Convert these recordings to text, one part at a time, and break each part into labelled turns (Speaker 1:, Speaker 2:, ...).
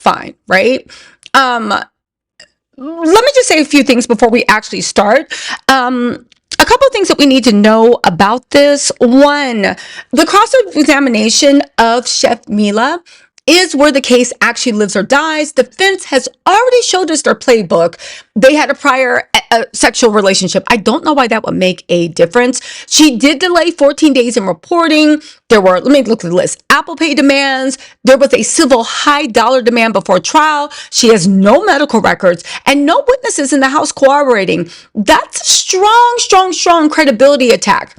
Speaker 1: fine, right? Let me just say a few things before we actually start. A couple of things that we need to know about this. One, the cross-examination of Chef Mila is where the case actually lives or dies. Defense has already showed us their playbook. They had a prior sexual relationship. I don't know why that would make a difference. She did delay 14 days in reporting. There were, let me look at the list, Apple Pay demands. There was a civil high dollar demand before trial. She has no medical records and no witnesses in the house corroborating. That's a strong credibility attack.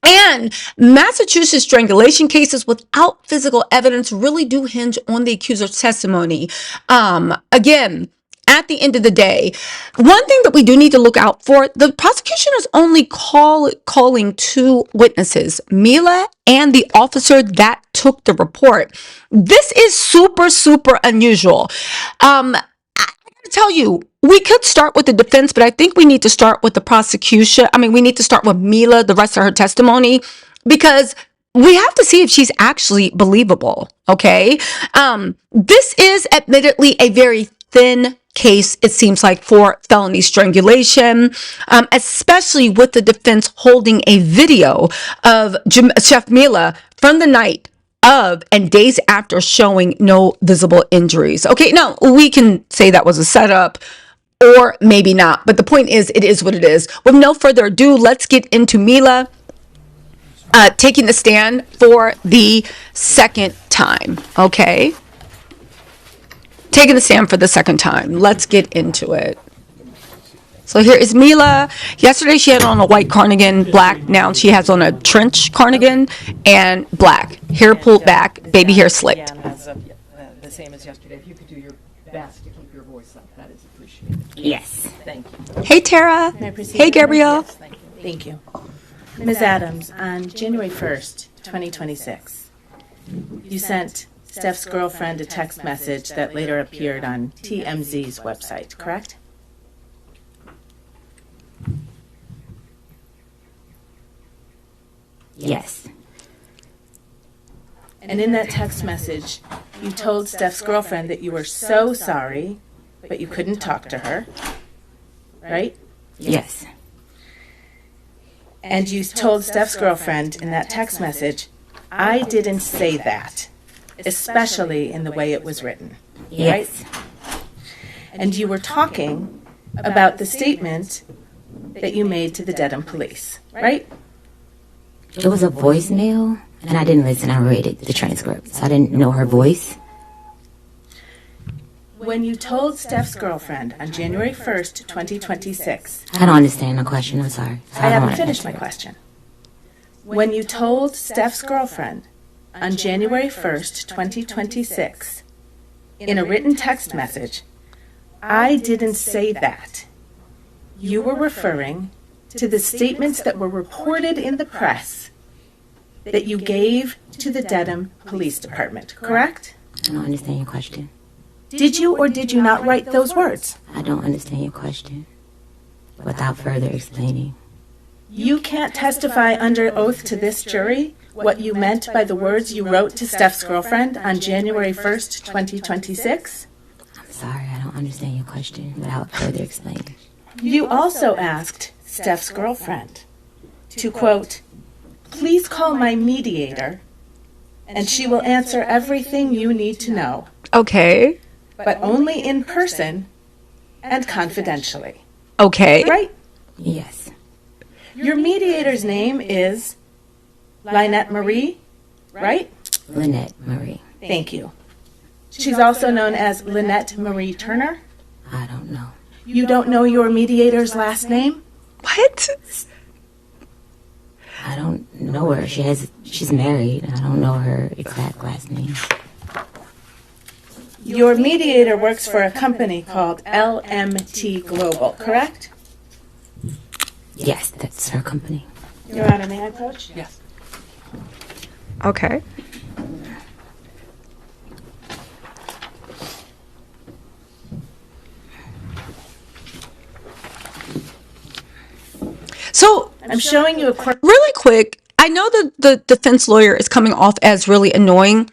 Speaker 1: And Massachusetts strangulation cases without physical evidence really do hinge on the accuser's testimony. Again, at the end of the day, one thing that we do need to look out for, the prosecution is only calling two witnesses, Mila and the officer that took the report. This is super unusual. Tell you, we could start with the defense, but I think we need to start with the prosecution. I mean, we need to start with Mila, the rest of her testimony, because we have to see if she's actually believable. Okay. This is admittedly a very thin case, it seems like, for felony strangulation, especially with the defense holding a video of Chef Mila from the night of and days after showing no visible injuries. Okay, now we can say that was a setup or maybe not, but the point is, it is what it is. With no further ado, let's get into Mila taking the stand for the second time. Okay, taking the stand for the second time. Let's get into it. So here is Mila. Yesterday she had on a white cardigan, black. Now she has on a trench cardigan and black. Hair pulled back, baby hair slicked.
Speaker 2: Again, as of, the same as yesterday. If you could do your best to keep your voice up, that is appreciated.
Speaker 3: Yes.
Speaker 2: Thank you.
Speaker 1: Hey Tara.
Speaker 3: May I proceed?
Speaker 1: Hey Gabrielle.
Speaker 2: Yes, thank you.
Speaker 3: Thank you. Ms. Adams, on January 1st, 2026, you sent Steph's girlfriend a text message that later appeared on TMZ's website, correct?
Speaker 4: Yes.
Speaker 3: And in that text message, you told Steph's girlfriend that you were so sorry, but you couldn't talk to her, right?
Speaker 4: Yes.
Speaker 3: And you told Steph's girlfriend in that text message, I didn't say that, especially in the way it was written,
Speaker 4: Yes.
Speaker 3: right? And you were talking about the statement that you made to the Dedham police, right?
Speaker 4: It was a voicemail, and I didn't listen. I read it, the transcript, so I didn't know her voice.
Speaker 3: When you told Steph's girlfriend on January 1st, 2026,
Speaker 4: I don't understand the question. I'm sorry. So
Speaker 3: I
Speaker 4: don't
Speaker 3: haven't
Speaker 4: wanna
Speaker 3: finished my
Speaker 4: answer it.
Speaker 3: question. When you told Steph's girlfriend on January 1st, 2026, in a written text message, I didn't say that, you were referring to the statements that were reported in the press that you gave to the Dedham Police Department, correct?
Speaker 4: I don't understand your question.
Speaker 3: Did you or did you not write those words?
Speaker 4: I don't understand your question. Without further explaining.
Speaker 3: You can't testify under oath to this jury what you meant by the words you wrote to Steph's girlfriend on January 1st, 2026?
Speaker 4: I'm sorry. I don't understand your question without further explaining.
Speaker 3: You also asked Steph's girlfriend to, quote, please call my mediator and she will answer everything you need to know,
Speaker 1: Okay.
Speaker 3: but only in person and confidentially.
Speaker 1: Okay.
Speaker 3: Right?
Speaker 4: Yes.
Speaker 3: Your mediator's name is Lynette Marie, right?
Speaker 4: Lynette Marie.
Speaker 3: Thank you. She's also known as Lynette Marie Turner.
Speaker 4: I don't know.
Speaker 3: You don't know your mediator's last name?
Speaker 1: What?
Speaker 4: I don't know her. She's married. I don't know her exact last name.
Speaker 3: Your mediator works for a company called LMT Global, correct?
Speaker 4: Yes, that's her company.
Speaker 3: Your Honor, may I approach?
Speaker 2: Yes.
Speaker 1: Okay. So
Speaker 3: I'm showing you a
Speaker 1: really quick, I know that the defense lawyer is coming off as really annoying.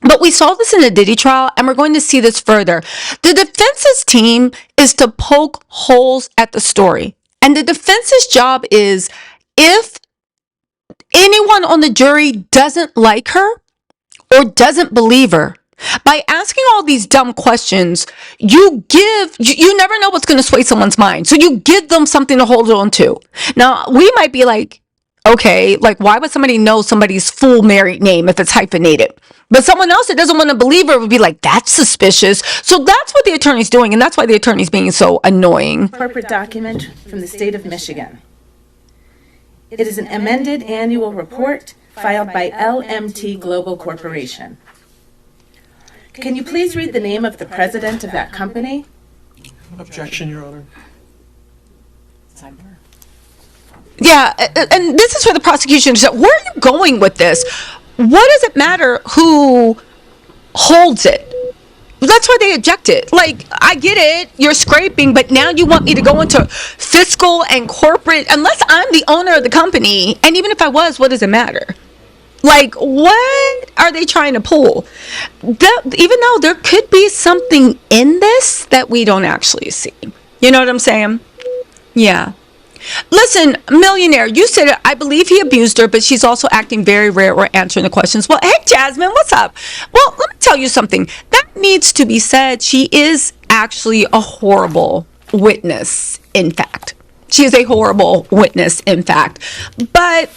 Speaker 1: But we saw this in the Diddy trial, and we're going to see this further. The defense's team is to poke holes at the story. And the defense's job is, if anyone on the jury doesn't like her or doesn't believe her, by asking all these dumb questions, you never know what's going to sway someone's mind. So you give them something to hold on to. Now, we might be like, okay, like, why would somebody know somebody's full married name if it's hyphenated? But someone else that doesn't want to believe her would be like, that's suspicious. So that's what the attorney's doing, and that's why the attorney's being so annoying.
Speaker 3: Corporate document from the state of Michigan. It is an amended annual report filed by LMT Global Corporation. Can you please read the name of the president of that company?
Speaker 5: Objection, Your Honor.
Speaker 2: Sidebar.
Speaker 1: Yeah, and this is where the prosecution said, where are you going with this? What does it matter who holds it? That's why they objected. Like, I get it, you're scraping, but now you want me to go into fiscal and corporate, unless I'm the owner of the company, and even if I was, what does it matter? Like, what are they trying to pull? Even though there could be something in this that we don't actually see. You know what I'm saying? Yeah. Listen, millionaire, you said it. I believe he abused her, but she's also acting very rare or answering the questions. Well, hey, Jasmine, what's up? Well, let me tell you something. That needs to be said. She is actually a horrible witness, in fact. She is a horrible witness, in fact. But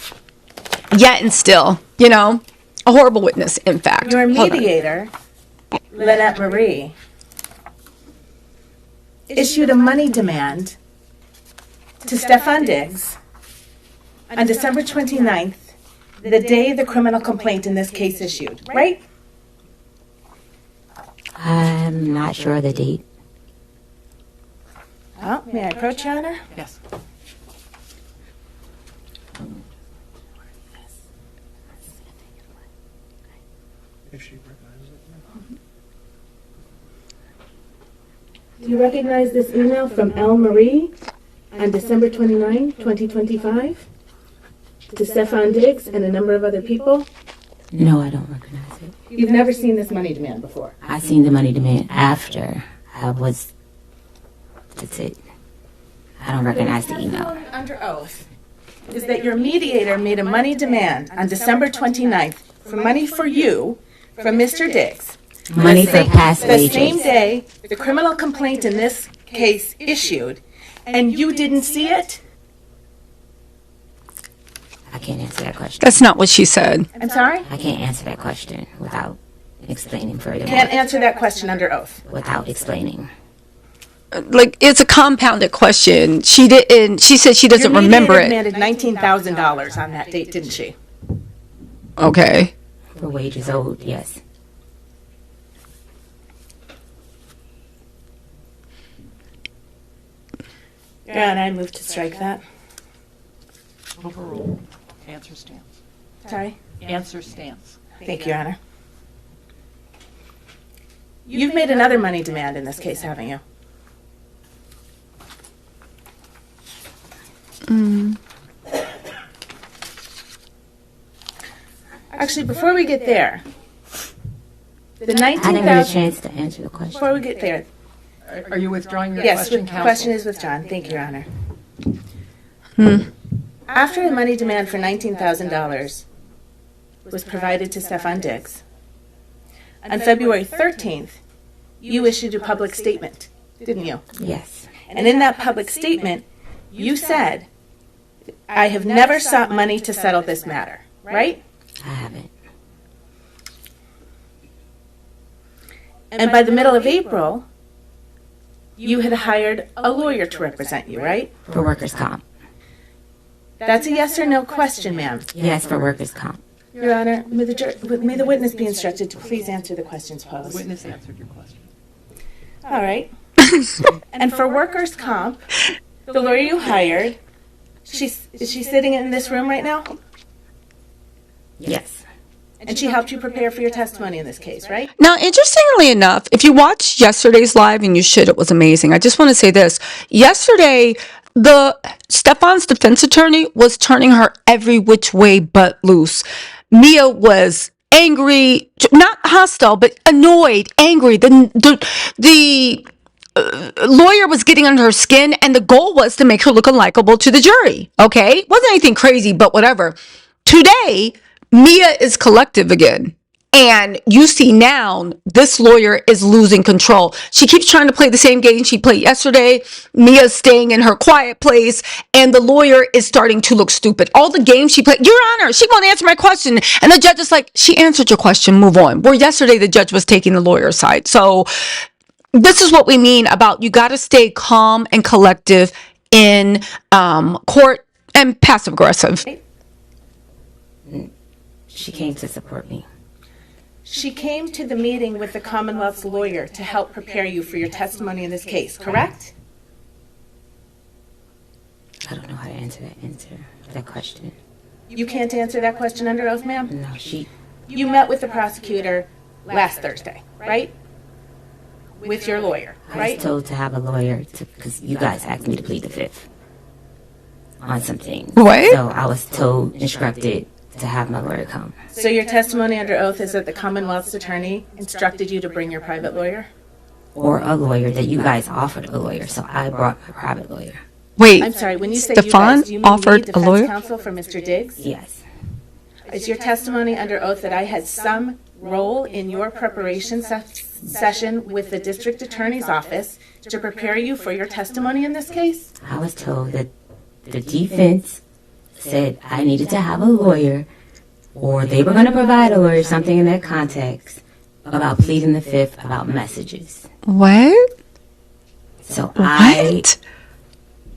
Speaker 1: yet and still, you know, a horrible witness, in fact.
Speaker 3: Your mediator, Lynette Marie, issued a money demand to Stefon Diggs on December 29th, the day the criminal complaint in this case issued, right?
Speaker 4: I'm not sure of the date.
Speaker 3: Oh, may I approach, Your Honor?
Speaker 2: Yes.
Speaker 5: If she recognizes it.
Speaker 3: Do you recognize this email from L. Marie on December 29, 2025, to Stefon Diggs and a number of other people?
Speaker 4: No, I don't recognize it.
Speaker 3: You've never seen this money demand before?
Speaker 4: I seen the money demand after I was. That's it. I don't recognize the email.
Speaker 3: Under oath is that your mediator made a money demand on December 29th for money for you from Mr. Diggs.
Speaker 4: Money for past
Speaker 3: The
Speaker 4: wages.
Speaker 3: same day the criminal complaint in this case issued, and you didn't see it?
Speaker 4: I can't answer that question.
Speaker 1: That's not what she said.
Speaker 3: I'm sorry?
Speaker 4: I can't answer that question without explaining further.
Speaker 3: Can't answer that question under oath.
Speaker 4: Without explaining.
Speaker 1: Like, it's a compounded question. She didn't. She said she doesn't
Speaker 3: Your
Speaker 1: remember
Speaker 3: mediator
Speaker 1: it.
Speaker 3: demanded $19,000 on that date, didn't she?
Speaker 1: Okay.
Speaker 4: For wages owed, yes.
Speaker 3: Your Honor, I move to strike that.
Speaker 2: Overruled. Answer stands.
Speaker 3: Sorry?
Speaker 2: Answer stands.
Speaker 3: Thank you, Your Honor. You've made another money demand in this case, haven't you? Actually, before we get there, the
Speaker 4: I didn't get a
Speaker 3: 19,000.
Speaker 4: chance to answer the question.
Speaker 3: Before we get there,
Speaker 2: Are you withdrawing your
Speaker 3: yes,
Speaker 2: question,
Speaker 3: the
Speaker 2: counsel?
Speaker 3: question is withdrawn. Thank you, Your Honor. After the money demand for $19,000 was provided to Stefon Diggs, on February 13th, you issued a public statement, didn't you?
Speaker 4: Yes.
Speaker 3: And in that public statement, you said, I have never sought money to settle this matter, right?
Speaker 4: I haven't.
Speaker 3: And by the middle of April, you had hired a lawyer to represent you, right?
Speaker 4: For workers' comp.
Speaker 3: That's a yes or no question, ma'am.
Speaker 4: Yes, for workers' comp.
Speaker 3: Your Honor, may the witness be instructed to please answer the questions posed.
Speaker 2: Witness answered your question.
Speaker 3: All right. And for workers' comp, the lawyer you hired, is she sitting in this room right now?
Speaker 4: Yes.
Speaker 3: And she helped you prepare for your testimony in this case, right?
Speaker 1: Now, interestingly enough, if you watched yesterday's live, and you should, it was amazing. I just want to say this. Yesterday, Stefon's defense attorney was turning her every which way but loose. Mia was angry, not hostile, but annoyed, angry. The lawyer was getting under her skin, and the goal was to make her look unlikable to the jury. Okay, wasn't anything crazy, but whatever. Today, Mia is collective again. And you see now this lawyer is losing control. She keeps trying to play the same game she played yesterday. Mia's staying in her quiet place, and the lawyer is starting to look stupid. All the games she played, Your Honor, she won't answer my question. And the judge is like, she answered your question, move on. Where yesterday the judge was taking the lawyer's side. So this is what we mean about you got to stay calm and collective in court and passive aggressive.
Speaker 4: She came to support me.
Speaker 3: She came to the meeting with the Commonwealth's lawyer to help prepare you for your testimony in this case, correct?
Speaker 4: I don't know how to answer that question.
Speaker 3: You can't answer that question under oath, ma'am?
Speaker 4: No,
Speaker 3: You met with the prosecutor last Thursday, right? With your lawyer,
Speaker 4: I was
Speaker 3: right?
Speaker 4: told to have a lawyer because you guys asked me to plead the fifth on some things.
Speaker 1: What?
Speaker 4: So I was instructed to have my lawyer come.
Speaker 3: So your testimony under oath is that the Commonwealth's attorney instructed you to bring your private lawyer?
Speaker 4: Or a lawyer that you guys offered a lawyer, so I brought my private lawyer.
Speaker 1: Wait,
Speaker 3: I'm sorry, when you say you
Speaker 1: Stefon
Speaker 3: guys, do you mean
Speaker 1: offered
Speaker 3: the
Speaker 1: a lawyer?
Speaker 3: defense counsel for Mr. Diggs?
Speaker 4: Yes.
Speaker 3: Is your testimony under oath that I had some role in your preparation session with the district attorney's office to prepare you for your testimony in this case?
Speaker 4: I was told that the defense said I needed to have a lawyer, or they were going to provide a lawyer, something in that context, about pleading the fifth, about messages.
Speaker 1: What?
Speaker 4: So
Speaker 1: What?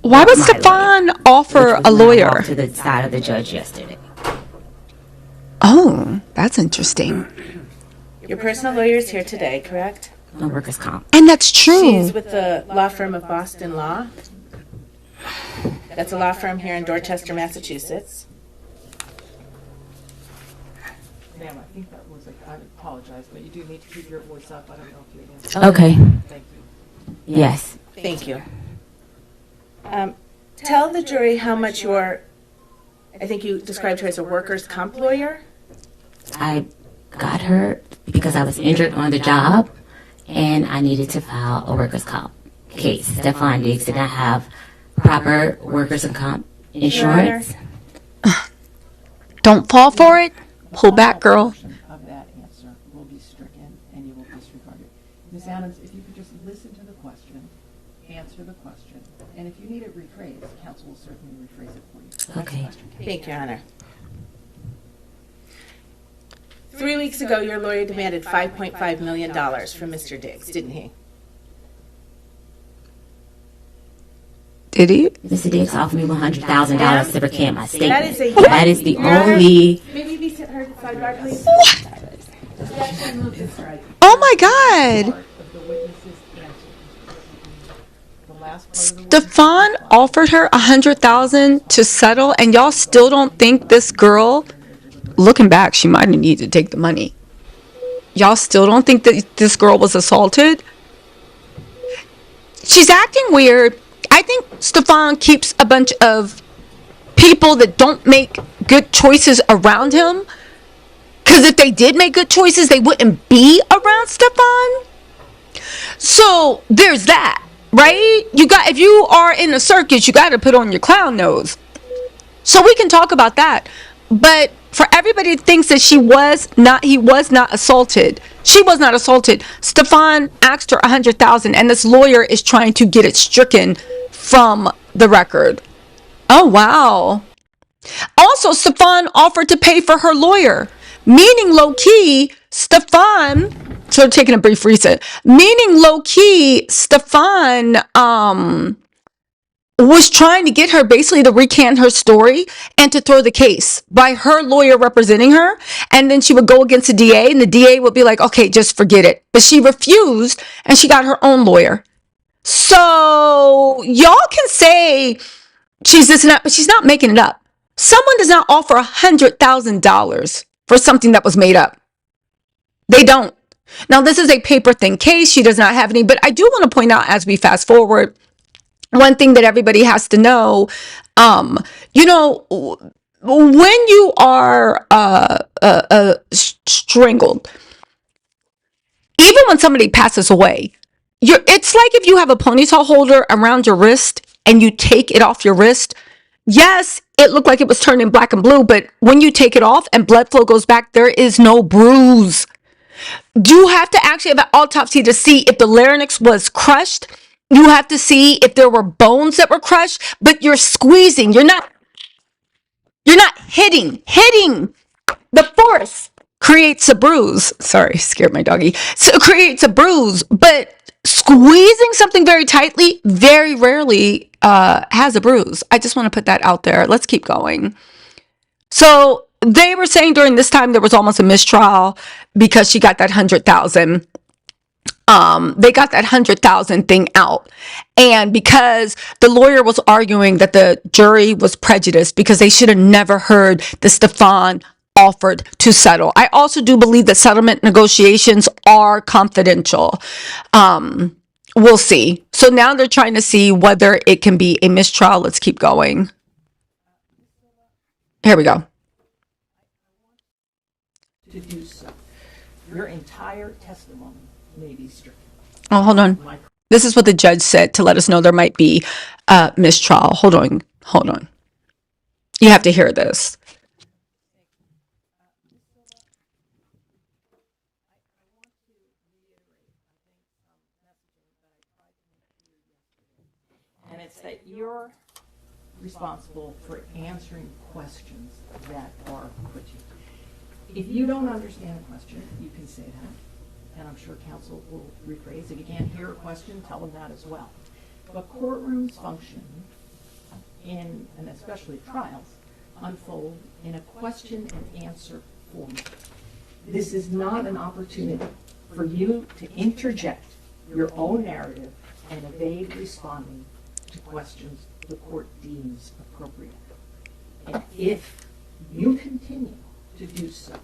Speaker 1: Why would
Speaker 4: my
Speaker 1: Stefon
Speaker 4: lawyer,
Speaker 1: offer
Speaker 4: which was
Speaker 1: a
Speaker 4: now
Speaker 1: lawyer?
Speaker 4: off to the side of the judge yesterday.
Speaker 1: Oh, that's interesting.
Speaker 3: Your personal lawyer is here today, correct?
Speaker 4: On workers' comp.
Speaker 1: And that's true.
Speaker 3: She's with the law firm of Boston Law. That's a law firm here in Dorchester, Massachusetts.
Speaker 2: Ma'am, I think that was, I apologize, but you do need to keep your voice up. I don't know if you answered.
Speaker 4: Okay.
Speaker 2: Thank you.
Speaker 4: Yes.
Speaker 3: Thank you. Tell the jury how much I think you described her as a workers' comp lawyer.
Speaker 4: I got her because I was injured on the job and I needed to file a workers' comp case. Stefon Diggs did not have proper workers' comp insurance.
Speaker 1: Don't fall for it. Pull back, girl.
Speaker 2: Portion of that answer will be stricken and you will disregard it. Ms. Adams, if you could just listen to the question, answer the question, and if you need it rephrased, counsel will certainly rephrase it for you. Next
Speaker 4: Okay.
Speaker 2: question.
Speaker 3: Thank you, Your Honor. 3 weeks ago, your lawyer demanded $5.5 million from Mr. Diggs, didn't he?
Speaker 1: Did he?
Speaker 4: Mr. Diggs offered me $100,000 to recant my statement.
Speaker 3: That is a
Speaker 4: That is the
Speaker 3: Your Honor,
Speaker 4: only.
Speaker 3: Maybe be heard at sidebar, please.
Speaker 1: Oh my God.
Speaker 2: Part of the witness's answer. The last part of the witness's
Speaker 1: Stefon offered her $100,000 to settle, and y'all still don't think this girl, looking back, she might have needed to take the money. Y'all still don't think that this girl was assaulted? She's acting weird. I think Stefon keeps a bunch of people that don't make good choices around him. Because if they did make good choices, they wouldn't be around Stefon. So there's that, right? If you are in a circus, you got to put on your clown nose. So we can talk about that. But for everybody that thinks that he was not assaulted. She was not assaulted. Stefon asked her $100,000, and this lawyer is trying to get it stricken from the record. Oh, wow. Also, Stefon offered to pay for her lawyer, meaning low-key, Stefon, sort of taking a brief reset, meaning low-key, Stefon was trying to get her basically to recant her story and to throw the case by her lawyer representing her. And then she would go against the DA, and the DA would be like, okay, just forget it. But she refused, and she got her own lawyer. So y'all can say she's this and that, but she's not making it up. Someone does not offer $100,000 for something that was made up. They don't. Now, this is a paper-thin case. She does not have any, but I do want to point out as we fast forward, one thing that everybody has to know, when you are strangled, even when somebody passes away, it's like if you have a ponytail holder around your wrist and you take it off your wrist. Yes, it looked like it was turning black and blue, but when you take it off and blood flow goes back, there is no bruise. You have to actually have an autopsy to see if the larynx was crushed. You have to see if there were bones that were crushed, but you're squeezing. You're not hitting. Hitting the force creates a bruise. Sorry, scared my doggy. So it creates a bruise, but squeezing something very tightly very rarely has a bruise. I just want to put that out there. Let's keep going. So they were saying during this time there was almost a mistrial because she got that 100,000. They got that 100,000 thing out. And because the lawyer was arguing that the jury was prejudiced because they should have never heard that Stefon offered to settle. I also do believe that settlement negotiations are confidential. We'll see. So now they're trying to see whether it can be a mistrial. Let's keep going. Here we go.
Speaker 2: To do so. Your entire testimony may be stricken.
Speaker 1: Oh, hold on. This is what the judge said to let us know there might be a mistrial. Hold on. You have to hear this.
Speaker 2: And it's that you're responsible for answering questions that are put to you. If you don't understand a question, you can say that, and I'm sure counsel will rephrase. If you can't hear a question, tell them that as well. But courtrooms function in, and especially trials, unfold in a question and answer format. This is not an opportunity for you to interject your own narrative and evade responding to questions the court deems appropriate. And if you continue to do so,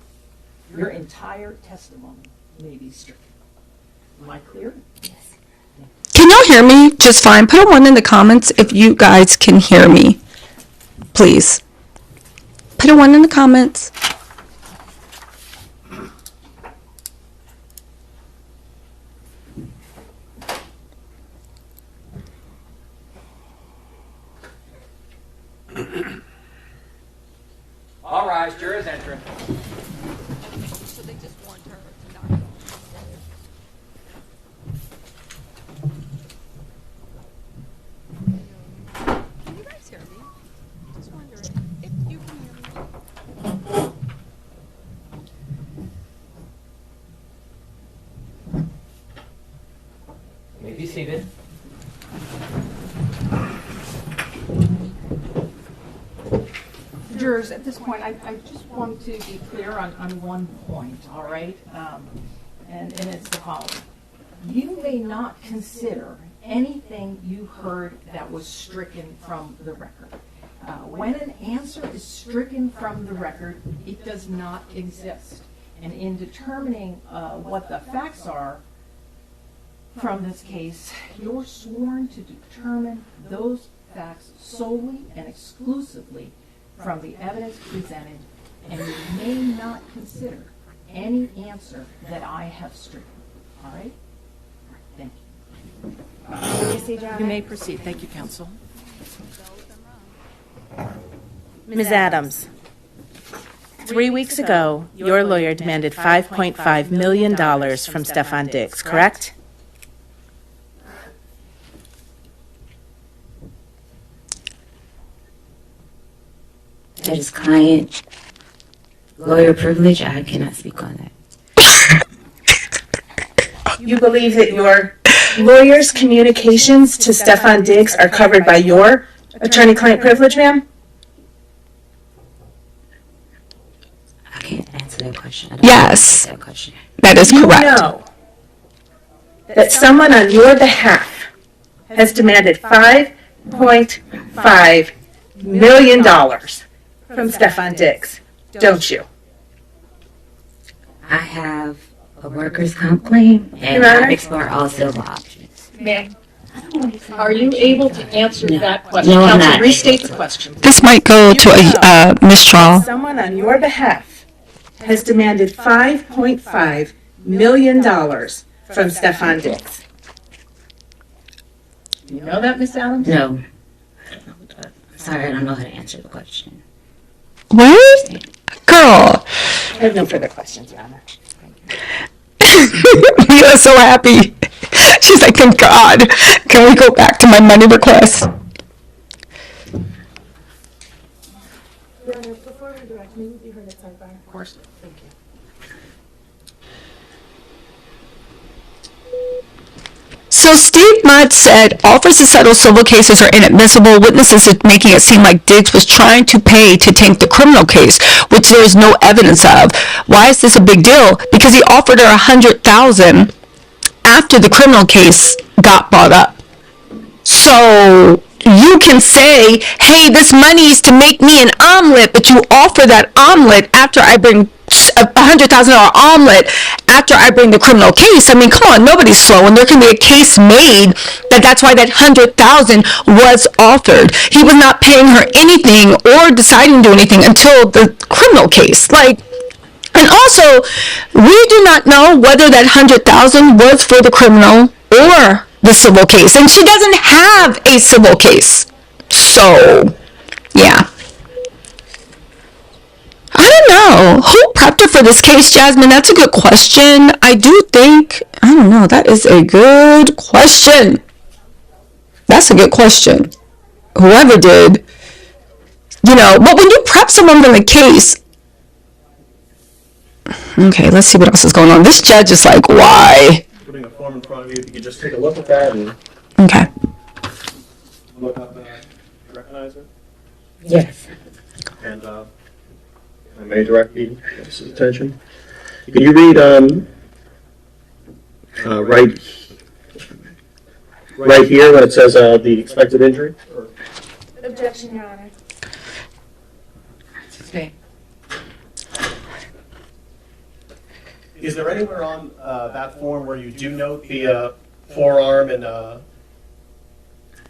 Speaker 2: your entire testimony may be stricken. Am I clear?
Speaker 4: Yes.
Speaker 1: Can y'all hear me just fine? Put a 1 in the comments if you guys can hear me. Please. Put a 1 in the comments.
Speaker 6: All rise, jurors enter.
Speaker 1: So they just warned her to not go. Can you guys hear me? Just wondering if you can hear me.
Speaker 6: You may be seated.
Speaker 2: Jurors, at this point, I just want to be clear on one point, all right? And it's the following. You may not consider anything you heard that was stricken from the record. When an answer is stricken from the record, it does not exist. And in determining what the facts are from this case, you're sworn to determine those facts solely and exclusively from the evidence presented, and you may not consider any answer that I have stricken. All right? Thank you. You may proceed. Thank you, counsel.
Speaker 3: Ms. Adams, 3 weeks ago, your lawyer demanded $5.5 million from Stefon Diggs, correct?
Speaker 4: That is client lawyer privilege. I cannot speak on that.
Speaker 3: You believe that your lawyer's communications to Stefon Diggs are covered by your attorney-client privilege, ma'am?
Speaker 4: I can't answer that question. I don't
Speaker 1: Yes.
Speaker 4: know that question.
Speaker 1: That is
Speaker 3: You
Speaker 1: correct.
Speaker 3: know that someone on your behalf has demanded $5.5 million from Stefon Diggs, don't you?
Speaker 4: I have a workers' comp claim, and
Speaker 3: Your Honor?
Speaker 4: I explore all civil options.
Speaker 3: Ma'am,
Speaker 2: Are you able to answer that question?
Speaker 4: No, I'm
Speaker 2: Counsel,
Speaker 4: not.
Speaker 2: restate the question.
Speaker 1: This might go to a mistrial.
Speaker 3: Someone on your behalf has demanded $5.5 million from Stefon Diggs.
Speaker 2: Do you know that, Miss Adams?
Speaker 4: No. Sorry, I don't know how to answer the question.
Speaker 1: What? Girl.
Speaker 3: I have no further questions, Your Honor.
Speaker 1: Mila's so happy. She's like, thank God. Can we go back to my money request?
Speaker 3: Before we direct, may we be heard at sidebar?
Speaker 2: Of course. Thank you.
Speaker 1: So Steve Mudd said offers to settle civil cases are inadmissible. Witnesses are making it seem like Diggs was trying to pay to tank the criminal case, which there is no evidence of. Why is this a big deal? Because he offered her $100,000 after the criminal case got brought up. So you can say, hey, this money is to make me an omelet, but you offer that omelet after I bring a $100,000 omelet after I bring the criminal case. I mean, come on, nobody's slow, and there can be a case made that's why that $100,000 was offered. He was not paying her anything or deciding to do anything until the criminal case. And also, we do not know whether that $100,000 was for the criminal or the civil case, and she doesn't have a civil case. So, yeah. I don't know. Who prepped her for this case, Jasmine? That's a good question. I don't know. That is a good question. That's a good question. Whoever did. But when you prep someone for the case, okay, let's see what else is going on. This judge is like, why?
Speaker 5: Putting a form in front of you, if you could just take a look at that and
Speaker 1: Okay.
Speaker 5: look up, recognize it.
Speaker 4: Yes.
Speaker 5: And I may direct the witness's attention. Can you read right here when it says the expected injury?
Speaker 3: Objection, Your Honor.
Speaker 2: Okay.
Speaker 5: Is there anywhere on that form where you do note the forearm and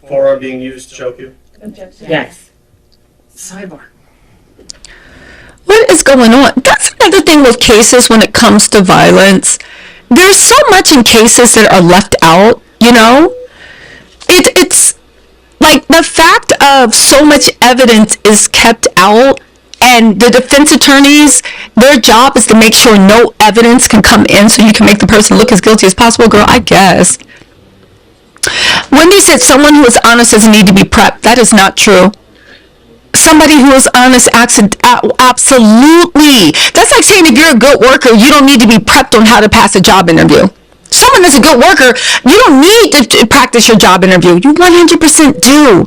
Speaker 5: forearm being used to choke you?
Speaker 3: Objection.
Speaker 4: Yes.
Speaker 2: Sidebar.
Speaker 1: What is going on? That's another thing with cases when it comes to violence. There's so much in cases that are left out, It's like the fact of so much evidence is kept out, and the defense attorneys, their job is to make sure no evidence can come in so you can make the person look as guilty as possible. Girl, I guess. Wendy said someone who is honest doesn't need to be prepped. That is not true. Somebody who is honest, absolutely. That's like saying if you're a good worker, you don't need to be prepped on how to pass a job interview. Someone that's a good worker, you don't need to practice your job interview. You 100% do.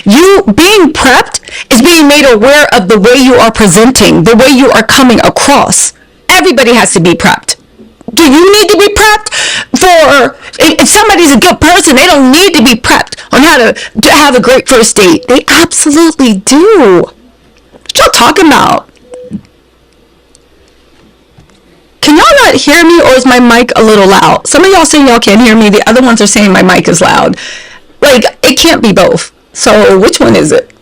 Speaker 1: You being prepped is being made aware of the way you are presenting, the way you are coming across. Everybody has to be prepped. Do you need to be prepped if somebody's a good person, they don't need to be prepped on how to have a great first date. They absolutely do. What y'all talking about? Can y'all not hear me, or is my mic a little loud? Some of y'all saying y'all can't hear me. The other ones are saying my mic is loud. It can't be both. So which one is it?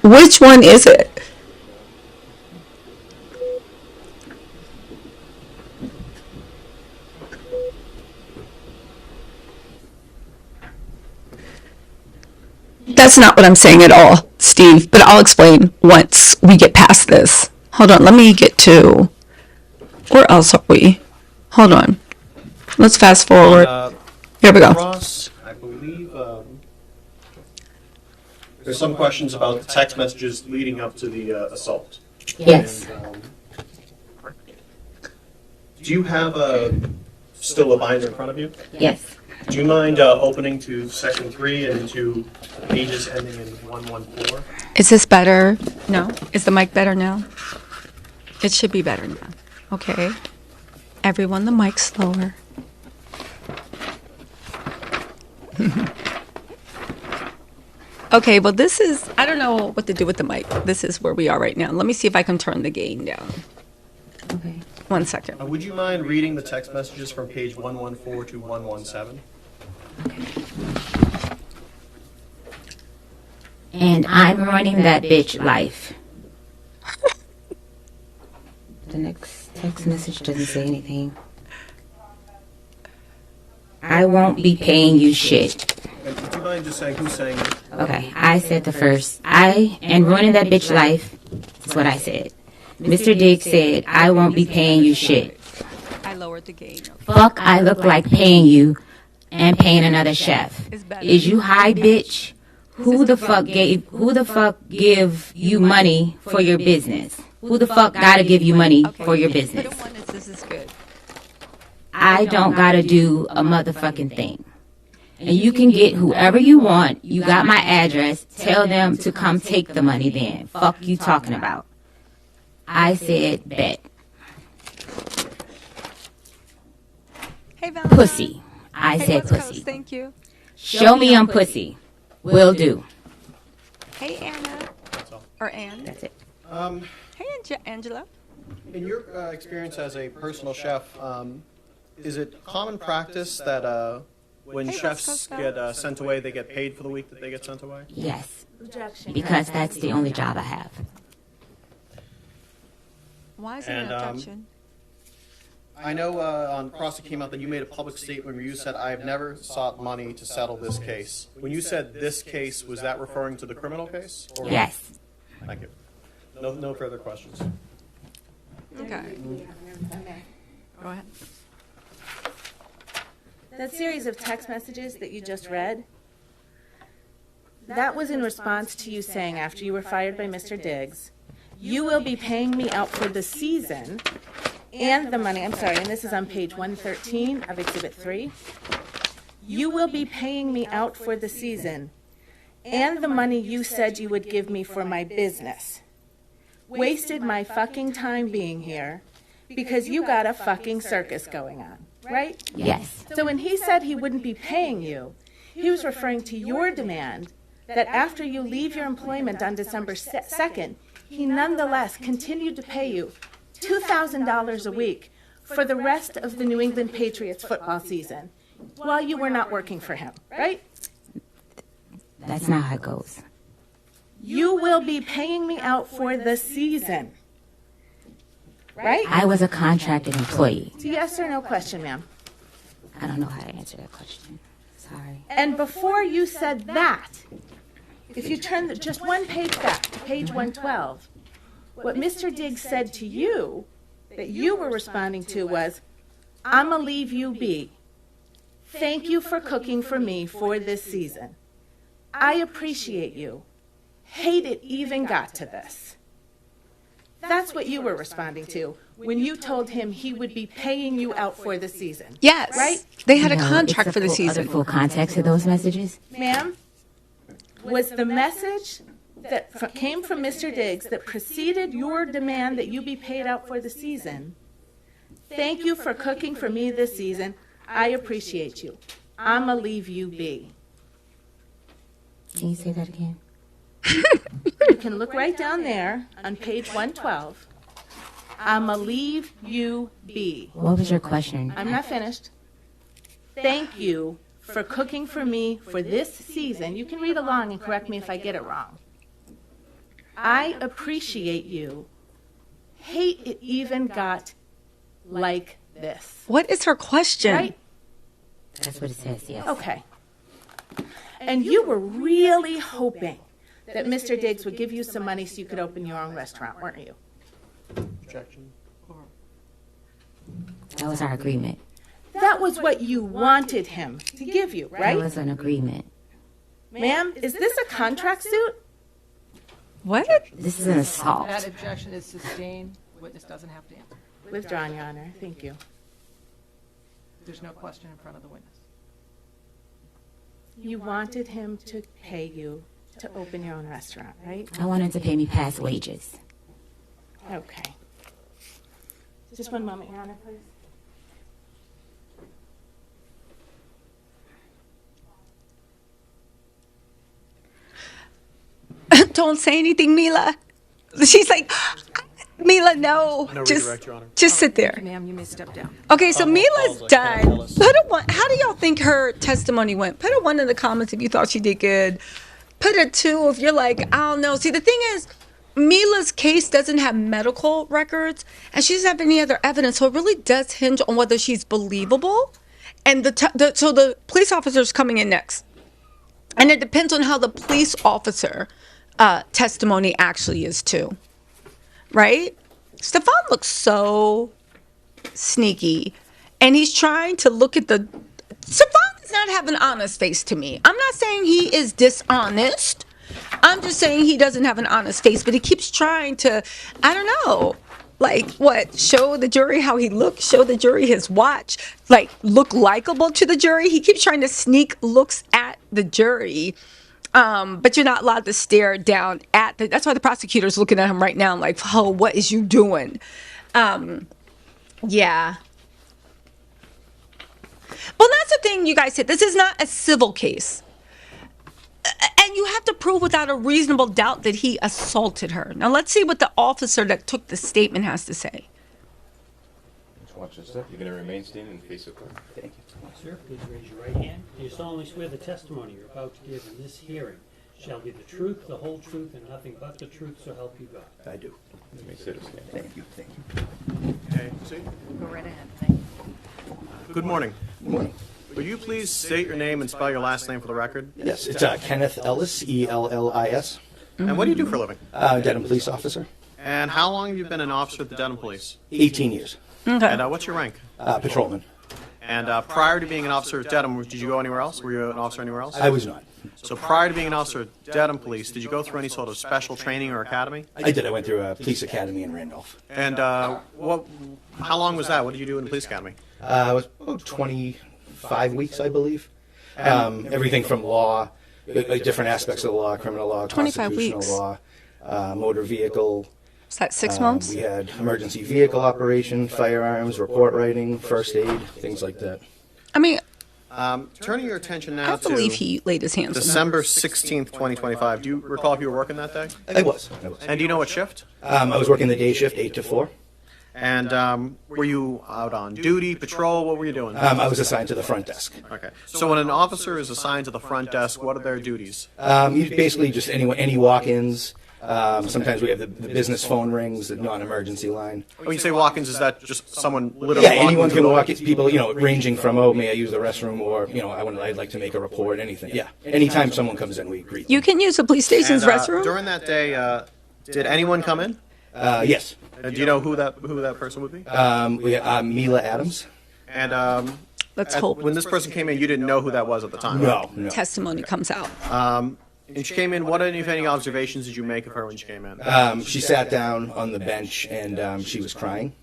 Speaker 1: Which one is it? That's not what I'm saying at all, Steve, but I'll explain once we get past this. Hold on, let me get to... Where else are we? Hold on. Let's fast forward. Here we go.
Speaker 5: Ross, I believe there's some questions about the text messages leading up to the assault.
Speaker 4: Yes.
Speaker 5: And, do you have still a binder in front of you?
Speaker 4: Yes.
Speaker 5: Do you mind opening to section 3 and to pages ending in 114?
Speaker 1: Is this better? No? Is the mic better now? It should be better now. Okay. Everyone, the mic's slower. Okay, well this is, I don't know what to do with the mic. This is where we are right now. Let me see if I can turn the gain down.
Speaker 4: Okay.
Speaker 1: 1 second.
Speaker 5: Would you mind reading the text messages from page 114 to 117?
Speaker 4: Okay. and I'm running that bitch life. The next text message doesn't say anything. I won't be paying you shit.
Speaker 5: And do you mind just saying who's saying it?
Speaker 4: Okay, I said the first. I and running that bitch life. That's what I said. Mr. Diggs said, I won't be paying you shit.
Speaker 1: I lowered the gain.
Speaker 4: Fuck, I look like paying you and paying another chef. Is you high, bitch? Who the fuck give you money for your business? Who the fuck gotta give you money for your business?
Speaker 1: This is good.
Speaker 4: I don't gotta do a motherfucking thing. And you can get whoever you want. You got my address. Tell them to come take the money then. Fuck you talking about. I said bet.
Speaker 1: Hey, Valentine.
Speaker 4: Pussy. I said
Speaker 1: West Coast,
Speaker 4: pussy.
Speaker 1: thank you.
Speaker 4: Show me I'm pussy. Will do.
Speaker 1: Hey, Anna.
Speaker 5: That's all.
Speaker 1: Or Ann.
Speaker 4: That's it.
Speaker 1: Hey, Angela.
Speaker 5: In your experience as a personal chef, is it common practice that when
Speaker 1: Hey,
Speaker 5: chefs
Speaker 1: West Coast,
Speaker 5: get sent away, they get paid for the week that they get sent away?
Speaker 4: Yes.
Speaker 3: Objection.
Speaker 4: Because that's the only job I have.
Speaker 1: Why is it
Speaker 5: And,
Speaker 1: an objection?
Speaker 5: I know on Cross it came out that you made a public statement where you said, I have never sought money to settle this case. When you said this case, was that referring to the criminal case? Or-
Speaker 4: Yes.
Speaker 5: Thank you. No further questions.
Speaker 1: Okay. Go ahead.
Speaker 3: That series of text messages that you just read, that was in response to you saying after you were fired by Mr. Diggs, you will be paying me out for the season and the money, I'm sorry, and this is on page 113 of Exhibit 3. You will be paying me out for the season and the money you said you would give me for my business. Wasted my fucking time being here because you got a fucking circus going on, right?
Speaker 4: Yes.
Speaker 3: So when he said he wouldn't be paying you, he was referring to your demand that after you leave your employment on December 2nd, he nonetheless continued to pay you $2,000 a week for the rest of the New England Patriots football season while you were not working for him, right?
Speaker 4: That's not how it goes.
Speaker 3: You will be paying me out for the season, right?
Speaker 4: I was a contracted employee.
Speaker 3: It's a yes or no question, ma'am.
Speaker 4: I don't know how to answer that question. Sorry.
Speaker 3: And before you said that, if you turn just one page back to page 112, what Mr. Diggs said to you that you were responding to was, I'ma leave you be. Thank you for cooking for me for this season. I appreciate you. Hate it even got to this. That's what you were responding to when you told him he would be paying you out for the season.
Speaker 1: Yes.
Speaker 3: Right?
Speaker 1: They had a
Speaker 4: No,
Speaker 1: contract
Speaker 4: it's
Speaker 1: for the
Speaker 4: other
Speaker 1: season.
Speaker 4: full context of those messages.
Speaker 3: Ma'am, was the message that came from Mr. Diggs that preceded your demand that you be paid out for the season, thank you for cooking for me this season. I appreciate you. I'ma leave you be.
Speaker 4: Can you say that again?
Speaker 3: You can look right down there on page 112. I'ma leave you be.
Speaker 4: What was your question?
Speaker 3: I'm not finished. Thank you for cooking for me for this season. You can read along and correct me if I get it wrong. I appreciate you. Hate it even got like this.
Speaker 1: What is her question?
Speaker 3: Right?
Speaker 4: That's what it says, yes.
Speaker 3: Okay. And you were really hoping that Mr. Diggs would give you some money so you could open your own restaurant, weren't you?
Speaker 5: Objection.
Speaker 4: That was our agreement.
Speaker 3: That was what you wanted him to give you,
Speaker 4: That
Speaker 3: right?
Speaker 4: was an agreement.
Speaker 3: Ma'am, is this a contract suit?
Speaker 1: What?
Speaker 4: This is an assault.
Speaker 2: That objection is sustained. Witness doesn't have to answer.
Speaker 3: Withdrawn, Your Honor. Thank you.
Speaker 2: There's no question in front of the witness.
Speaker 3: You wanted him to pay you to open your own restaurant, right?
Speaker 4: I wanted to pay me past wages.
Speaker 3: Okay. Just one moment, Your Honor, please.
Speaker 1: Don't say anything, Mila. She's like, Mila, no.
Speaker 5: No
Speaker 1: just,
Speaker 5: redirect, Your Honor.
Speaker 1: just sit there.
Speaker 2: Ma'am, you may step down.
Speaker 1: Okay, so Mila's
Speaker 5: apologize. Can I
Speaker 1: done.
Speaker 5: tell us?
Speaker 1: Put a one. How do y'all think her testimony went? Put a one in the comments if you thought she did good. put a 2 if you're like, I don't know. See, the thing is, Mila's case doesn't have medical records and she doesn't have any other evidence. So it really does hinge on whether she's believable. And so the police officer's coming in next. And it depends on how the police officer testimony actually is too. Right? Stefon looks so sneaky. And he's trying to look at the... Stefon does not have an honest face to me. I'm not saying he is dishonest. I'm just saying he doesn't have an honest face, but he keeps trying to, I don't know, like what, show the jury how he looks, show the jury his watch, like look likable to the jury. He keeps trying to sneak looks at the jury. But you're not allowed to stare down at that's why the prosecutor's looking at him right now like, oh, what is you doing? Yeah. Well, that's the thing you guys said. This is not a civil case. And you have to prove without a reasonable doubt that he assaulted her. Now, let's see what the officer that took the statement has to say.
Speaker 7: Just watch this step. You're going to remain standing and face the court. Thank you.
Speaker 8: Sir, please raise your right hand. Do you solemnly swear the testimony you're about to give in this hearing shall be the truth, the whole truth, and nothing but the truth, so help you God?
Speaker 9: I do.
Speaker 7: Let me sit stand.
Speaker 9: Thank you. Thank you.
Speaker 5: Okay, see?
Speaker 2: Go right ahead, thank you.
Speaker 5: Good morning.
Speaker 9: Good morning.
Speaker 5: Would you please state your name and spell your last name for the record?
Speaker 9: Yes, it's Kenneth Ellis, Ellis.
Speaker 5: And what do you do for a living?
Speaker 9: Dedham police officer.
Speaker 5: And how long have you been an officer at the Dedham Police?
Speaker 9: 18 years.
Speaker 1: Okay.
Speaker 5: And what's your rank?
Speaker 9: Patrolman.
Speaker 5: And prior to being an officer at Dedham, did you go anywhere else? Were you an officer anywhere else?
Speaker 9: I was not.
Speaker 5: So prior to being an officer at Dedham Police, did you go through any sort of special training or academy?
Speaker 9: I did. I went through a police academy in Randolph.
Speaker 5: And how long was that? What did you do in the police academy?
Speaker 9: I was about 25 weeks, I believe. Everything from law, different aspects of the law, criminal law,
Speaker 1: 25
Speaker 9: constitutional
Speaker 1: weeks.
Speaker 9: law, motor vehicle.
Speaker 1: Is that 6 months?
Speaker 9: We had emergency vehicle operation, firearms, report writing, first aid, things like that.
Speaker 1: I mean,
Speaker 5: Turning your attention now
Speaker 1: I believe he laid his hands on her.
Speaker 5: December 16th, 2025. Do you recall if you were working that day?
Speaker 9: I was.
Speaker 5: And do you know what shift?
Speaker 9: I was working the day shift, 8 to 4.
Speaker 5: And were you out on duty, patrol? What were you doing?
Speaker 9: I was assigned to the front desk.
Speaker 5: Okay. So when an officer is assigned to the front desk, what are their duties?
Speaker 9: Basically just any walk-ins. Sometimes we have the business phone rings, the non-emergency line.
Speaker 5: When you say walk-ins, is that just someone literally
Speaker 9: Yeah,
Speaker 5: walking
Speaker 9: anyone
Speaker 5: into
Speaker 9: can
Speaker 5: the
Speaker 9: walk.
Speaker 5: building?
Speaker 9: It's people, ranging from, oh, may I use the restroom, or, I'd like to make a report, anything. Yeah, anytime someone comes in, we greet them.
Speaker 1: You can use the police station's
Speaker 5: And,
Speaker 1: restroom?
Speaker 5: during that day, did anyone come in?
Speaker 9: Yes.
Speaker 5: Do you know who that person would be?
Speaker 9: We Mila Adams.
Speaker 5: And
Speaker 1: Let's hope
Speaker 5: when this person came in, you didn't know who that was at the time.
Speaker 9: No, no.
Speaker 1: testimony comes out.
Speaker 5: And she came in. What, if any, observations did you make of her when she came in?
Speaker 9: She sat down on the bench, and she was crying.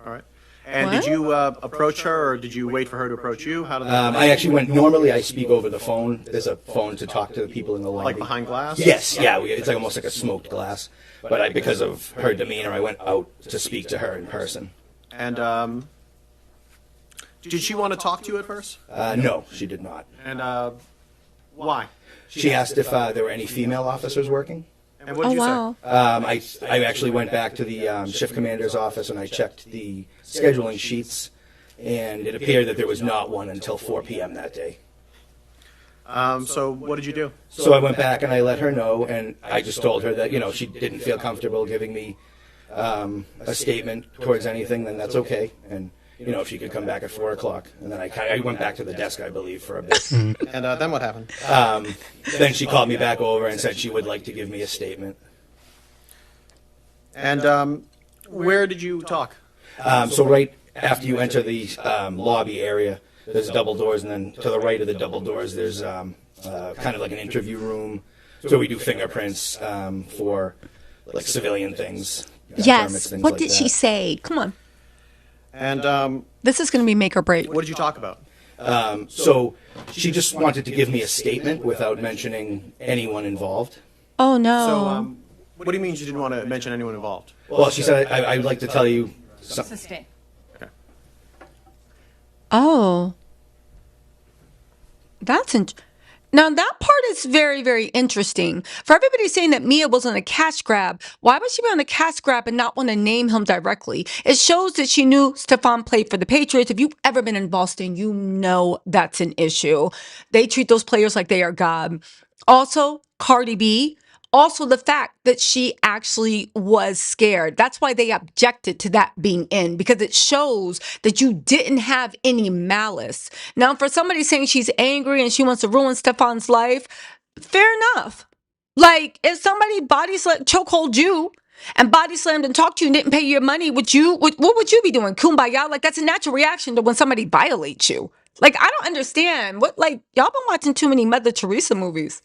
Speaker 5: All right. And
Speaker 1: What?
Speaker 5: did you approach her, or did you wait for her to approach you? How did that?
Speaker 9: I actually went. Normally, I speak over the phone. There's a phone to talk to the people in the lobby.
Speaker 5: Like behind glass?
Speaker 9: Yes, yeah. It's like almost like a smoked glass. But because of her demeanor, I went out to speak to her in person.
Speaker 5: And did she want to talk to you at first?
Speaker 9: No, she did not.
Speaker 5: And why?
Speaker 9: She asked if there were any female officers working.
Speaker 5: And what
Speaker 1: Oh,
Speaker 5: did you
Speaker 1: wow.
Speaker 9: I actually went back to the shift commander's office and I checked the scheduling sheets, and it appeared that there was not one until 4 p.m. that day.
Speaker 5: say? So what did you do?
Speaker 9: So I went back and I let her know, and I just told her that, she didn't feel comfortable giving me a statement towards anything, then that's okay. And, if she could come back at 4 o'clock. And then I went back to the desk, I believe, for a bit.
Speaker 5: And then what happened?
Speaker 9: Then she called me back over and said she would like to give me a statement.
Speaker 5: And where did you talk?
Speaker 9: So right after you enter the lobby area, there's double doors, and then to the right of the double doors, there's kind of like an interview room. So we do fingerprints for like civilian things. Permits,
Speaker 1: Yes.
Speaker 9: things
Speaker 1: What
Speaker 9: like
Speaker 1: did
Speaker 9: that.
Speaker 1: she say? Come on.
Speaker 5: And
Speaker 1: This is going to be make or break.
Speaker 5: what did you talk about?
Speaker 9: So she just wanted to give me a statement without mentioning anyone involved.
Speaker 1: Oh, no.
Speaker 5: So what do you mean you didn't want to mention anyone involved?
Speaker 9: Well, she said, I'd like to tell you something.
Speaker 2: Sustain.
Speaker 1: Oh. Now that part is very, very interesting. For everybody saying that Mia was on a cash grab, why would she be on a cash grab and not want to name him directly? It shows that she knew Stefon played for the Patriots. If you've ever been in Boston, you know that's an issue. They treat those players like they are God. Also, Cardi B. Also, the fact that she actually was scared. That's why they objected to that being in, because it shows that you didn't have any malice. Now, for somebody saying she's angry and she wants to ruin Stefon's life, fair enough. Like, if somebody chokehold you and body slammed and talked to you and didn't pay your money, what would you be doing? Kumbaya? Like, that's a natural reaction to when somebody violates you. Like, I don't understand. Y'all been watching too many Mother Teresa movies.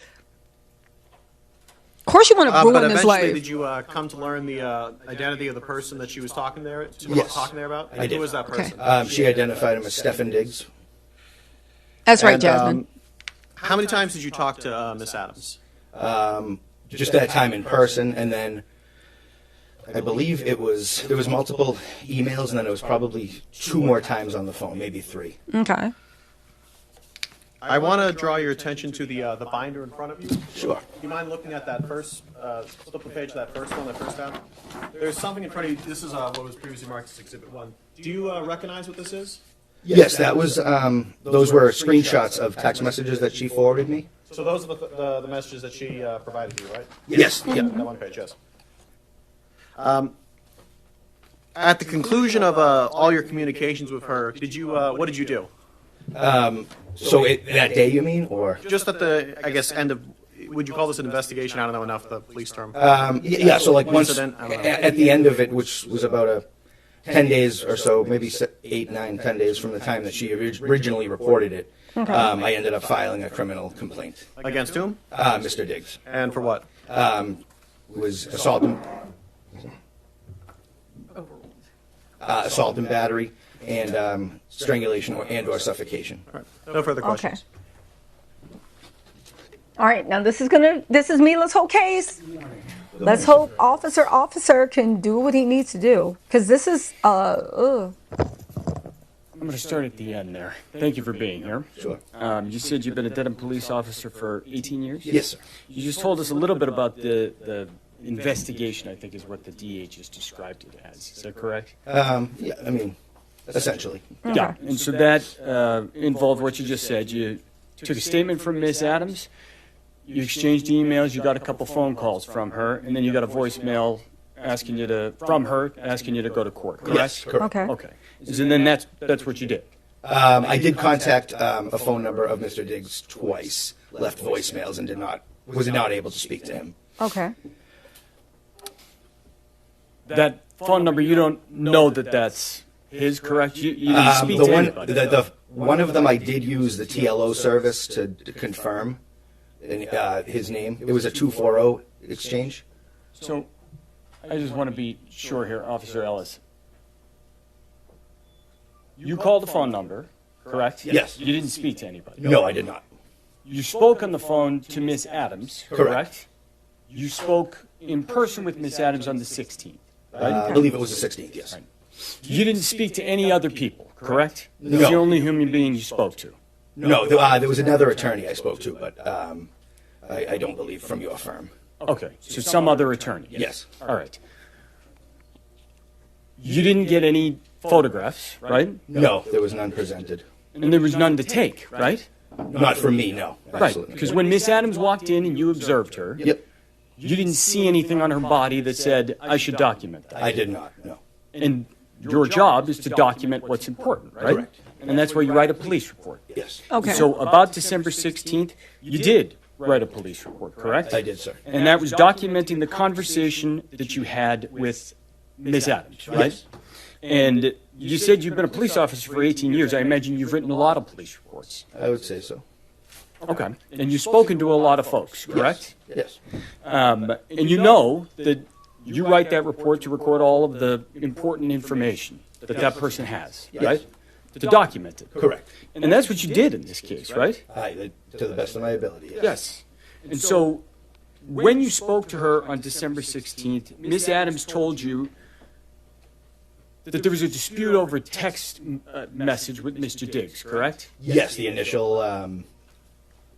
Speaker 1: Of course you want to
Speaker 5: But
Speaker 1: ruin his
Speaker 5: eventually,
Speaker 1: life.
Speaker 5: did you come to learn the identity of the person that she was talking there?
Speaker 9: Yes.
Speaker 5: Talking there about?
Speaker 9: I did.
Speaker 5: Who was that person?
Speaker 9: She identified him as Stefon Diggs.
Speaker 1: That's right,
Speaker 5: And,
Speaker 1: Jasmine.
Speaker 5: How many times did you talk to Miss Adams?
Speaker 9: Just that time in person, and then I believe there was multiple emails, and then it was probably 2 more times on the phone, maybe 3.
Speaker 1: Okay.
Speaker 5: I want to draw your attention to the binder in front of you.
Speaker 9: Sure.
Speaker 5: Do you mind looking at that first, flip the page to that first one, that first tab? There's something in front of you. This is what was previously marked as Exhibit 1. Do you recognize what this is?
Speaker 9: Yes, that was. Those were screenshots of text messages that she forwarded me.
Speaker 5: So those are the messages that she provided to you, right?
Speaker 9: Yes.
Speaker 5: Yeah, that one page, yes. At the conclusion of all your communications with her, what did you do?
Speaker 9: So that day, you mean, or?
Speaker 5: Just at the, I guess, end of, would you call this an investigation? I don't know enough the police term.
Speaker 9: Yeah. So like once
Speaker 5: Incident? I don't know.
Speaker 9: at the end of it, which was about 10 days or so, maybe 8, 9, 10 days from the time that she originally reported it, I ended up filing a criminal complaint.
Speaker 5: Against whom?
Speaker 9: Mr. Diggs.
Speaker 5: And for what?
Speaker 9: Was assault and battery, and strangulation or suffocation.
Speaker 5: No further questions.
Speaker 1: Okay. All right, now this is Mila's whole case. Let's hope Officer can do what he needs to do, because this is
Speaker 10: I'm going to start at the end there. Thank you for being here.
Speaker 9: Sure.
Speaker 10: You said you've been a Dedham police officer for 18 years?
Speaker 9: Yes, sir.
Speaker 10: You just told us a little bit about the investigation, I think is what the DA just described it as. Is that correct?
Speaker 9: Yeah, I mean, essentially.
Speaker 10: Yeah, and so that involved what you just said. You took a statement from Miss Adams, you exchanged emails, you got a couple phone calls from her, and then you got a voicemail from her asking you to go to court, correct?
Speaker 9: Yes, correct.
Speaker 1: okay.
Speaker 10: Okay. So then that's what you did.
Speaker 9: I did contact a phone number of Mr. Diggs twice, left voicemails, and was not able to speak to him.
Speaker 1: Okay.
Speaker 10: That phone number, you don't know that that's his, correct? You didn't speak to anybody.
Speaker 9: One of them I did use the TLO service to confirm his name. It was a 240 exchange.
Speaker 10: So I just want to be sure here, Officer Ellis. You called the phone number, correct?
Speaker 9: Yes.
Speaker 10: You didn't speak to anybody.
Speaker 9: No, I did not.
Speaker 10: You spoke on the phone to Miss Adams, correct?
Speaker 9: Correct.
Speaker 10: You spoke in person with Miss Adams on the 16th, right?
Speaker 9: I believe it was the 16th, yes.
Speaker 10: Right. You didn't speak to any other people, correct?
Speaker 9: No.
Speaker 10: That's the only human being you spoke to.
Speaker 9: No, there was another attorney I spoke to, but I don't believe from your firm.
Speaker 10: Okay, so some other attorney.
Speaker 9: Yes.
Speaker 10: All right. You didn't get any photographs, right?
Speaker 9: No, there was none presented.
Speaker 10: And there was none to take, right?
Speaker 9: Not from me, no.
Speaker 10: Right,
Speaker 9: Absolutely.
Speaker 10: because when Miss Adams walked in and you observed her,
Speaker 9: Yep,
Speaker 10: you didn't see anything on her body that said, I should document that.
Speaker 9: I did not, no.
Speaker 10: And your job is to document what's important, right?
Speaker 9: Correct.
Speaker 10: And that's why you write a police report.
Speaker 9: Yes.
Speaker 1: Okay.
Speaker 10: So about December 16th, you did write a police report, correct?
Speaker 9: I did, sir.
Speaker 10: And that was documenting the conversation that you had with Miss Adams, right?
Speaker 9: Yes.
Speaker 10: And you said you've been a police officer for 18 years. I imagine you've written a lot of police reports.
Speaker 9: I would say so.
Speaker 10: Okay. And you've spoken to a lot of folks, correct?
Speaker 9: Yes.
Speaker 10: And you know that you write that report to record all of the important information that that person has, right? To document it.
Speaker 9: Correct.
Speaker 10: And that's what you did in this case, right?
Speaker 9: To the best of my ability, yes.
Speaker 10: Yes. And so when you spoke to her on December 16th, Miss Adams told you that there was a dispute over a text message with Mr. Diggs, correct?
Speaker 9: Yes, the initial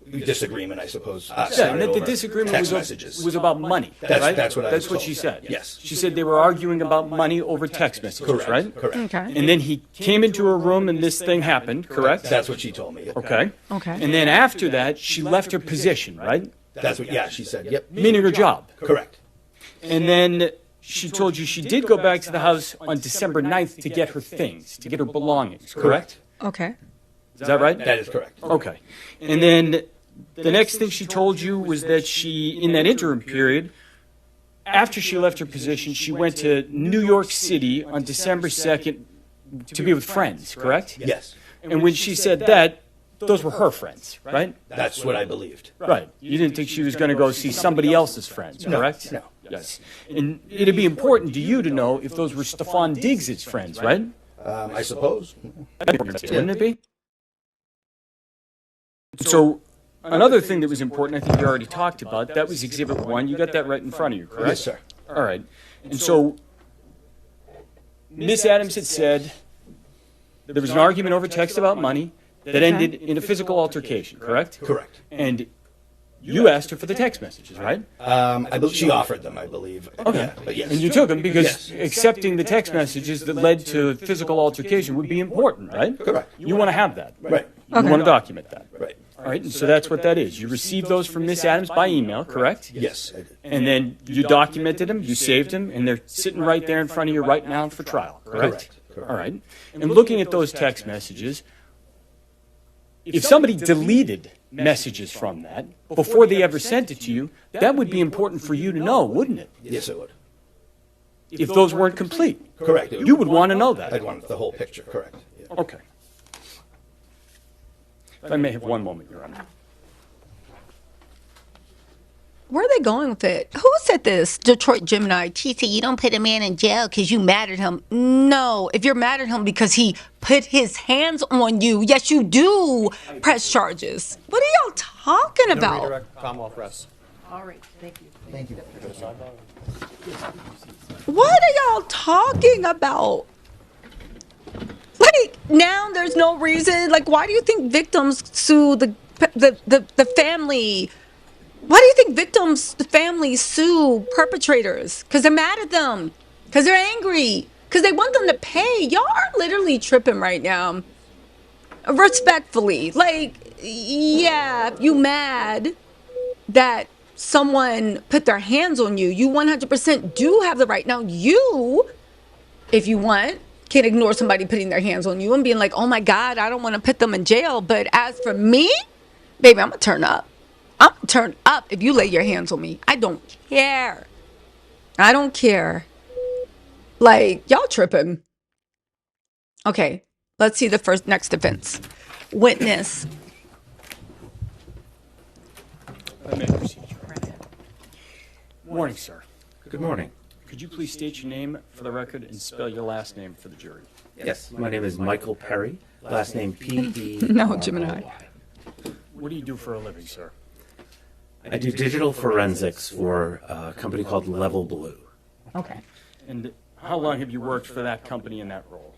Speaker 9: disagreement, I suppose.
Speaker 10: Yeah, and
Speaker 9: started
Speaker 10: that the
Speaker 9: over
Speaker 10: disagreement
Speaker 9: text messages.
Speaker 10: was about money,
Speaker 9: That's-
Speaker 10: right?
Speaker 9: that's what I was
Speaker 10: That's what
Speaker 9: told.
Speaker 10: she said.
Speaker 9: Yes.
Speaker 10: She said they were arguing about money over text messages,
Speaker 9: Correct.
Speaker 10: right?
Speaker 9: Correct.
Speaker 1: Okay.
Speaker 10: And then he came into her room and this thing happened, correct?
Speaker 9: That's what she told me.
Speaker 10: Okay.
Speaker 1: Okay.
Speaker 10: And then after that, she left her position, right?
Speaker 9: That's what, yeah, she said, yep.
Speaker 10: Meaning her job.
Speaker 9: Correct.
Speaker 10: And then she told you she did go back to the house on December 9th to get her things, to get her belongings, correct?
Speaker 1: Okay.
Speaker 10: Is that right?
Speaker 9: That is correct.
Speaker 10: Okay. And then the next thing she told you was that she, in that interim period, after she left her position, she went to New York City on December 2nd to be with friends, correct?
Speaker 9: Yes.
Speaker 10: And when she said that, those were her friends, right?
Speaker 9: That's what I believed.
Speaker 10: Right. You didn't think she was going to go see somebody else's friends, correct?
Speaker 9: No.
Speaker 10: Yes. And it'd be important to you to know if those were Stefon Diggs' friends, right?
Speaker 9: I suppose.
Speaker 10: Wouldn't it be? So, another thing that was important, I think you already talked about, that was Exhibit 1. You got that right in front of you, correct?
Speaker 9: Yes, sir.
Speaker 10: All right. And so, Miss Adams had said there was an argument over text about money that ended in a physical altercation, correct?
Speaker 9: Correct.
Speaker 10: And you asked her for the text messages, right?
Speaker 9: I believe she offered them, I believe.
Speaker 10: Okay.
Speaker 9: Yeah, but yes.
Speaker 10: And you took them because
Speaker 9: Yes.
Speaker 10: accepting the text messages that led to physical altercation would be important, right?
Speaker 9: Correct.
Speaker 10: You want to have that.
Speaker 9: Right.
Speaker 10: You want to document that.
Speaker 9: Right.
Speaker 10: All right, and so that's what that is. You received those from Miss Adams by email, correct?
Speaker 9: Yes, I did.
Speaker 10: And then you documented them, you saved them, and they're sitting right there in front of you right now for trial, correct?
Speaker 9: Correct.
Speaker 10: All right. And looking at those text messages, if somebody deleted messages from that before they ever sent it to you, that would be important for you to know, wouldn't it?
Speaker 9: Yes, it would.
Speaker 10: If those weren't complete.
Speaker 9: Correct.
Speaker 10: You would want to know that.
Speaker 9: I'd want the whole picture, correct. Yeah.
Speaker 10: Okay. If I may have one moment, Your Honor.
Speaker 1: Where are they going with it? Who said this? Detroit Gemini. TC, you don't put a man in jail because you mad at him. No, if you're mad at him because he put his hands on you, yes, you do press charges. What are y'all talking about?
Speaker 5: Redirect Commonwealth Press.
Speaker 2: All right, thank you.
Speaker 11: Thank you.
Speaker 1: What are y'all talking about? Like, now there's no reason. Like, why do you think victims sue the family? Why do you think victims, the families sue perpetrators? Because they're mad at them. Because they're angry. Because they want them to pay. Y'all are literally tripping right now. Respectfully. Like, yeah, if you mad that someone put their hands on you, you 100% do have the right. Now, you, if you want, can ignore somebody putting their hands on you and being like, oh my God, I don't want to put them in jail. But as for me, baby, I'm going to turn up. I'm turned up if you lay your hands on me. I don't care. I don't care. Like, y'all tripping. Okay, let's see the next defense. Witness.
Speaker 10: I may proceed, Your Honor. Morning, sir.
Speaker 11: Good morning.
Speaker 10: Could you please state your name for the record and spell your last name for the jury?
Speaker 11: Yes, my name is Michael Perry. Last name P-E.
Speaker 1: No, Gemini.
Speaker 10: What do you do for a living, sir?
Speaker 11: I do digital forensics for a company called Level Blue.
Speaker 1: Okay.
Speaker 10: And how long have you worked for that company in that role?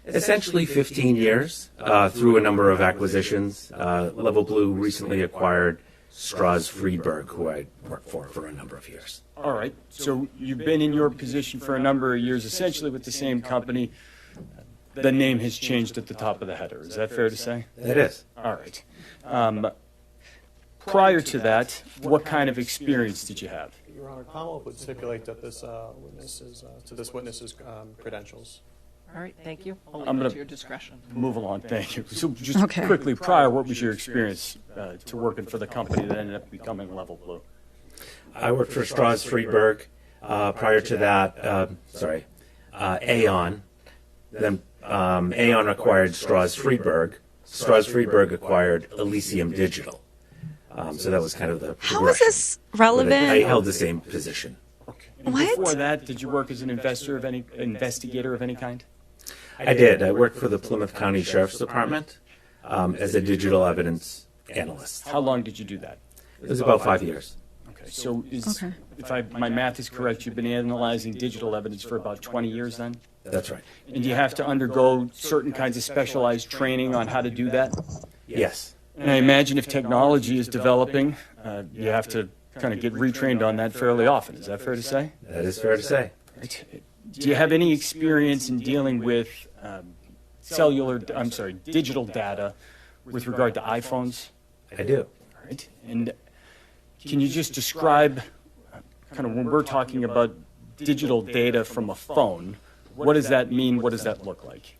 Speaker 11: Essentially 15 years through a number of acquisitions. Level Blue recently acquired Strauss Friedberg, who I worked for a number of years.
Speaker 10: All right. So you've been in your position for a number of years, essentially with the same company. The name has changed at the top of the header. Is that fair to say?
Speaker 11: It is.
Speaker 10: All right. Prior to that, what kind of experience did you have?
Speaker 5: Your Honor, Commonwealth would stipulate that this witness's credentials.
Speaker 2: All right, thank you. I'll
Speaker 10: I'm
Speaker 2: leave it
Speaker 10: gonna-
Speaker 2: to your discretion.
Speaker 10: Move along, thank you. So just
Speaker 1: Okay.
Speaker 10: quickly, prior, what was your experience to working for the company that ended up becoming Level Blue?
Speaker 11: I worked for Strauss Friedberg. Prior to that, Aon. Then Aon acquired Strauss Friedberg. Strauss Friedberg acquired Elysium Digital. So that was kind of the
Speaker 1: How is this
Speaker 11: progression.
Speaker 1: relevant?
Speaker 11: I held the same position.
Speaker 10: Okay. And
Speaker 1: What?
Speaker 10: before that, did you work as an investigator of any kind?
Speaker 11: I did. I worked for the Plymouth County Sheriff's Department as a digital evidence analyst.
Speaker 10: How long did you do that?
Speaker 11: It was about 5 years.
Speaker 10: Okay. So
Speaker 1: Okay.
Speaker 10: if my math is correct, you've been analyzing digital evidence for about 20 years then?
Speaker 11: That's right.
Speaker 10: And do you have to undergo certain kinds of specialized training on how to do that?
Speaker 11: Yes.
Speaker 10: And I imagine if technology is developing, you have to kind of get retrained on that fairly often. Is that fair to say?
Speaker 11: That is fair to say.
Speaker 10: Do you have any experience in dealing with digital data with regard to iPhones?
Speaker 11: I do.
Speaker 10: right. And can you just describe kind of when we're talking about digital data from a phone, what does that mean? What does that look like?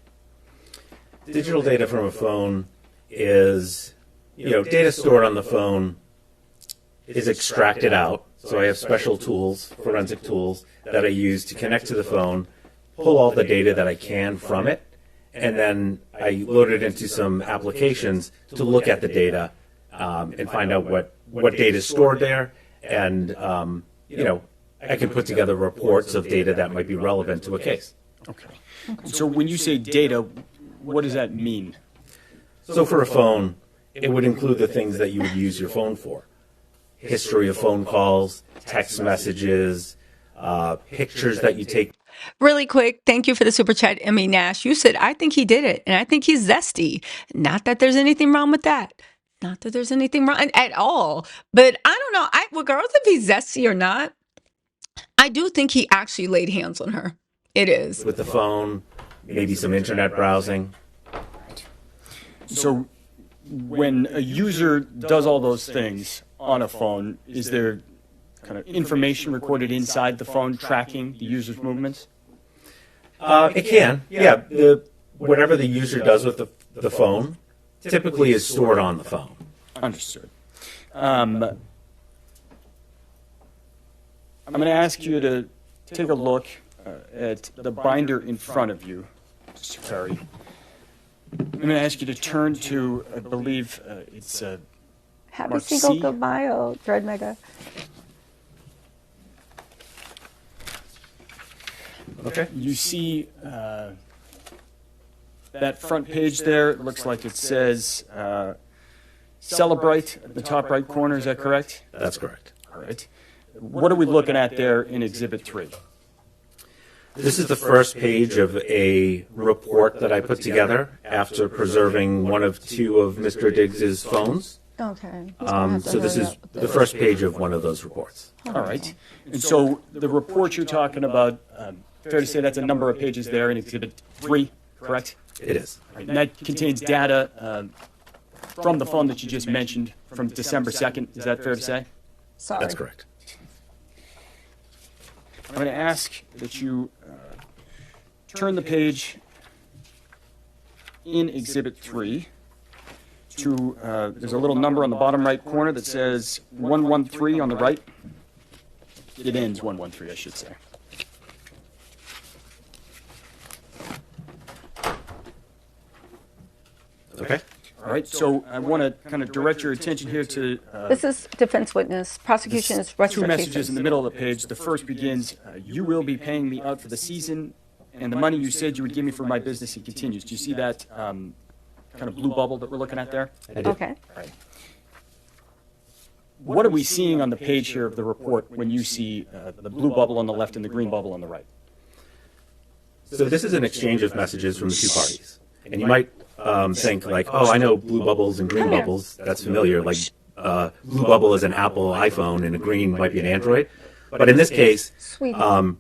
Speaker 11: Digital data from a phone is, data stored on the phone is extracted out. So I have special tools, forensic tools, that I use to connect to the phone, pull all the data that I can from it, and then I load it into some applications to look at the data and find out what data is stored there. And, I can put together reports of data that might be relevant to a case.
Speaker 10: Okay. So when you say data, what does that mean?
Speaker 11: So for a phone, it would include the things that you would use your phone for. History of phone calls, text messages, pictures that you take.
Speaker 1: Really quick, thank you for the super chat, Emmy Nash. You said, I think he did it, and I think he's zesty. Not that there's anything wrong with that. Not that there's anything wrong at all. But I don't know, regardless if he's zesty or not, I do think he actually laid hands on her. It is.
Speaker 11: With the phone, maybe some internet browsing.
Speaker 10: So when a user does all those things on a phone, is there kind of information recorded inside the phone tracking the user's movements?
Speaker 11: It can, yeah. Whatever the user does with the phone typically is stored on the phone.
Speaker 10: Understood. I'm going to ask you to take a look at the binder in front of you, Mr. Ferry. I'm going to ask you to turn to, I believe it's
Speaker 1: Happy
Speaker 10: Mark
Speaker 1: Cinco
Speaker 10: C.
Speaker 1: de Mayo, Dread Mega.
Speaker 11: Okay.
Speaker 10: You see that front page there, it looks like it says Celebrate at the top right corner, is that correct?
Speaker 11: That's correct.
Speaker 10: All right. What are we looking at there in Exhibit 3?
Speaker 11: This is the first page of a report that I put together after preserving one of two of Mr. Diggs's phones.
Speaker 1: Okay.
Speaker 11: So this is the first page of one of those reports.
Speaker 10: All right. And so the report you're talking about, fair to say that's a number of pages there in Exhibit 3, correct?
Speaker 11: It is.
Speaker 10: All right. And that contains data from the phone that you just mentioned from December 2nd. Is that fair to say?
Speaker 1: Sorry.
Speaker 11: That's correct.
Speaker 10: I'm going to ask that you turn the page in Exhibit 3 to, there's a little number on the bottom right corner that says 113 on the right. It ends 113, I should say.
Speaker 11: Okay.
Speaker 10: All right, so I want to kind of direct your attention here to
Speaker 1: This is defense witness. Prosecution is rest
Speaker 10: two
Speaker 1: of
Speaker 10: messages
Speaker 1: cases.
Speaker 10: in the middle of the page. The first begins, you will be paying me out for the season, and the money you said you would give me for my business, it continues. Do you see that kind of blue bubble that we're looking at there?
Speaker 1: Okay.
Speaker 10: Right. What are we seeing on the page here of the report when you see the blue bubble on the left and the green bubble on the right?
Speaker 11: So this is an exchange of messages from the two parties. And you might think like, oh, I know blue bubbles and green bubbles. That's familiar. Like blue bubble is an Apple iPhone and a green might be an Android. But in this case,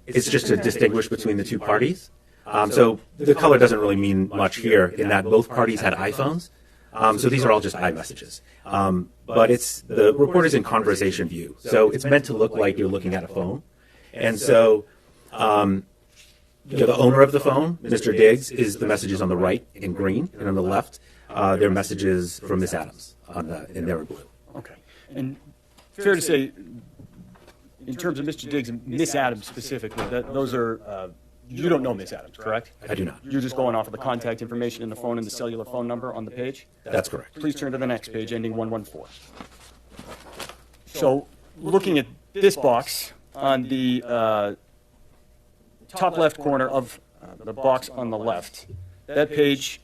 Speaker 11: it's just to distinguish between the two parties. So the color doesn't really mean much here in that both parties had iPhones. So these are all just iMessages. But the report is in conversation view. So it's meant to look like you're looking at a phone. And so the owner of the phone, Mr. Diggs, is the messages on the right in green, and on the left, they're messages from Miss Adams in their blue.
Speaker 10: Okay. And fair to say, in terms of Mr. Diggs and Miss Adams specifically, that those are, you don't know Miss Adams, correct?
Speaker 11: I do not.
Speaker 10: You're just going off of the contact information in the phone and the cellular phone number on the page?
Speaker 11: That's correct.
Speaker 10: Please turn to the next page, ending 114. So, looking at this box on the top left corner of the box on the left, that page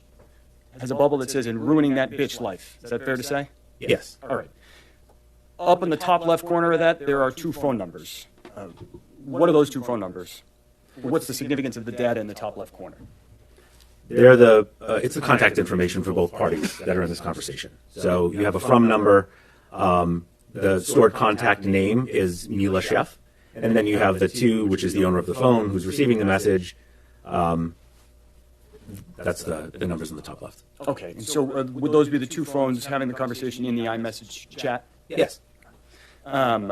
Speaker 10: has a bubble that says, "In ruining that bitch life." Is that fair to say?
Speaker 11: Yes.
Speaker 10: All right. Up in the top left corner of that, there are two phone numbers. What are those two phone numbers? What's the significance of the data in the top left corner?
Speaker 11: They're it's the contact information for both parties that are in this conversation. So you have a from number. The stored contact name is Mila Chef. And then you have the two, which is the owner of the phone who's receiving the message. That's the numbers in the top left.
Speaker 10: Okay. And so would those be the two phones having the conversation in the iMessage chat?
Speaker 9: Yes.
Speaker 10: Kind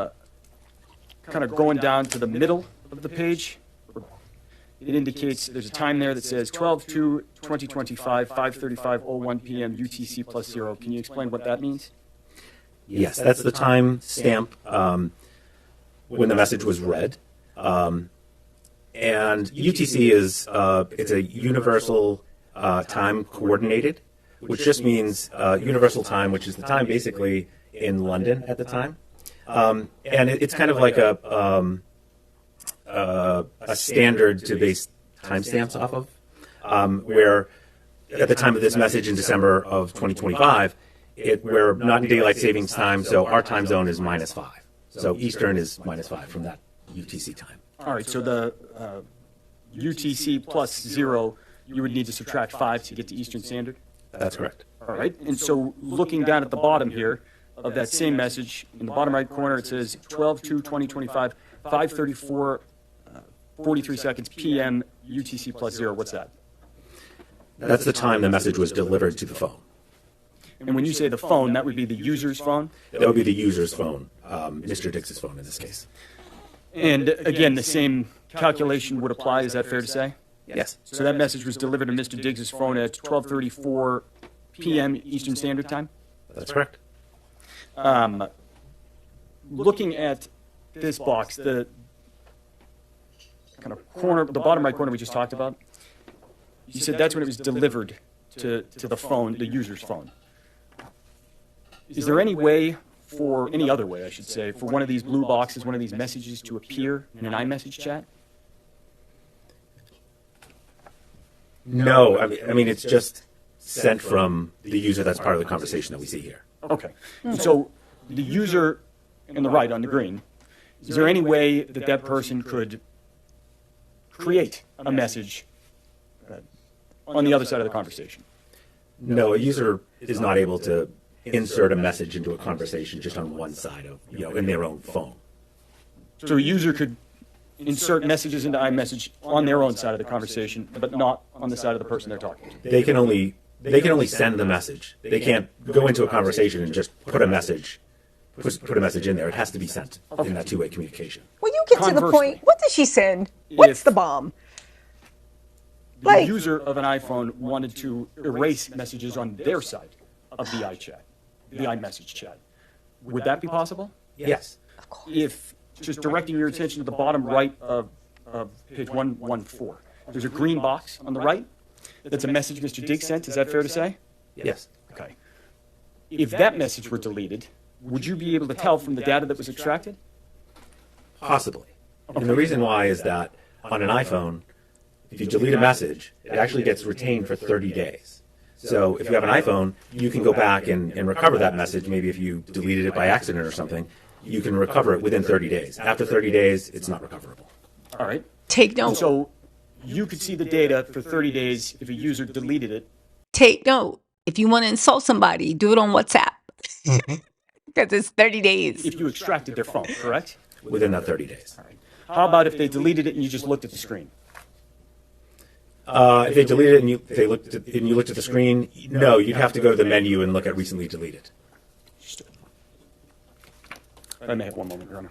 Speaker 10: of going down to the middle of the page, it indicates there's a time there that says 12/2/2025, 5:35:01 p.m. UTC plus 0. Can you explain what that means?
Speaker 11: Yes, that's the time stamp when the message was read. And UTC is it's a universal time coordinated, which just means universal time, which is the time basically in London at the time. And it's kind of like a standard to base timestamps off of, where at the time of this message in December of 2025, we're not in daylight savings time, so our time zone is -5. So Eastern is -5 from that UTC time.
Speaker 10: All right, so the UTC plus 0, you would need to subtract 5 to get to Eastern Standard?
Speaker 11: That's correct.
Speaker 10: All right, and so looking down at the bottom here of that same message, in the bottom right corner, it says 12/2/2025, 5:34, 43 seconds p.m. UTC plus 0. What's that?
Speaker 11: That's the time the message was delivered to the phone.
Speaker 10: And when you say the phone, that would be the user's phone?
Speaker 11: That would be the user's phone, Mr. Dix's phone in this case.
Speaker 10: And again, the same calculation would apply, is that fair to say?
Speaker 11: Yes.
Speaker 10: So that message was delivered to Mr. Diggs' phone at 12:34 p.m. Eastern Standard Time?
Speaker 11: That's correct.
Speaker 10: Looking at this box, the kind of corner, the bottom right corner we just talked about, you said that's when it was delivered to the phone, the user's phone. Is there any way, for any other way, I should say, for one of these blue boxes, one of these messages to appear in an iMessage chat?
Speaker 11: No, I mean it's just sent from the user that's part of the conversation that we see here.
Speaker 10: Okay. So the user in the right on the green, is there any way that that person could create a message on the other side of the conversation?
Speaker 11: No, a user is not able to insert a message into a conversation just on one side of, in their own phone.
Speaker 10: So a user could insert messages into iMessage on their own side of the conversation, but not on the side of the person they're talking to.
Speaker 11: They can only send the message. They can't go into a conversation and just put a message in there. It has to be sent in that two-way communication.
Speaker 1: When you get to the point, what did she send? What's the bomb?
Speaker 10: The user of an iPhone wanted to erase messages on their side of the iChat, the iMessage chat. Would that be possible?
Speaker 11: Yes.
Speaker 1: Of course.
Speaker 10: If, just directing your attention to the bottom right of page 114, there's a green box on the right that's a message Mr. Diggs sent. Is that fair to say?
Speaker 11: Yes.
Speaker 10: Okay. If that message were deleted, would you be able to tell from the data that was extracted?
Speaker 11: Possibly. And the reason why is that on an iPhone, if you delete a message, it actually gets retained for 30 days. So if you have an iPhone, you can go back and recover that message. Maybe if you deleted it by accident or something, you can recover it within 30 days. After 30 days, it's not recoverable.
Speaker 10: All right.
Speaker 1: Take note.
Speaker 10: So you could see the data for 30 days if a user deleted it.
Speaker 1: Take note. If you want to insult somebody, do it on WhatsApp. Because it's 30 days.
Speaker 10: If you extracted their phone, correct?
Speaker 11: Within that 30 days.
Speaker 10: All right. How about if they deleted it and you just looked at the screen?
Speaker 11: If they deleted it and you looked at the screen, no, you'd have to go to the menu and look at recently deleted.
Speaker 10: I may have one moment, Your Honor.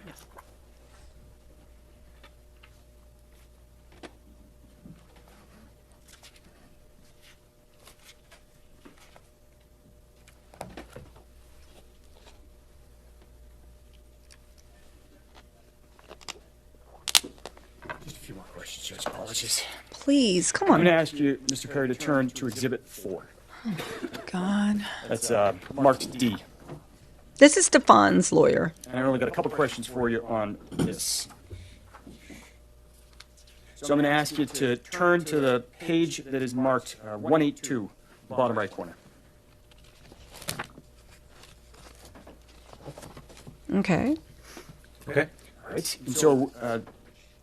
Speaker 10: Just a few more questions, Judge. Apologies.
Speaker 1: Please, come
Speaker 10: I'm
Speaker 1: on.
Speaker 10: going to ask you, Mr. Perry, to turn to Exhibit 4.
Speaker 1: God.
Speaker 10: That's marked D.
Speaker 1: This is Stefon's lawyer.
Speaker 10: And I only got a couple questions for you on this. So I'm going to ask you to turn to the page that is marked 182, bottom right corner.
Speaker 1: Okay.
Speaker 11: Okay.
Speaker 10: All right. And so,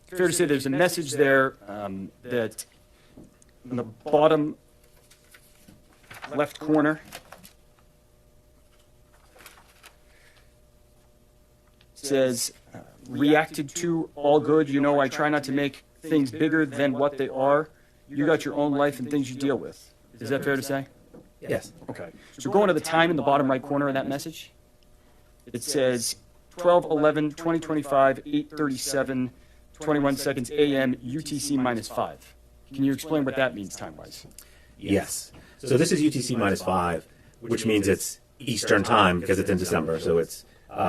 Speaker 10: fair to say there's a message there that in the bottom left corner says, reacted to, all good. You know, I try not to make things bigger than what they are. You got your own life and things you deal with. Is that fair to say?
Speaker 11: Yes.
Speaker 10: Okay. So going to the time in the bottom right corner of that message. It says 12/11/2025, 8:37, 21 seconds a.m. UTC -5. Can you explain what that means time-wise?
Speaker 11: Yes. So this is UTC -5, which means it's Eastern time because it's in December, so it's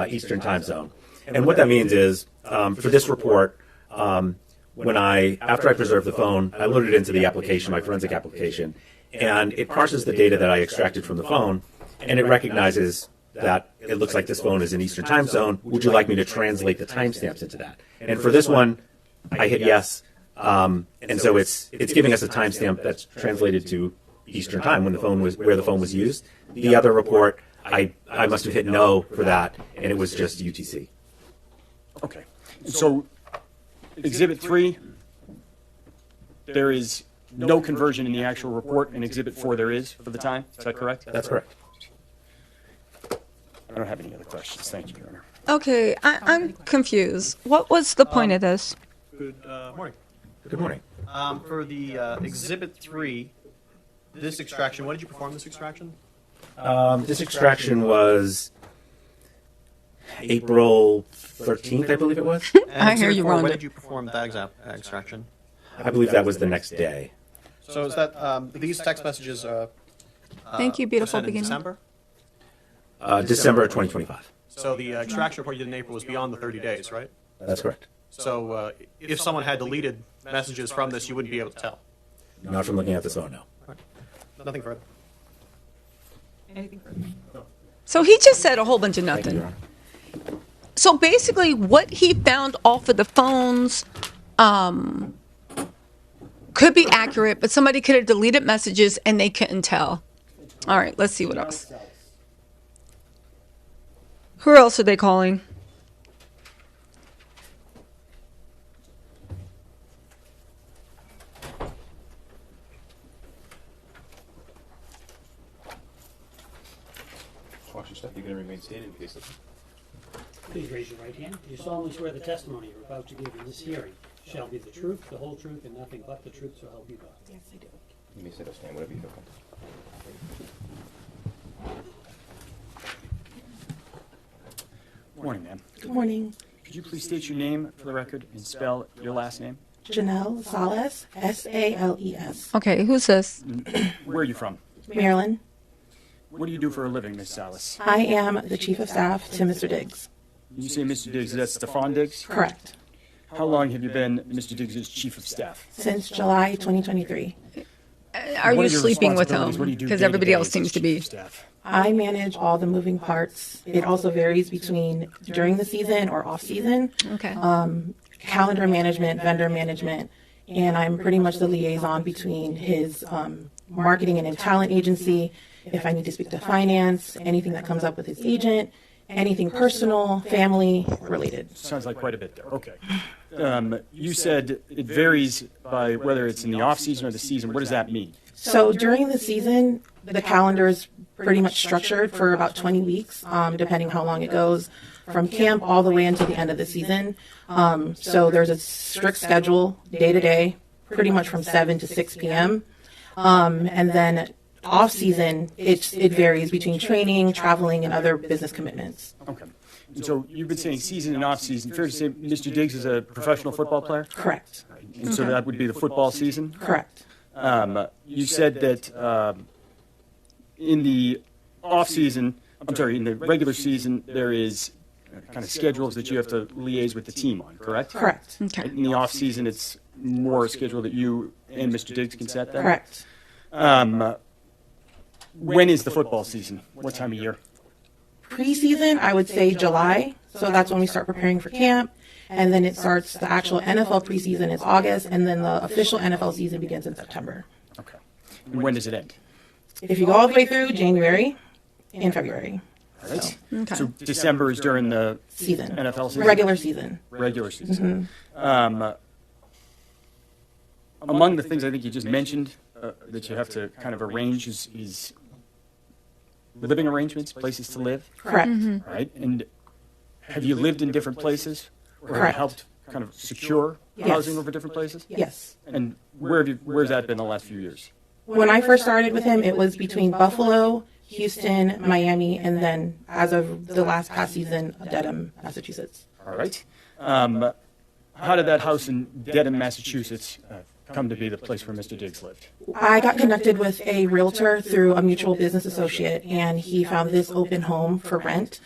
Speaker 11: Eastern time zone. And what that means is, for this report, after I preserve the phone, I load it into the application, my forensic application, and it parses the data that I extracted from the phone, and it recognizes that it looks like this phone is in Eastern time zone. Would you like me to translate the timestamps into that? And for this one, I hit yes, and so it's giving us a timestamp that's translated to Eastern time where the phone was used. The other report, I must have hit no for that, and it was just UTC.
Speaker 10: Okay. So, Exhibit 3, there is no conversion in the actual report, and Exhibit 4 there is for the time. Is that correct?
Speaker 11: That's correct.
Speaker 10: I don't have any other questions. Thank you, Your Honor.
Speaker 1: Okay, I'm confused. What was the point of this?
Speaker 5: Good morning.
Speaker 11: Good morning.
Speaker 5: For the Exhibit 3, this extraction, when did you perform this extraction?
Speaker 11: This extraction was April 13th, I believe it was.
Speaker 1: I hear you,
Speaker 5: When
Speaker 1: Rhonda.
Speaker 5: did you perform that extraction?
Speaker 11: I believe that was the next day.
Speaker 5: So is that these text messages?
Speaker 1: Thank you,
Speaker 5: were
Speaker 1: beautiful
Speaker 5: sent in
Speaker 1: beginning.
Speaker 5: December.
Speaker 11: December 2025.
Speaker 5: So the extraction report you did in April was beyond the 30 days, right?
Speaker 11: That's correct.
Speaker 5: So if someone had deleted messages from this, you wouldn't be able to tell.
Speaker 11: Not from looking at this phone, no.
Speaker 5: Nothing further.
Speaker 2: Anything further?
Speaker 1: So he just said a whole bunch of
Speaker 11: Thank you,
Speaker 1: nothing.
Speaker 11: Your Honor.
Speaker 1: So basically, what he found off of the phones could be accurate, but somebody could have deleted messages and they couldn't tell. All right, let's see what else. Who else are they calling?
Speaker 7: Watch your step. You're going to remain standing in case of...
Speaker 8: Please raise your right hand. Do you solemnly swear the testimony you're about to give in this hearing shall be the truth, the whole truth, and nothing but the truth, so help you God?
Speaker 3: Yes, I do.
Speaker 7: You may sit or stand, whatever you feel comfortable.
Speaker 10: Morning, ma'am.
Speaker 3: Good morning.
Speaker 10: Could you please state your name for the record and spell your last name?
Speaker 3: Janelle Sales, Sales.
Speaker 1: Okay, who's this?
Speaker 10: Where are you from?
Speaker 3: Maryland.
Speaker 10: What do you do for a living, Miss Salas?
Speaker 3: I am the Chief of Staff to Mr. Diggs.
Speaker 10: You say Mr. Diggs, is that Stefon Diggs?
Speaker 3: Correct.
Speaker 10: How long have you been Mr. Diggs' chief of staff?
Speaker 3: Since July 2023.
Speaker 1: Are
Speaker 10: What
Speaker 1: you
Speaker 10: your
Speaker 1: sleeping with
Speaker 10: responsibilities? What do you
Speaker 1: him?
Speaker 10: do
Speaker 1: Because
Speaker 10: day to
Speaker 1: everybody
Speaker 10: day
Speaker 1: else
Speaker 10: as
Speaker 1: seems
Speaker 10: his
Speaker 1: to
Speaker 10: chief
Speaker 1: be.
Speaker 10: of staff?
Speaker 3: I manage all the moving parts. It also varies between during the season or off season.
Speaker 1: Okay.
Speaker 3: Calendar management, vendor management, and I'm pretty much the liaison between his marketing and talent agency. If I need to speak to finance, anything that comes up with his agent, anything personal, family related.
Speaker 10: Sounds like quite a bit there. Okay. You said it varies by whether it's in the off season or the season. What does that mean?
Speaker 3: So during the season, the calendar is pretty much structured for about 20 weeks, depending how long it goes, from camp all the way until the end of the season. So there's a strict schedule, day to day, pretty much from 7 to 6 p.m. And then off season, it varies between training, traveling, and other business commitments.
Speaker 10: Okay. And so you've been saying season and off season. Fair to say Mr. Diggs is a professional football player?
Speaker 3: Correct.
Speaker 10: And so that would be the football season?
Speaker 3: Correct.
Speaker 10: You said that in the off season, in the regular season, there is kind of schedules that you have to liaise with the team on, correct?
Speaker 3: Correct.
Speaker 1: Okay.
Speaker 10: In the off season, it's more a schedule that you and Mr. Diggs can set then?
Speaker 3: Correct.
Speaker 10: When is the football season? What time of year?
Speaker 3: Preseason, I would say July. So that's when we start preparing for camp. And then it starts, the actual NFL preseason is August, and then the official NFL season begins in September.
Speaker 10: Okay. And when does it end?
Speaker 3: If you go all the way through January and February.
Speaker 10: All right.
Speaker 1: Okay.
Speaker 10: So December is during the
Speaker 3: Season.
Speaker 10: NFL season?
Speaker 3: Regular season.
Speaker 10: Regular season. Among the things I think you just mentioned that you have to kind of arrange is living arrangements, places to live,
Speaker 3: Correct.
Speaker 10: right? And have you lived in different places or have you
Speaker 3: Correct.
Speaker 10: helped kind of secure
Speaker 3: Yes.
Speaker 10: housing over different places?
Speaker 3: Yes.
Speaker 10: And where's that been the last few years?
Speaker 3: When I first started with him, it was between Buffalo, Houston, Miami, and then as of the last past season, Dedham, Massachusetts.
Speaker 10: All right. How did that house in Dedham, Massachusetts come to be the place where Mr. Diggs lived?
Speaker 3: I got connected with a realtor through a mutual business associate, and he found this open home for rent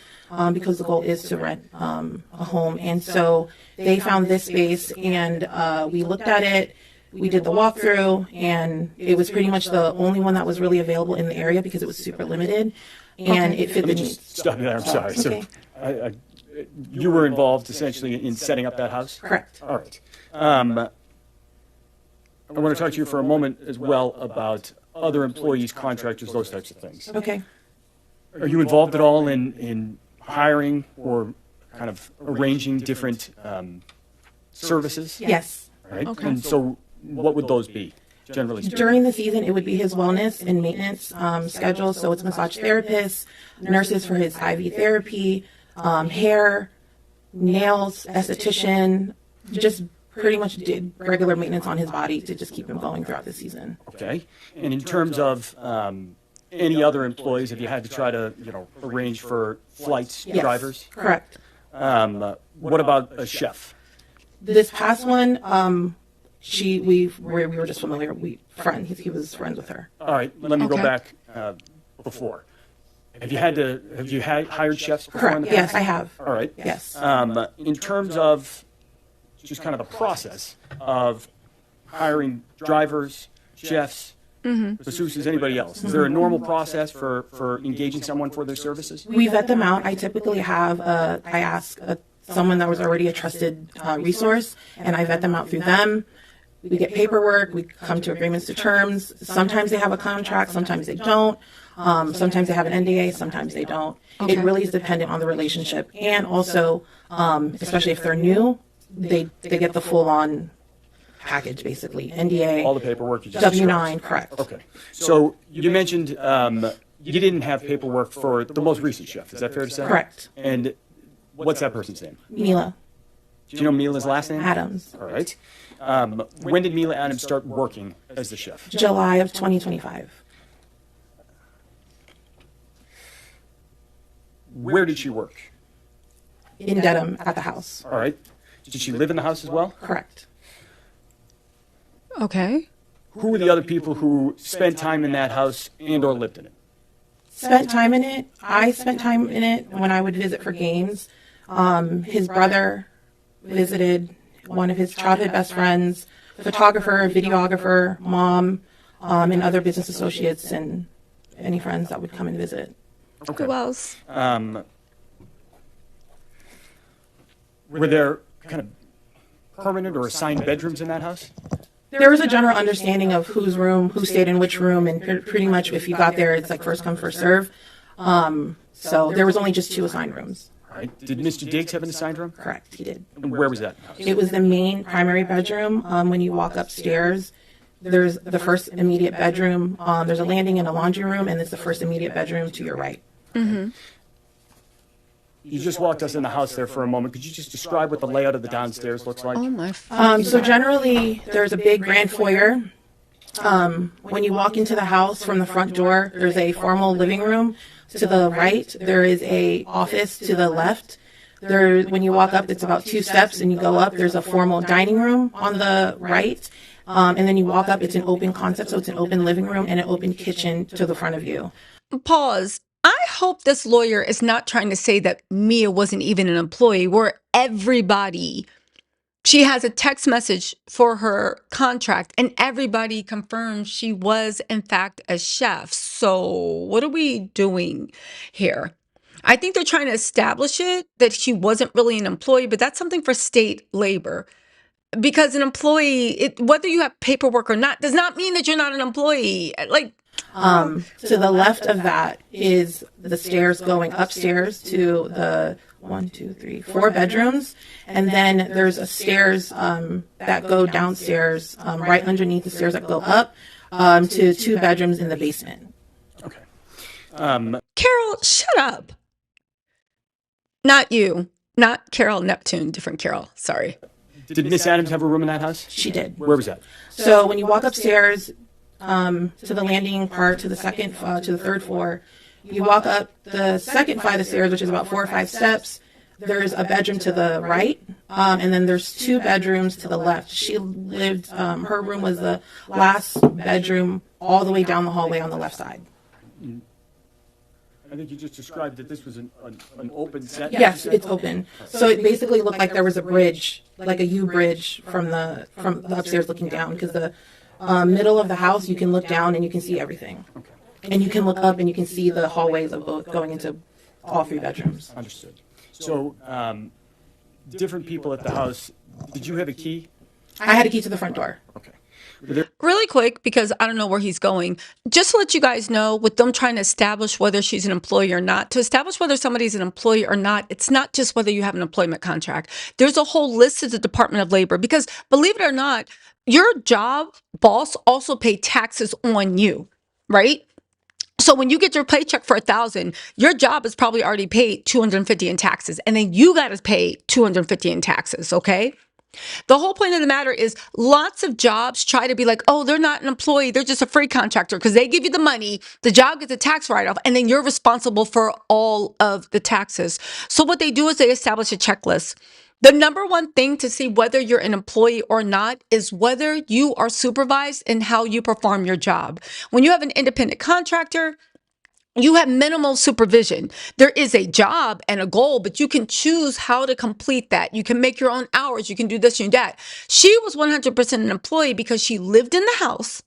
Speaker 3: because the goal is to rent a home. And so they found this space, and we looked at it. We did the walkthrough, and it was pretty much the only one that was really available in the area because it was super limited, and it fit the needs.
Speaker 10: Stop you there. I'm sorry.
Speaker 3: Okay.
Speaker 10: So, you were involved essentially in setting up that house?
Speaker 3: Correct.
Speaker 10: All right. I want to talk to you for a moment as well about other employees, contractors, those types of things.
Speaker 3: Okay.
Speaker 10: Are you involved at all in hiring or kind of arranging different services?
Speaker 3: Yes.
Speaker 10: Right. Okay. And so what would those be, generally speaking?
Speaker 3: During the season, it would be his wellness and maintenance schedule. So it's massage therapists, nurses for his IV therapy, hair, nails, esthetician, just pretty much did regular maintenance on his body to just keep him going throughout the season.
Speaker 10: Okay. And in terms of any other employees, have you had to try to, arrange for flights,
Speaker 3: Yes,
Speaker 10: drivers?
Speaker 3: correct.
Speaker 10: What about a chef?
Speaker 3: This past one, we were just familiar. He was friends with her.
Speaker 10: All right. Let me go
Speaker 1: Okay.
Speaker 10: back before. Have you hired chefs before? in
Speaker 3: Correct.
Speaker 10: the past?
Speaker 3: Yes, I have.
Speaker 10: All right.
Speaker 3: Yes.
Speaker 10: In terms of just kind of the process of hiring drivers, chefs, masseuses, anybody else, is there a normal process for engaging someone for their services?
Speaker 3: We vet them out. I typically have I ask someone that was already a trusted resource, and I vet them out through them. We get paperwork. We come to agreements to terms. Sometimes they have a contract. Sometimes they don't. Sometimes they have an NDA. Sometimes they don't.
Speaker 1: Okay.
Speaker 3: It really is dependent on the relationship, and also, especially if they're new, they get the full-on package, basically. NDA,
Speaker 10: All the paperwork you just
Speaker 3: W-9,
Speaker 10: described.
Speaker 3: correct.
Speaker 10: Okay. So you mentioned you didn't have paperwork for the most recent chef. Is that fair to say?
Speaker 3: Correct.
Speaker 10: And what's that person's name?
Speaker 3: Mila
Speaker 10: Do you know Mila's last name?
Speaker 3: Adams,
Speaker 10: All right. When did Mila Adams start working as the chef?
Speaker 3: July of 2025.
Speaker 10: Where did she work?
Speaker 3: In Dedham at the house.
Speaker 10: All right. Did she live in the house as well?
Speaker 3: Correct.
Speaker 1: Okay.
Speaker 10: Who were the other people who spent time in that house and or lived in it?
Speaker 3: Spent time in it. I spent time in it when I would visit for games. His brother visited, one of his childhood best friends, photographer, videographer, mom, and other business associates and any friends that would come and visit.
Speaker 10: Okay.
Speaker 1: Who else?
Speaker 10: Were there kind of permanent or assigned bedrooms in that house?
Speaker 3: There was a general understanding of whose room, who stayed in which room, and pretty much if you got there, it's like first come, first serve. So there was only just 2 assigned rooms.
Speaker 10: All right. Did Mr. Diggs have an assigned room?
Speaker 3: Correct, he did.
Speaker 10: And where was that?
Speaker 3: It was the main primary bedroom. When you walk upstairs, there's the first immediate bedroom. There's a landing and a laundry room, and it's the first immediate bedroom to your right.
Speaker 10: You just walked us in the house there for a moment. Could you just describe what the layout of the downstairs looks like?
Speaker 1: Oh my.
Speaker 3: So generally, there's a big grand foyer. When you walk into the house from the front door, there's a formal living room. To the right, there is a office to the left. When you walk up, it's about 2 steps, and you go up, there's a formal dining room on the right. And then you walk up, it's an open concept, so it's an open living room and an open kitchen to the front of you.
Speaker 1: Pause. I hope this lawyer is not trying to say that Mia wasn't even an employee, where she has a text message for her contract and everybody confirms she was in fact a chef. So what are we doing here? I think they're trying to establish it that she wasn't really an employee, but that's something for state labor. Because an employee, whether you have paperwork or not, does not mean that you're not an employee.
Speaker 3: To the left of that is the stairs going upstairs to the 4 bedrooms, and then there's a stairs that go downstairs, right underneath the stairs that go up to 2 bedrooms in the basement.
Speaker 10: Okay.
Speaker 1: Carol, shut up. Not you. Not Carol Neptune, different Carol. Sorry.
Speaker 10: Did Miss Adams have a room in that house?
Speaker 3: She did.
Speaker 10: Where was that?
Speaker 3: So when you walk upstairs to the landing part, to the 3rd floor, You walk up the second flight of stairs, which is about 4 or 5 steps. There's a bedroom to the right, and then there's 2 bedrooms to the left. She lived, her room was the last bedroom all the way down the hallway on the left side.
Speaker 10: I think you just described that this was an open set.
Speaker 3: Yes, it's open. So it basically looked like there was a bridge, like a U bridge from the upstairs looking down, because the middle of the house, you can look down and you can see everything.
Speaker 10: Okay.
Speaker 3: And you can look up and you can see the hallways of both going into all 3 bedrooms.
Speaker 10: Understood. So, different people at the house, did you have a key?
Speaker 3: I had a key to the front door.
Speaker 10: Okay.
Speaker 1: Really quick, because I don't know where he's going, just to let you guys know, with them trying to establish whether she's an employee or not, to establish whether somebody's an employee or not, it's not just whether you have an employment contract. There's a whole list of the Department of Labor, because believe it or not, your job boss also paid taxes on you, right? So when you get your paycheck for $1,000, your job is probably already paid $250 in taxes, and then you got to pay $250 in taxes, okay? The whole point of the matter is lots of jobs try to be like, oh, they're not an employee, they're just a free contractor, because they give you the money, the job gets a tax write-off, and then you're responsible for all of the taxes. So what they do is they establish a checklist. The number one thing to see whether you're an employee or not is whether you are supervised in how you perform your job. When you have an independent contractor, you have minimal supervision. There is a job and a goal, but you can choose how to complete that. You can make your own hours. You can do this and that. She was 100% an employee because she lived in the house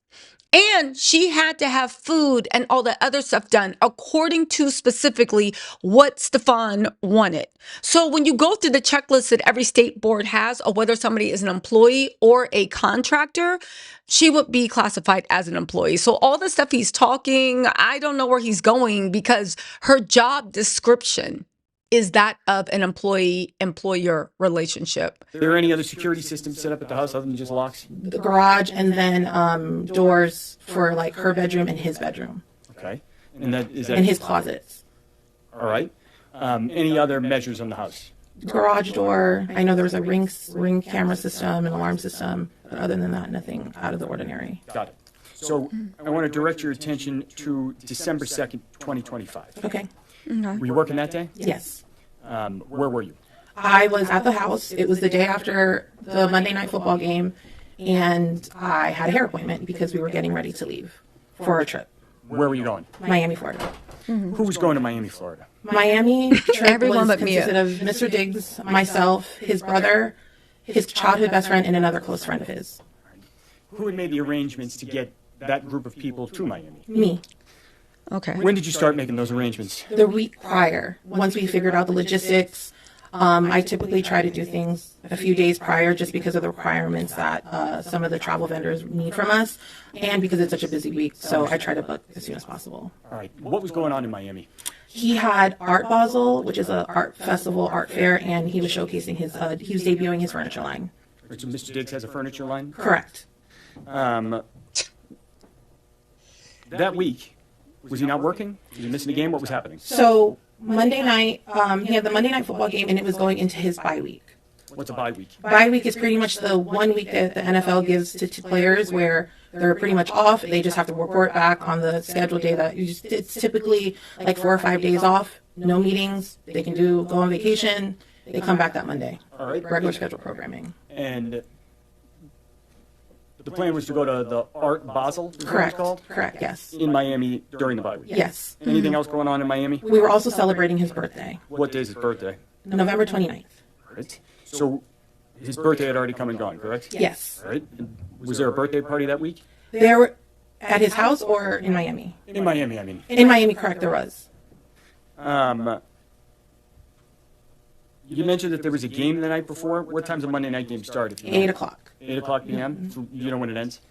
Speaker 1: and she had to have food and all that other stuff done according to specifically what Stefon wanted. So when you go through the checklist that every state board has of whether somebody is an employee or a contractor, she would be classified as an employee. So all the stuff he's talking, I don't know where he's going, because her job description is that of an employee-employer relationship.
Speaker 10: Are there any other security systems set up at the house other than just locks?
Speaker 3: The garage, and then doors for like her bedroom and his bedroom.
Speaker 10: Okay. And that is that.
Speaker 3: And his closets.
Speaker 10: All right. Any other measures on the house?
Speaker 3: Garage door. I know there was a ring camera system, an alarm system, but other than that, nothing out of the ordinary.
Speaker 10: Got it. So I want to direct your attention to December 2nd, 2025.
Speaker 3: Okay.
Speaker 10: Were you working that day?
Speaker 3: Yes.
Speaker 10: Where were you?
Speaker 3: I was at the house. It was the day after the Monday night football game, and I had a hair appointment because we were getting ready to leave for a trip.
Speaker 10: Where were you going?
Speaker 3: Miami, Florida.
Speaker 10: Who was going to Miami, Florida?
Speaker 3: Miami trip
Speaker 1: Everyone
Speaker 3: was
Speaker 1: but Mia.
Speaker 3: consisted of Mr. Diggs, myself, his brother, his childhood best friend, and another close friend of his.
Speaker 10: Who had made the arrangements to get that group of people to Miami?
Speaker 3: Me.
Speaker 1: Okay.
Speaker 10: When did you start making those arrangements?
Speaker 3: The week prior, once we figured out the logistics. I typically try to do things a few days prior just because of the requirements that some of the travel vendors need from us, and because it's such a busy week, so I try to book as soon as possible.
Speaker 10: All right. What was going on in Miami?
Speaker 3: He had Art Basel, which is an art festival, art fair, and he was showcasing his, he was debuting his furniture line.
Speaker 10: So Mr. Diggs has a furniture line?
Speaker 3: Correct.
Speaker 10: That week, was he not working? Was he missing a game? What was happening?
Speaker 3: So Monday night, he had the Monday night football game, and it was going into his bye week.
Speaker 10: What's a bye week?
Speaker 3: Bye week is pretty much the 1 week that the NFL gives to players where they're pretty much off. They just have to report back on the scheduled day that it's typically like 4 or 5 days off, no meetings. They can go on vacation. They come back that Monday.
Speaker 10: All right.
Speaker 3: Regular schedule programming.
Speaker 10: And the plan was to go to the Art Basel, is that what it's
Speaker 3: Correct.
Speaker 10: called?
Speaker 3: Correct, yes.
Speaker 10: In Miami during the bye week?
Speaker 3: Yes.
Speaker 10: Anything else going on in Miami?
Speaker 3: We were also celebrating his birthday,
Speaker 10: What day is his birthday?
Speaker 3: November 29th.
Speaker 10: Right. So his birthday had already come and gone, correct?
Speaker 3: Yes.
Speaker 10: All right. And was there a birthday party that week?
Speaker 3: There were at his house or in Miami?
Speaker 10: In Miami, I mean.
Speaker 3: In Miami, correct, there was.
Speaker 10: You mentioned that there was a game the night before. What time's the Monday night game start? If you know?
Speaker 3: 8 o'clock.
Speaker 10: 8 o'clock p.m.? So you know when it ends?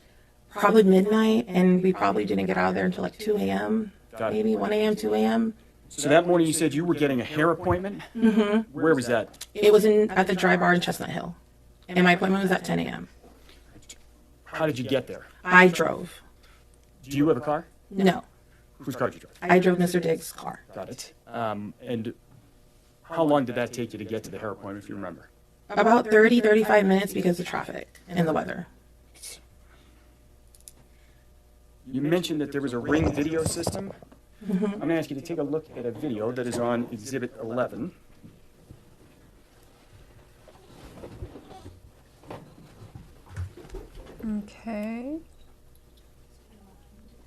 Speaker 3: Probably midnight, and we probably didn't get out of there until like 2 a.m.,
Speaker 10: Got it.
Speaker 3: maybe 1 a.m., 2 a.m.
Speaker 10: So that morning you said you were getting a hair appointment?
Speaker 3: Mm-hmm.
Speaker 10: Where was that?
Speaker 3: It was at the Dry Bar in Chestnut Hill, and my appointment was at 10 a.m.
Speaker 10: How did you get there?
Speaker 3: I drove.
Speaker 10: Do you have a car?
Speaker 3: No,
Speaker 10: Whose car did you drive?
Speaker 3: I drove Mr. Diggs' car.
Speaker 10: Got it. And how long did that take you to get to the hair appointment, if you remember?
Speaker 3: About 30, 35 minutes because of traffic and the weather.
Speaker 10: You mentioned that there was a Ring video system. I'm going to ask you to take a look at a video that is on Exhibit 11.
Speaker 1: Okay.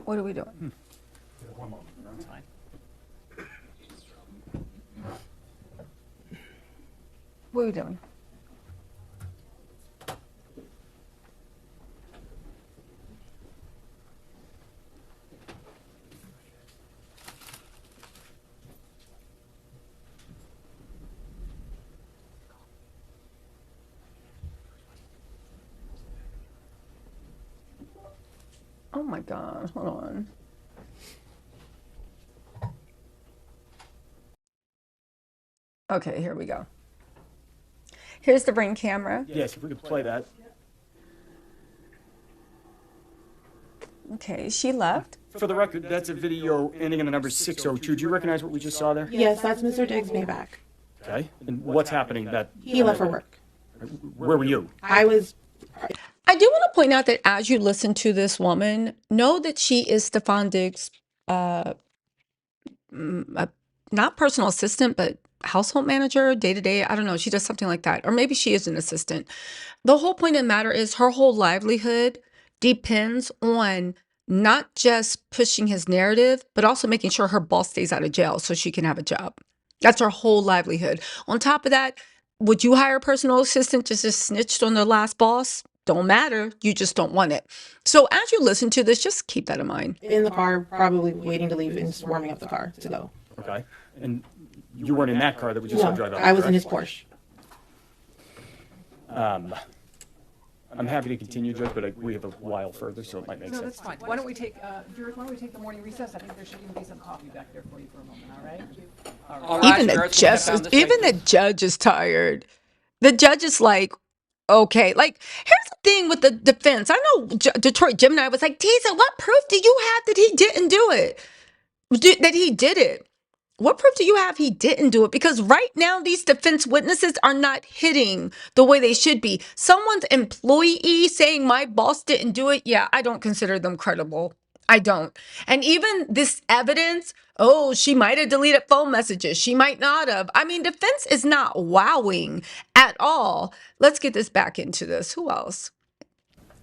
Speaker 1: What are we doing?
Speaker 10: One moment. That's fine.
Speaker 1: What are we doing? Oh my God, hold on. Okay, here we go. Here's the Ring camera.
Speaker 10: Yes, if we could play that.
Speaker 1: Okay, she left.
Speaker 10: For the record, that's a video ending in the number 602. Do you recognize what we just saw there?
Speaker 3: Yes, that's Mr. Diggs' Maybach.
Speaker 10: Okay. And what's happening? That
Speaker 3: He left for work.
Speaker 10: Where were you?
Speaker 3: I was.
Speaker 1: I do want to point out that as you listen to this woman, know that she is Stefon Diggs' not personal assistant, but household manager, day to day. I don't know. She does something like that. Or maybe she is an assistant. The whole point of the matter is her whole livelihood depends on not just pushing his narrative, but also making sure her boss stays out of jail so she can have a job. That's her whole livelihood. On top of that, would you hire a personal assistant just snitched on their last boss? Don't matter. You just don't want it. So as you listen to this, just keep that in mind.
Speaker 3: In the car, probably waiting to leave and warming up the car to go.
Speaker 10: Okay. And you weren't in that car that we just saw drive out.
Speaker 3: I was in
Speaker 10: correct?
Speaker 3: his Porsche.
Speaker 10: I'm happy to continue, Judge, but we have a while further, so it might make
Speaker 2: No,
Speaker 10: sense.
Speaker 2: that's fine. Why don't we take, Jared, why don't we take the morning recess? I think there should even be some coffee back there for you for a moment, all right? All right.
Speaker 1: Even the judge is tired. The judge is like, okay, like here's the thing with the defense. I know Detroit Gemini was like, Tisa, what proof do you have that he didn't do it? That he did it? What proof do you have he didn't do it? Because right now, these defense witnesses are not hitting the way they should be. Someone's employee saying my boss didn't do it. Yeah, I don't consider them credible. I don't. And even this evidence, oh, she might have deleted phone messages. She might not have. I mean, defense is not wowing at all. Let's get this back into this. Who else?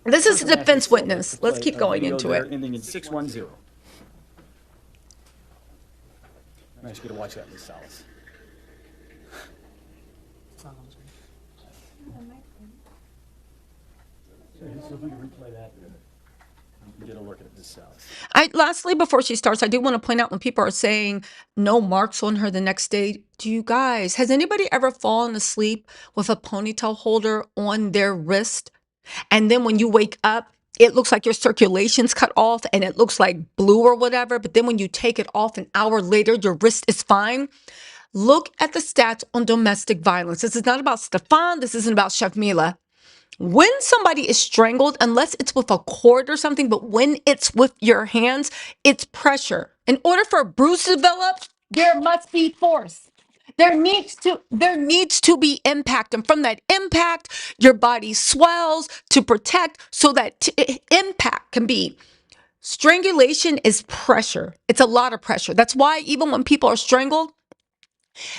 Speaker 1: This is a defense witness. Let's keep going into it.
Speaker 10: Ending in 610. I'm ask you to watch that, Ms. Salas. So if we can replay that, get a look at Ms. Salas.
Speaker 1: Lastly, before she starts, I do want to point out when people are saying no marks on her the next day. Do you guys, has anybody ever fallen asleep with a ponytail holder on their wrist? And then when you wake up, it looks like your circulation's cut off and it looks like blue or whatever. But then when you take it off an hour later, your wrist is fine. Look at the stats on domestic violence. This is not about Stefon. This isn't about Chef Mila. When somebody is strangled, unless it's with a cord or something, but when it's with your hands, it's pressure. In order for a bruise to develop, there must be force. There needs to be impact. And from that impact, your body swells to protect so that impact can be. Strangulation is pressure. It's a lot of pressure. That's why even when people are strangled,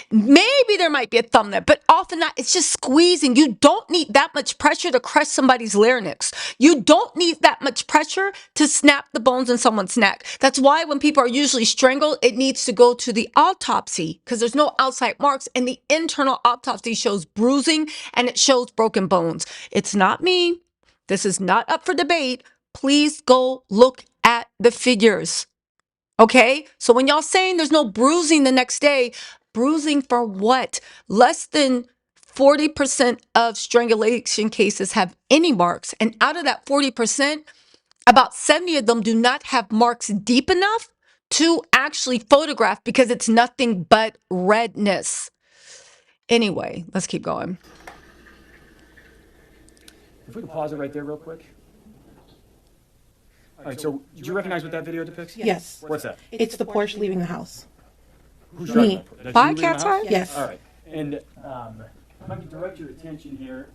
Speaker 1: maybe there might be a thumbnail, but often not. It's just squeezing. You don't need that much pressure to crush somebody's larynx. You don't need that much pressure to snap the bones in someone's neck. That's why when people are usually strangled, it needs to go to the autopsy because there's no outside marks, and the internal autopsy shows bruising and it shows broken bones. It's not me. This is not up for debate. Please go look at the figures. Okay? So when y'all saying there's no bruising the next day, bruising for what? Less than 40% of strangulation cases have any marks. And out of that 40%, about 70 of them do not have marks deep enough to actually photograph because it's nothing but redness. Anyway, let's keep going.
Speaker 10: If we could pause it right there real quick. All right, so do you recognize what that video depicts?
Speaker 3: Yes.
Speaker 10: What's that?
Speaker 3: It's the Porsche leaving the house.
Speaker 10: Who's driving
Speaker 3: Me.
Speaker 10: that? That's you
Speaker 1: Bye,
Speaker 10: leaving the
Speaker 1: Cat's
Speaker 10: house?
Speaker 1: Eye?
Speaker 3: Yes.
Speaker 10: All right. And if I could direct your attention here,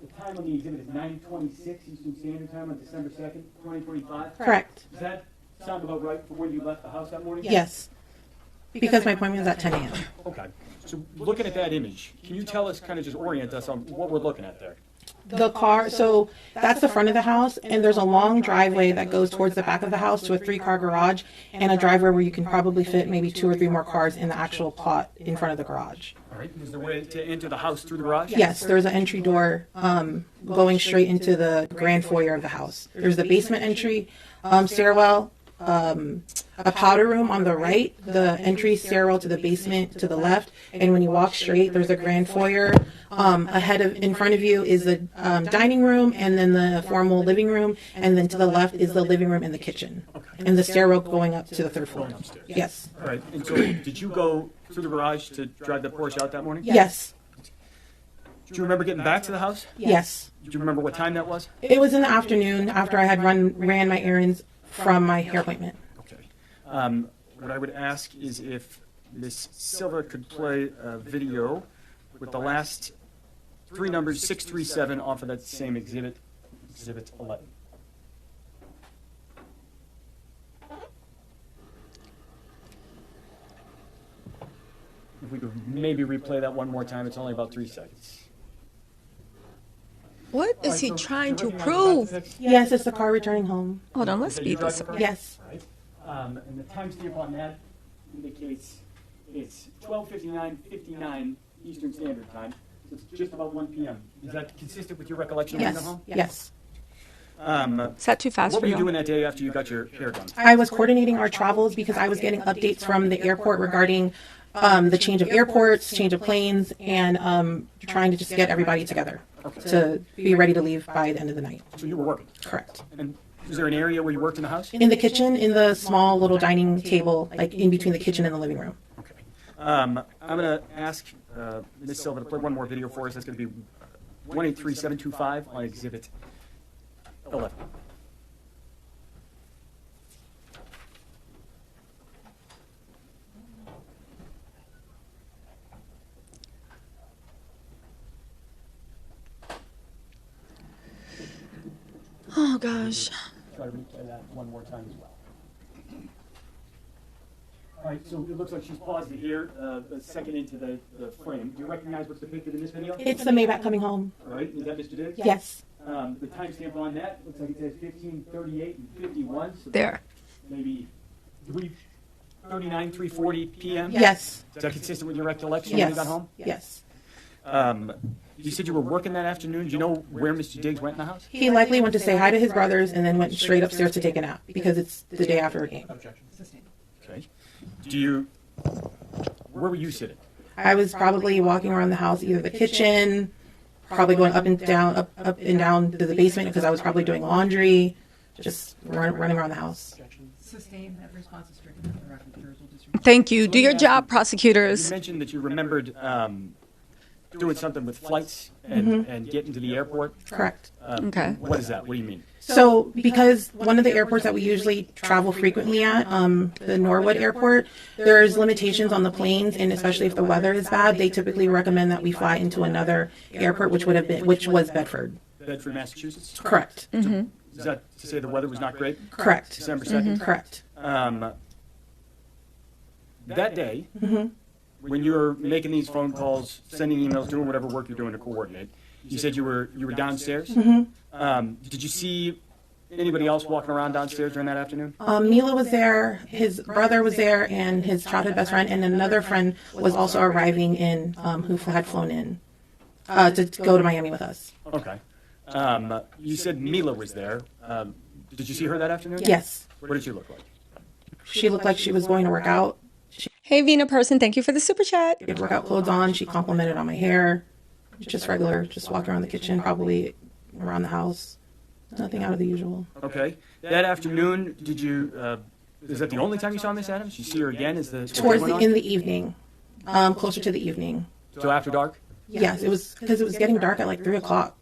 Speaker 10: the time on the exhibit is 9:26 Eastern Standard Time on December 2nd, 2025.
Speaker 3: Correct.
Speaker 10: Does that sound about right for when you left the house that morning?
Speaker 3: Yes, because my appointment was at 10 a.m.
Speaker 10: Okay. So looking at that image, can you tell us, kind of just orient us on what we're looking at there?
Speaker 3: The car, so that's the front of the house, and there's a long driveway that goes towards the back of the house to a 3-car garage, and a driveway where you can probably fit maybe 2 or 3 more cars in the actual plot in front of the garage.
Speaker 10: All right. Is there a way to enter the house through the garage?
Speaker 3: Yes, there's an entry door going straight into the grand foyer of the house. There's the basement entry, stairwell, a powder room on the right, the entry stairwell to the basement to the left, and when you walk straight, there's a grand foyer. In front of you is the dining room, and then the formal living room, and then to the left is the living room and the kitchen, and the stairwell going up to the 3rd floor. Yes.
Speaker 10: All right. And so did you go through the garage to drive the Porsche out that morning?
Speaker 3: Yes.
Speaker 10: Do you remember getting back to the house?
Speaker 3: Yes.
Speaker 10: Do you remember what time that was?
Speaker 3: It was in the afternoon after I had ran my errands from my hair appointment.
Speaker 10: Okay. What I would ask is if Miss Silva could play a video with the last 3 numbers, 637, off of that same exhibit, Exhibit 11. If we could maybe replay that one more time, it's only about 3 seconds.
Speaker 1: What is he trying to prove?
Speaker 3: Yes, it's the car returning home.
Speaker 1: Hold on, let's speed this up.
Speaker 3: Yes.
Speaker 10: Right. And the timestamp on that indicates it's 12:59:59 Eastern Standard Time. So it's just about 1 p.m. Is that consistent with your recollection of when you got
Speaker 3: Yes.
Speaker 10: home?
Speaker 3: Yes.
Speaker 1: Is that too fast
Speaker 10: What
Speaker 1: for
Speaker 10: were you
Speaker 1: you?
Speaker 10: doing that day after you got your hair done?
Speaker 3: I was coordinating our travels because I was getting updates from the airport regarding the change of airports, change of planes, and trying to just get everybody together to be ready to leave by the end of the night.
Speaker 10: So you were working.
Speaker 3: Correct.
Speaker 10: And was there an area where you worked in the house?
Speaker 3: In the kitchen, in the small little dining table, like in between the kitchen and the living room.
Speaker 10: Okay. I'm going to ask Ms. Silva to play one more video for us. That's going to be 183725 on Exhibit 11.
Speaker 1: Oh gosh.
Speaker 10: Try to replay that one more time as well. All right, so it looks like she's paused it here, a second into the frame. Do you recognize what's depicted in this video?
Speaker 3: It's the Maybach coming home.
Speaker 10: All right, is that Mr. Diggs?
Speaker 3: Yes.
Speaker 10: The timestamp on that looks like it says 15:38 and 51. So
Speaker 1: There.
Speaker 10: maybe 3:39, 3:40 p.m.
Speaker 3: Yes.
Speaker 10: Is that consistent with your recollection when you got home?
Speaker 3: Yes.
Speaker 10: You said you were working that afternoon. Do you know where Mr. Diggs went in the house?
Speaker 3: He likely went to say hi to his brothers and then went straight upstairs to take a nap because it's the day after a game.
Speaker 10: Okay. Where were you sitting?
Speaker 3: I was probably walking around the house, either the kitchen, probably going up and down to the basement because I was probably doing laundry, just running around the house.
Speaker 2: Sustained, that response is stricken on the record. Jurors will disregard.
Speaker 1: Thank you. Do your job,
Speaker 10: You
Speaker 1: prosecutors.
Speaker 10: mentioned that you remembered doing something with flights and getting to the airport.
Speaker 3: Correct.
Speaker 1: Okay.
Speaker 10: What is that? What do you mean?
Speaker 3: So, because one of the airports that we usually travel frequently at, the Norwood Airport, there's limitations on the planes, and especially if the weather is bad, they typically recommend that we fly into another airport, which was Bedford.
Speaker 10: Bedford, Massachusetts?
Speaker 3: Correct.
Speaker 10: Is that to say the weather was not great?
Speaker 3: Correct.
Speaker 10: December 2nd?
Speaker 3: Correct.
Speaker 10: That day, when you were making these phone calls, sending emails, doing whatever work you're doing to coordinate, you said you were downstairs? Did you see anybody else walking around downstairs during that afternoon?
Speaker 3: Mila was there, his brother was there, and his childhood best friend, and another friend was also arriving in, who had flown in to go to Miami with us.
Speaker 10: Okay. You said Mila was there. Did you see her that afternoon?
Speaker 3: Yes.
Speaker 10: What did she look like?
Speaker 3: She looked like she was going to work out.
Speaker 1: Hey, Vina person, thank you for the super chat.
Speaker 3: She had workout clothes on. She complimented on my hair. Just regular, just walking around the kitchen, probably around the house. Nothing out of the usual.
Speaker 10: Okay. That afternoon, did you, is that the only time you saw Miss Adams? You see her again as the day went on?
Speaker 3: In the evening, closer to the evening.
Speaker 10: So after dark?
Speaker 3: Yes, it was because it was getting dark at like 3 o'clock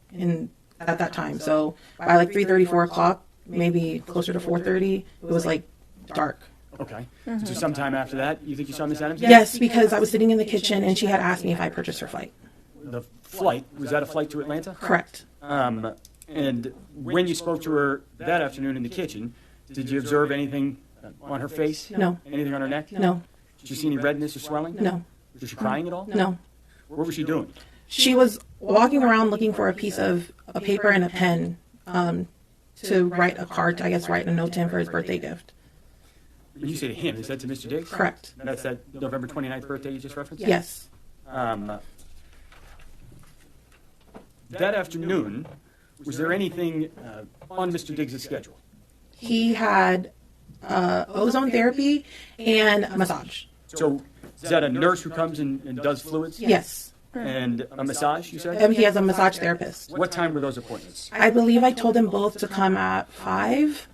Speaker 3: at that time. So by like 3:30, 4 o'clock, maybe closer to 4:30, it was like dark.
Speaker 10: Okay. So sometime after that, you think you saw Miss Adams?
Speaker 3: Yes, because I was sitting in the kitchen and she had asked me if I purchased her flight.
Speaker 10: The flight, was that a flight to Atlanta?
Speaker 3: Correct.
Speaker 10: And when you spoke to her that afternoon in the kitchen, did you observe anything on her face?
Speaker 3: No.
Speaker 10: Anything on her neck?
Speaker 3: No.
Speaker 10: Did you see any redness or swelling?
Speaker 3: No.
Speaker 10: Was she crying at all?
Speaker 3: No.
Speaker 10: What was she doing?
Speaker 3: She was walking around looking for a piece of a paper and a pen to write a card, I guess write a note to him for his birthday gift.
Speaker 10: When you say to him, is that to Mr. Diggs?
Speaker 3: Correct.
Speaker 10: That's that November 29th birthday you just referenced?
Speaker 3: Yes.
Speaker 10: That afternoon, was there anything on Mr. Diggs' schedule?
Speaker 3: He had ozone therapy and a massage.
Speaker 10: So is that a nurse who comes and does fluids?
Speaker 3: Yes.
Speaker 10: And a massage, you said?
Speaker 3: He has a massage therapist.
Speaker 10: What time were those appointments?
Speaker 3: I believe I told them both to come at 5.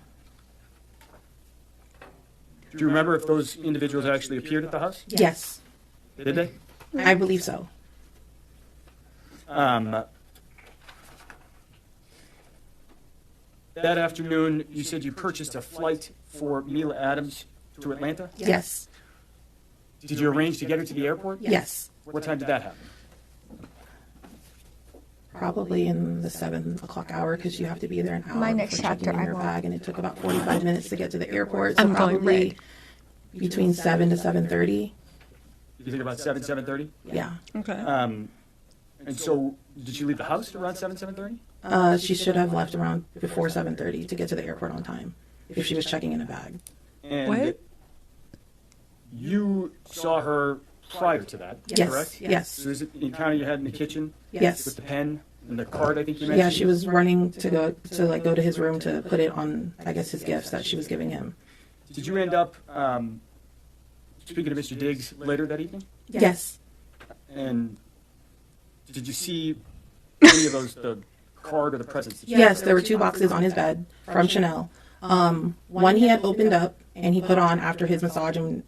Speaker 10: Do you remember if those individuals actually appeared at the house?
Speaker 3: Yes.
Speaker 10: Did they?
Speaker 3: I believe so.
Speaker 10: That afternoon, you said you purchased a flight for Mila Adams to Atlanta?
Speaker 3: Yes.
Speaker 10: Did you arrange to get her to the airport?
Speaker 3: Yes.
Speaker 10: What time did that happen?
Speaker 3: Probably in the 7 o'clock hour because you have to be there an hour
Speaker 1: My
Speaker 3: before
Speaker 1: next
Speaker 3: checking
Speaker 1: chapter,
Speaker 3: in
Speaker 1: I
Speaker 3: your
Speaker 1: won't.
Speaker 3: bag, and it took about 45 minutes to get to the airport. So
Speaker 1: I'm going
Speaker 3: probably
Speaker 1: red.
Speaker 3: between 7 to 7:30.
Speaker 10: You think about 7:30?
Speaker 3: Yeah.
Speaker 1: Okay.
Speaker 10: And so, did she leave the house at around 7:30?
Speaker 3: She should have left around before 7:30 to get to the airport on time if she was checking in a bag.
Speaker 10: And
Speaker 1: What?
Speaker 10: you saw her prior to that,
Speaker 3: Yes.
Speaker 10: correct?
Speaker 3: Yes.
Speaker 10: So is it the encounter you had in the kitchen
Speaker 3: Yes.
Speaker 10: with the pen and the card, I think you mentioned?
Speaker 3: Yeah, she was running to go to his room to put it on, I guess, his gifts that she was giving him.
Speaker 10: Did you end up speaking to Mr. Diggs later that evening?
Speaker 3: Yes.
Speaker 10: And did you see any of those, the card or the presents? That you
Speaker 3: Yes, there were 2 boxes on his bed from Chanel. One he had opened up and he put on after his massage, and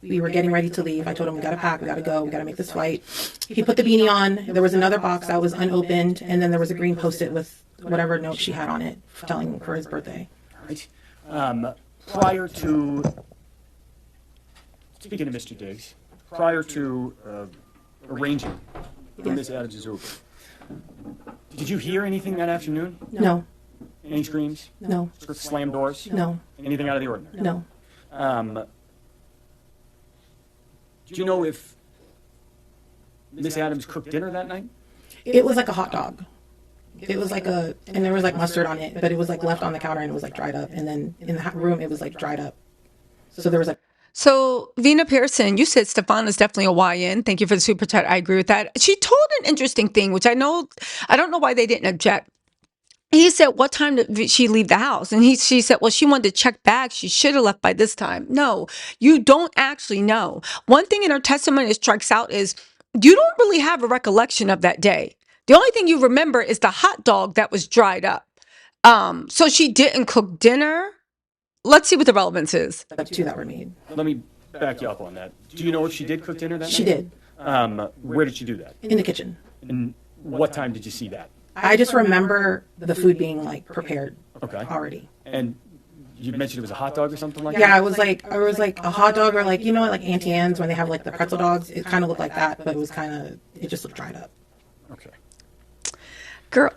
Speaker 3: we were getting ready to leave. I told him, we got to pack, we got to go, we got to make this flight. He put the beanie on. There was another box that was unopened, and then there was a green Post-it with whatever note she had on it telling for his birthday.
Speaker 10: All right. Prior to, speaking of Mr. Diggs, prior to arranging for
Speaker 3: Yes.
Speaker 10: Miss Adams' Uber, did you hear anything that afternoon?
Speaker 3: No,
Speaker 10: Any screams?
Speaker 3: no,
Speaker 10: Slam doors?
Speaker 3: no,
Speaker 10: Anything out of the ordinary?
Speaker 3: no.
Speaker 10: Do you know if Miss Adams cooked dinner that night?
Speaker 3: It was like a hot dog. It was like and there was like mustard on it, but it was like left on the counter and it was like dried up. And then in the room, it was like dried up. So there was like.
Speaker 1: So, Vina Pearson, you said Stefon is definitely a YN. Thank you for the super chat. I agree with that. She told an interesting thing, which I don't know why they didn't object. He said, what time did she leave the house? And she said, well, she wanted to check back. She should have left by this time. No, you don't actually know. One thing in her testimony that strikes out is you don't really have a recollection of that day. The only thing you remember is the hot dog that was dried up. So she didn't cook dinner. Let's see what the relevance is.
Speaker 3: Like 2 that were made.
Speaker 10: Let me back you up on that. Do you know if she did cook dinner that night?
Speaker 3: She did.
Speaker 10: Where did she do that?
Speaker 3: In the kitchen.
Speaker 10: And what time did you see that?
Speaker 3: I just remember the food being like prepared already.
Speaker 10: And you mentioned it was a hot dog or something like
Speaker 3: Yeah,
Speaker 10: that?
Speaker 3: I was like a hot dog, or like, like Auntie Anne's when they have like the pretzel dogs. It kind of looked like that, but it just looked dried up.
Speaker 10: Okay.
Speaker 1: Girl,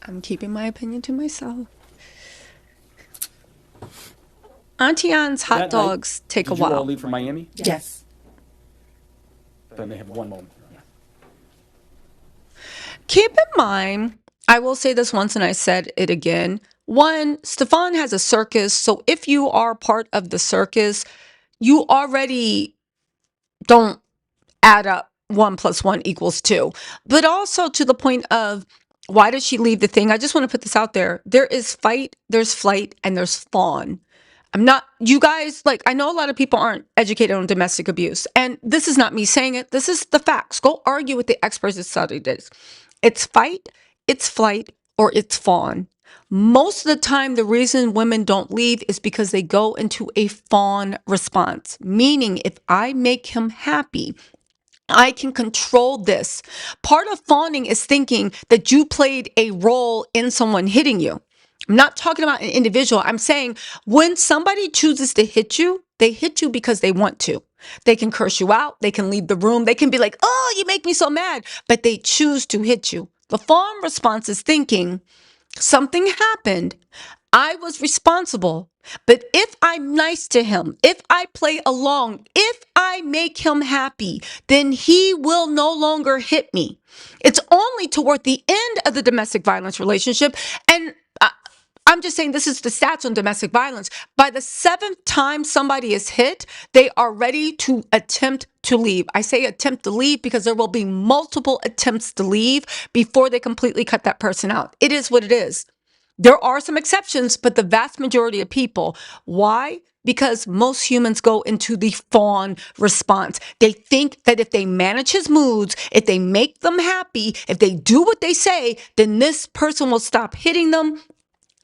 Speaker 1: I'm keeping my opinion to myself. Auntie Anne's hot
Speaker 10: That
Speaker 1: dogs
Speaker 10: night,
Speaker 1: take a
Speaker 10: Did you all
Speaker 1: while.
Speaker 10: leave from Miami?
Speaker 3: Yes.
Speaker 10: Then they have one moment.
Speaker 1: Keep in mind, I will say this once and I said it again. One, Stefon has a circus. So if you are part of the circus, you already don't add up 1 + 1 = 2. But also to the point of why did she leave the thing? I just want to put this out there. There is fight, there's flight, and there's fawn. You guys, I know a lot of people aren't educated on domestic abuse. And this is not me saying it. This is the facts. Go argue with the experts that studied this. It's fight, it's flight, or it's fawn. Most of the time, the reason women don't leave is because they go into a fawn response. Meaning, if I make him happy, I can control this. Part of fawning is thinking that you played a role in someone hitting you. I'm not talking about an individual. I'm saying when somebody chooses to hit you, they hit you because they want to. They can curse you out. They can leave the room. They can be like, oh, you make me so mad. But they choose to hit you. The fawn response is thinking something happened. I was responsible. But if I'm nice to him, if I play along, if I make him happy, then he will no longer hit me. It's only toward the end of the domestic violence relationship. And I'm just saying this is the stats on domestic violence. By the 7th time somebody is hit, they are ready to attempt to leave. I say attempt to leave because there will be multiple attempts to leave before they completely cut that person out. It is what it is. There are some exceptions, but the vast majority of people, why? Because most humans go into the fawn response. They think that if they manage his moods, if they make them happy, if they do what they say, then this person will stop hitting them.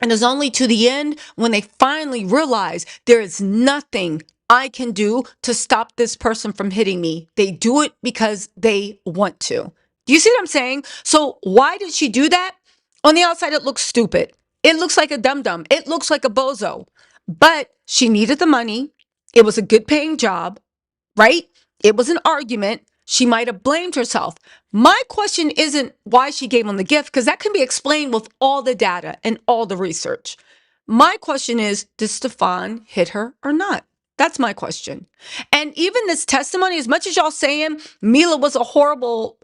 Speaker 1: And it's only to the end when they finally realize there is nothing I can do to stop this person from hitting me. They do it because they want to. Do you see what I'm saying? So why did she do that? On the outside, it looks stupid. It looks like a dum-dum. It looks like a bozo. But she needed the money. It was a good paying job, right? It was an argument. She might have blamed herself. My question isn't why she gave him the gift, because that can be explained with all the data and all the research. My question is, did Stefon hit her or not? That's my question. And even this testimony, as much as y'all saying Mila was a horrible,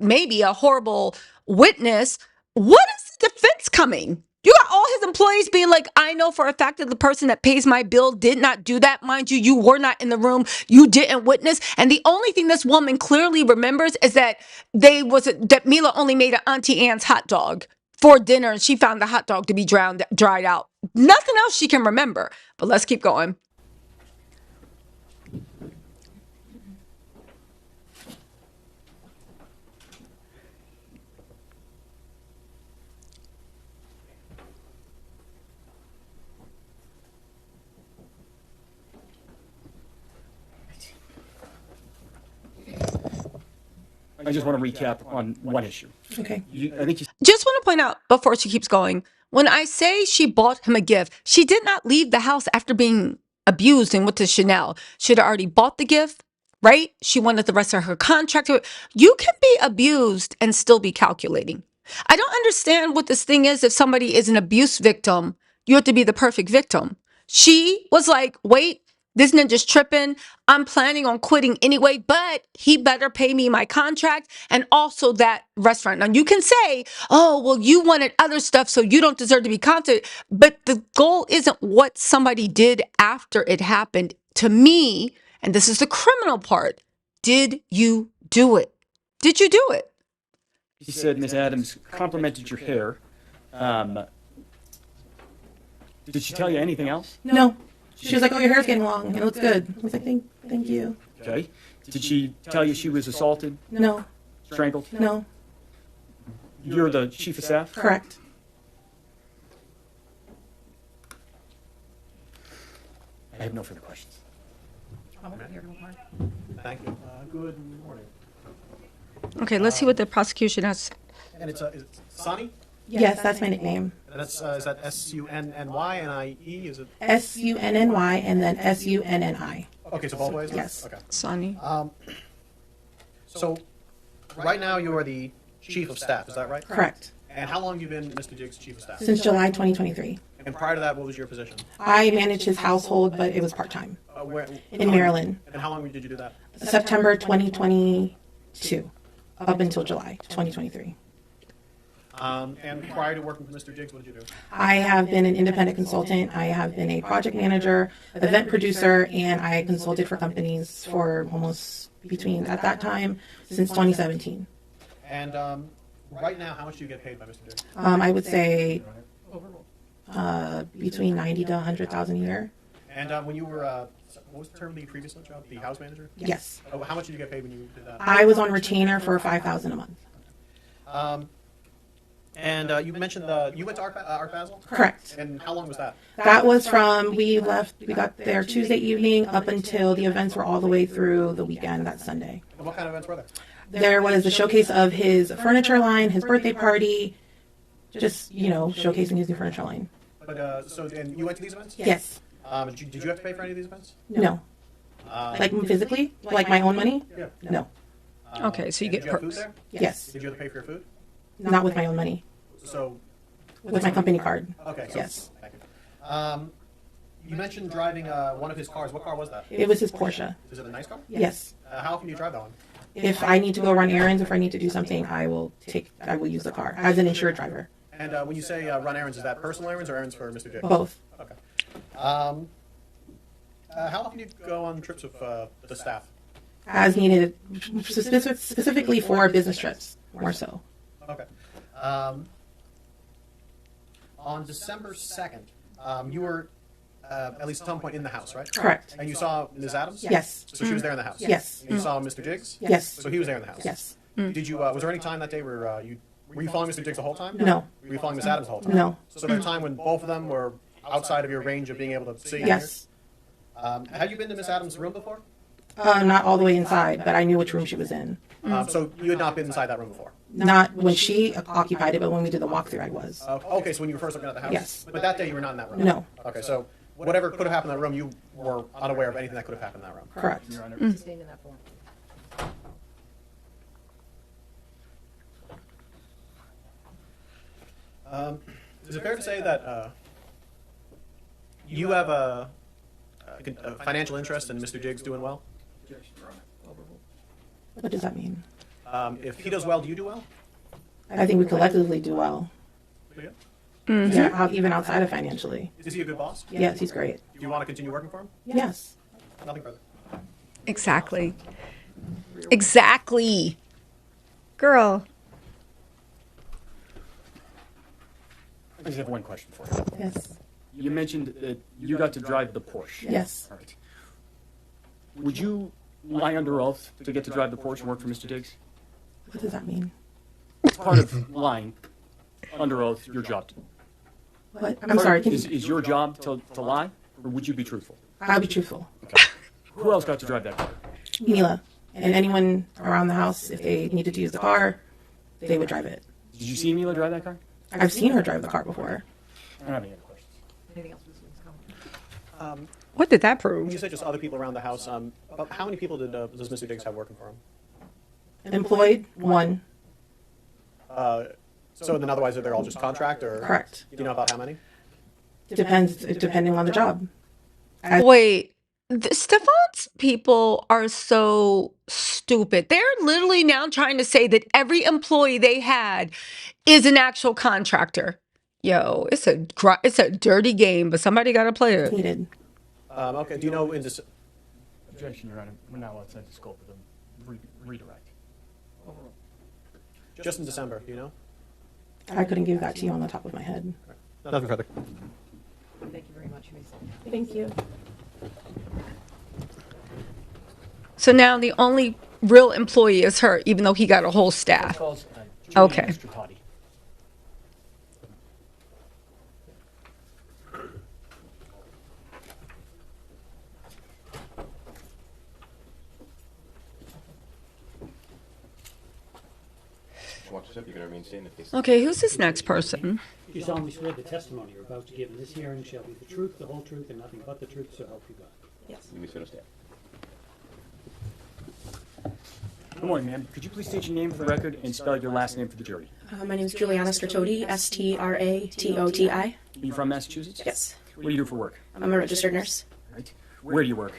Speaker 1: maybe a horrible witness, what is the defense coming? You got all his employees being like, I know for a fact that the person that pays my bill did not do that. Mind you, you were not in the room. You didn't witness. And the only thing this woman clearly remembers is that that Mila only made an Auntie Anne's hot dog for dinner, and she found the hot dog to be dried out. Nothing else she can remember. But let's keep going.
Speaker 10: I just want to recap on one issue.
Speaker 3: Okay.
Speaker 10: I think you
Speaker 1: Just want to point out before she keeps going, when I say she bought him a gift, she did not leave the house after being abused and went to Chanel. She'd already bought the gift, right? She wanted the rest of her contract. You can be abused and still be calculating. I don't understand what this thing is. If somebody is an abuse victim, you have to be the perfect victim. She was like, wait, this ninja's tripping. I'm planning on quitting anyway, but he better pay me my contract and also that restaurant. Now you can say, oh, well, you wanted other stuff, so you don't deserve to be compensated. But the goal isn't what somebody did after it happened. To me, and this is the criminal part, did you do it? Did you do it?
Speaker 10: She said Ms. Adams complimented your hair. Did she tell you anything else?
Speaker 3: No. She was like, oh, your hair's getting long. It looks good. I was like, thank you.
Speaker 10: Okay. Did she tell you she was assaulted,
Speaker 3: No.
Speaker 10: strangled?
Speaker 3: No.
Speaker 10: You're the chief of staff?
Speaker 3: Correct.
Speaker 10: I have no further questions.
Speaker 5: Thank you. Good morning.
Speaker 1: Okay, let's see what the prosecution has.
Speaker 5: And it's Sonny?
Speaker 3: Yes, that's my nickname.
Speaker 5: That's is that SUNNYNIE? Is it?
Speaker 3: SUNNY and then SUNNI.
Speaker 5: Okay, so both ways.
Speaker 3: Yes.
Speaker 5: Okay.
Speaker 1: Sonny.
Speaker 5: So, right now you are the chief of staff. Is that right?
Speaker 3: Correct.
Speaker 5: And how long have you been Mr. Diggs' chief of staff?
Speaker 3: Since July 2023.
Speaker 5: And prior to that, what was your position?
Speaker 3: I managed his household, but it was part-time in Maryland.
Speaker 5: And how long did you do that?
Speaker 3: September 2022 up until July 2023.
Speaker 5: And prior to working for Mr. Diggs, what did you do?
Speaker 3: I have been an independent consultant. I have been a project manager, event producer, and I consulted for companies for almost at that time, since 2017.
Speaker 5: And right now, how much do you get paid by Mr. Diggs?
Speaker 3: I would say between 90 to 100,000 a year.
Speaker 5: And when you were, what was the term of the previous job? The house manager?
Speaker 3: Yes.
Speaker 5: Oh, how much did you get paid when you did that?
Speaker 3: I was on retainer for $5,000 a month.
Speaker 5: And you mentioned you went to Art Basel?
Speaker 3: Correct.
Speaker 5: And how long was that?
Speaker 3: That was from, we got there Tuesday evening up until the events were all the way through the weekend, that Sunday.
Speaker 5: And what kind of events were there?
Speaker 3: There was a showcase of his furniture line, his birthday party, just, showcasing his new furniture line.
Speaker 5: But, and you went to these events?
Speaker 3: Yes.
Speaker 5: Did you have to pay for any of these events?
Speaker 3: No. Like physically? Like my own money?
Speaker 5: Yeah.
Speaker 3: No.
Speaker 1: Okay, so you get
Speaker 5: did you have food
Speaker 1: perks.
Speaker 5: there?
Speaker 3: Yes.
Speaker 5: Did you have to pay for your food?
Speaker 3: Not with my own money.
Speaker 5: So,
Speaker 3: With my company card.
Speaker 5: okay. So,
Speaker 3: Yes.
Speaker 5: Thank you. You mentioned driving one of his cars. What car was that?
Speaker 3: It was his Porsche.
Speaker 5: Is it a nice car?
Speaker 3: Yes.
Speaker 5: How often do you drive that one?
Speaker 3: If I need to go run errands, if I need to do something, I will use the car as an insured driver.
Speaker 5: And when you say run errands, is that personal errands or errands for Mr. J?
Speaker 3: Both.
Speaker 5: Okay. How often do you go on trips with the staff?
Speaker 3: As needed, specifically for business trips, more so.
Speaker 5: Okay. On December 2nd, you were at least at some point in the house, right?
Speaker 3: Correct.
Speaker 5: And you saw Ms. Adams?
Speaker 3: Yes.
Speaker 5: So she was there in the house?
Speaker 3: Yes.
Speaker 5: And you saw Mr. Jiggs?
Speaker 3: Yes.
Speaker 5: So he was there in the house?
Speaker 3: Yes.
Speaker 5: Did you, was there any time that day where were you following Mr. Jiggs the whole time?
Speaker 3: No.
Speaker 5: Were you following Ms. Adams the whole time?
Speaker 3: No.
Speaker 5: So there was a time when both of them were outside of your range of being able to see?
Speaker 3: Yes.
Speaker 5: Had you been to Ms. Adams' room before?
Speaker 3: Not all the way inside, but I knew which room she was in.
Speaker 5: So you had not been inside that room before?
Speaker 3: Not when she occupied it, but when we did the walkthrough, I was.
Speaker 5: Okay, so when you were first looking at the house?
Speaker 3: Yes.
Speaker 5: But that day you were not in that room?
Speaker 3: No.
Speaker 5: Okay, so whatever could have happened in that room, you were unaware of anything that could have happened in that room?
Speaker 3: Correct.
Speaker 10: Your Honor.
Speaker 2: Sustained in that form.
Speaker 5: Is it fair to say that you have a financial interest in Mr. Jiggs doing well?
Speaker 3: What does that mean?
Speaker 5: If he does well, do you do well?
Speaker 3: I think we collectively do well.
Speaker 5: Yeah.
Speaker 3: Yeah, even outside of financially.
Speaker 5: Is he a good boss?
Speaker 3: Yes, he's great.
Speaker 5: Do you want to continue working for him?
Speaker 3: Yes.
Speaker 5: Nothing further.
Speaker 1: Exactly. Exactly. Girl.
Speaker 10: I just have one question for you.
Speaker 3: Yes.
Speaker 10: You mentioned that you got to drive the Porsche.
Speaker 3: Yes.
Speaker 10: All right. Would you lie under oath to get to drive the Porsche and work for Mr. Diggs?
Speaker 3: What does that mean?
Speaker 10: It's part of lying under oath, your job.
Speaker 3: What? I'm sorry.
Speaker 10: Is your job to lie, or would you be truthful?
Speaker 3: I'll be truthful.
Speaker 10: Okay. Who else got to drive that car?
Speaker 3: Mila. And anyone around the house, if they needed to use the car, they would drive it.
Speaker 10: Did you see Mila drive that car?
Speaker 3: I've seen her drive the car before.
Speaker 10: I don't have any other questions.
Speaker 2: Anything else, Mr. Comment?
Speaker 1: What did that
Speaker 5: When
Speaker 1: prove?
Speaker 5: you said just other people around the house, about how many people does Mr. Diggs have working for him?
Speaker 3: Employed, one.
Speaker 5: So then otherwise they're all just contract or?
Speaker 3: Correct.
Speaker 5: Do you know about how many?
Speaker 3: Depends, depending on the job.
Speaker 1: Wait, Stefon's people are so stupid. They're literally now trying to say that every employee they had is an actual contractor. Yo, it's a dirty game, but somebody got to play it.
Speaker 3: Needed.
Speaker 5: Okay, do you know
Speaker 10: Objection, Your Honor. We're now outside the scope of the redirect.
Speaker 5: just in December, do you know?
Speaker 3: I couldn't give that to you on the top of my head.
Speaker 5: Nothing further.
Speaker 2: Thank you very much, you may sit.
Speaker 3: Thank you.
Speaker 1: So now the only real employee is her, even though he got a whole staff.
Speaker 10: Calls,
Speaker 1: Okay.
Speaker 10: Mr. Cardi.
Speaker 7: Watch yourself. You're going to remain standing and face.
Speaker 1: Okay, who's this next person?
Speaker 8: You solemnly swear the testimony you're about to give in this hearing shall be the truth, the whole truth, and nothing but the truth, so help you God.
Speaker 3: Yes.
Speaker 7: You may sit or stand.
Speaker 10: Good morning, ma'am. Could you please state your name for the record and spell your last name for the jury?
Speaker 12: My name is Juliana Stratoti, Stratoti.
Speaker 10: Are you from Massachusetts?
Speaker 12: Yes.
Speaker 10: What do you do for work?
Speaker 12: I'm a registered nurse.
Speaker 10: Right. Where do you work?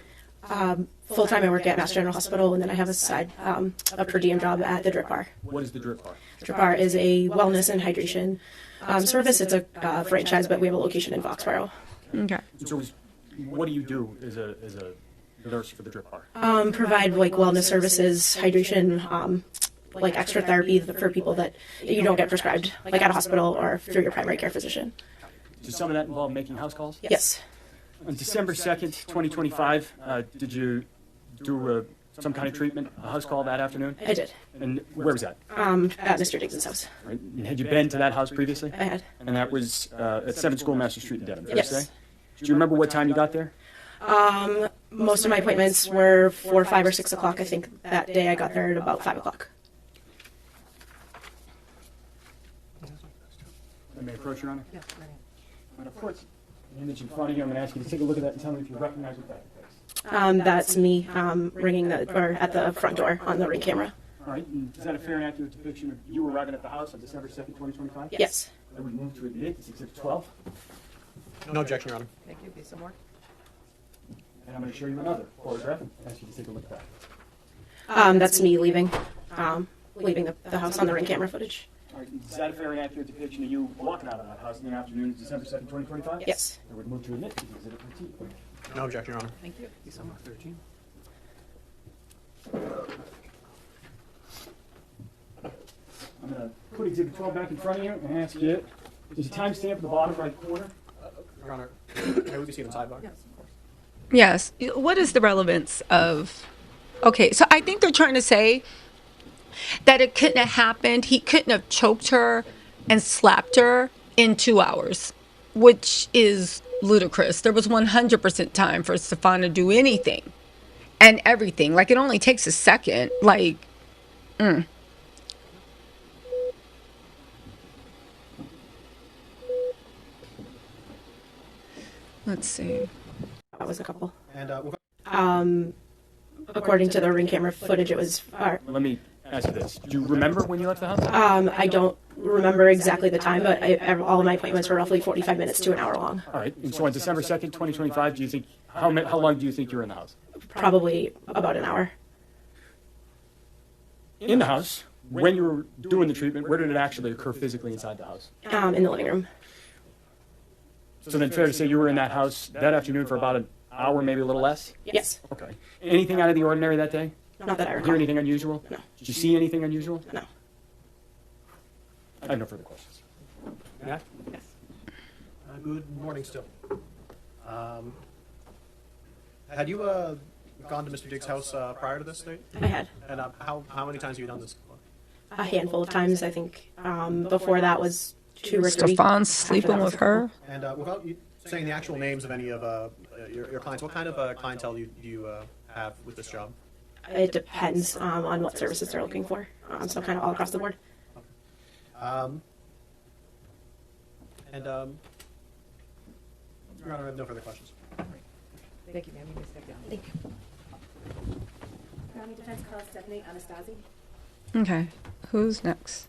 Speaker 12: Full-time I work at Mass General Hospital, and then I have a side, a per diem job at the Drip Bar.
Speaker 10: What is the drip bar?
Speaker 12: Drip Bar is a wellness and hydration service. It's a franchise, but we have a location in Foxborough.
Speaker 1: Okay.
Speaker 10: So, what do you do as a nurse for the drip bar?
Speaker 12: Provide like wellness services, hydration, like extra therapy for people that you don't get prescribed, like at a hospital or through your primary care physician.
Speaker 10: Does some of that involve making house calls?
Speaker 12: Yes.
Speaker 10: On December 2nd, 2025, did you do some kind of treatment, a house call that afternoon?
Speaker 12: I did.
Speaker 10: And where was that?
Speaker 12: At Mr. Diggs' house.
Speaker 10: Right. And had you been to that house previously?
Speaker 12: I had.
Speaker 10: And that was at 7 Schoolmaster Street in Dedham, fair to
Speaker 12: Yes.
Speaker 10: say? Do you remember what time you got there?
Speaker 12: Most of my appointments were 4, 5, or 6 o'clock. I think that day I got there at about 5 o'clock.
Speaker 10: I may approach, Your Honor?
Speaker 2: Yes, go ahead.
Speaker 10: And of course, the image in front of you, I'm going to ask you to take a look at that and tell me if you recognize what that is.
Speaker 12: That's me ringing or at the front door on the ring camera.
Speaker 10: All right, and is that a fair and accurate depiction of you arriving at the house on December 2nd, 2025?
Speaker 12: Yes.
Speaker 10: I would move to admit it's Exhibit 12.
Speaker 5: No objection, Your Honor.
Speaker 2: Thank you. Some more?
Speaker 10: And I'm going to show you another photograph. Ask you to take a look at that.
Speaker 12: That's me leaving the house on the ring camera footage.
Speaker 10: All right, is that a fair and accurate depiction of you walking out of that house in the afternoon of December 2nd, 2025?
Speaker 12: Yes.
Speaker 10: I would move to admit to Exhibit 13.
Speaker 5: No objection, Your Honor.
Speaker 2: Thank you. Some more?
Speaker 10: 13. I'm going to put Exhibit 12 back in front of you and ask you, there's a timestamp in the bottom right corner.
Speaker 5: Your Honor, may we be seated sidebar?
Speaker 2: Yes, of course.
Speaker 1: Yes. What is the relevance of? Okay, so I think they're trying to say that it couldn't have happened. He couldn't have choked her and slapped her in 2 hours, which is ludicrous. There was 100% time for Stefon to do anything and everything. Like, it only takes a second. Like, Let's see.
Speaker 12: That was a couple.
Speaker 5: And
Speaker 12: According to the ring camera footage, it was.
Speaker 10: Let me ask you this. Do you remember when you left the house?
Speaker 12: I don't remember exactly the time, but all of my appointments were roughly 45 minutes to an hour long.
Speaker 10: All right. And so on December 2nd, 2025, do you think, how long do you think you were in the house?
Speaker 12: Probably about an hour.
Speaker 10: In the house, when you were doing the treatment, where did it actually occur physically inside the house?
Speaker 12: In the living room.
Speaker 10: So then fair to say you were in that house that afternoon for about an hour, maybe a little less?
Speaker 12: Yes.
Speaker 10: Okay. Anything out of the ordinary that day?
Speaker 12: Not that I recall.
Speaker 10: Hear anything unusual?
Speaker 12: No.
Speaker 10: Did you see anything unusual?
Speaker 12: No.
Speaker 10: I have no further questions.
Speaker 5: Matt?
Speaker 2: Yes.
Speaker 5: Good morning still. Had you gone to Mr. Diggs' house prior to this date?
Speaker 12: I had.
Speaker 5: And how many times have you done this?
Speaker 12: A handful of times, I think. Before that was 2 or 3.
Speaker 1: Stefon's sleeping with her.
Speaker 5: And without you saying the actual names of any of your clients, what kind of clientele do you have with this job?
Speaker 12: It depends on what services they're looking for. So kind of all across the board.
Speaker 5: Your Honor, I have no further questions.
Speaker 2: Thank you, ma'am. You may step down.
Speaker 12: Thank you.
Speaker 3: County Defense calls Stephanie Anastasi.
Speaker 1: Okay. Who's next?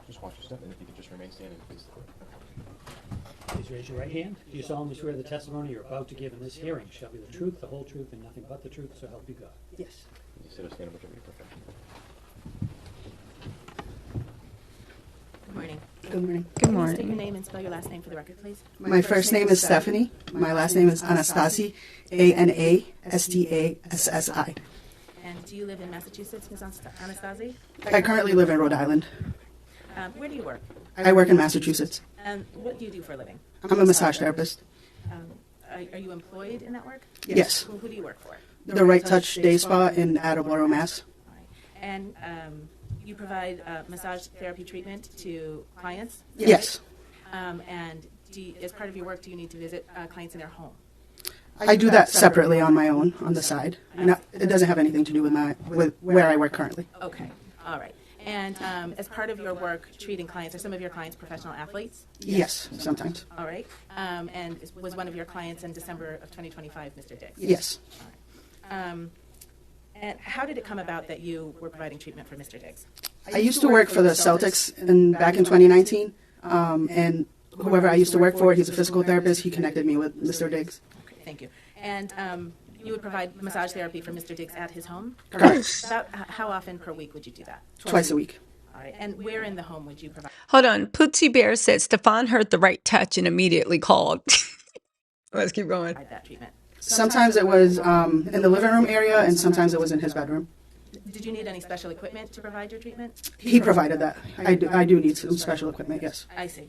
Speaker 7: Just watch your step, and if you could just remain standing and face the court.
Speaker 8: Please raise your right hand. Do you solemnly swear the testimony you're about to give in this hearing shall be the truth, the whole truth, and nothing but the truth, so help you God?
Speaker 12: Yes.
Speaker 7: You sit or stand, whichever you prefer.
Speaker 3: Good morning.
Speaker 13: Good morning.
Speaker 1: Good
Speaker 3: State your
Speaker 1: morning.
Speaker 3: name and spell your last name for the record, please.
Speaker 13: My first name is Stephanie. My last name is Anastasi, Anastassi.
Speaker 3: And do you live in Massachusetts, Ms. Anastasi?
Speaker 13: I currently live in Rhode Island.
Speaker 3: Where do you work?
Speaker 13: I work in Massachusetts.
Speaker 3: What do you do for a living?
Speaker 13: I'm a massage therapist.
Speaker 3: Are you employed in that work?
Speaker 13: Yes.
Speaker 3: Who do you work for?
Speaker 13: The Right Touch Day Spa in Attleboro, Mass.
Speaker 3: All right. And you provide massage therapy treatment to clients?
Speaker 13: Yes.
Speaker 3: And as part of your work, do you need to visit clients in their home?
Speaker 13: I do that separately on my own, on the side. It doesn't have anything to do with where I work currently.
Speaker 3: Okay. All right. And as part of your work treating clients, are some of your clients professional athletes?
Speaker 13: Yes, sometimes.
Speaker 3: All right. And was one of your clients in December of 2025 Mr. Diggs?
Speaker 13: Yes.
Speaker 3: All right. And how did it come about that you were providing treatment for Mr. Diggs?
Speaker 13: I used to work for the Celtics back in 2019, and whoever I used to work for, he's a physical therapist. He connected me with Mr. Diggs.
Speaker 3: Okay, thank you. And you would provide massage therapy for Mr. Diggs at his home?
Speaker 13: Correct.
Speaker 3: About how often per week would you do that?
Speaker 13: Twice a week.
Speaker 3: All right. And where in the home would you provide?
Speaker 1: Hold on. Pootsie Bear said Stefon heard the right touch and immediately called. Let's keep going.
Speaker 3: That treatment?
Speaker 13: Sometimes it was in the living room area, and sometimes it was in his bedroom.
Speaker 3: Did you need any special equipment to provide your treatment?
Speaker 13: He provided that. I do need some special equipment, yes.
Speaker 3: I see.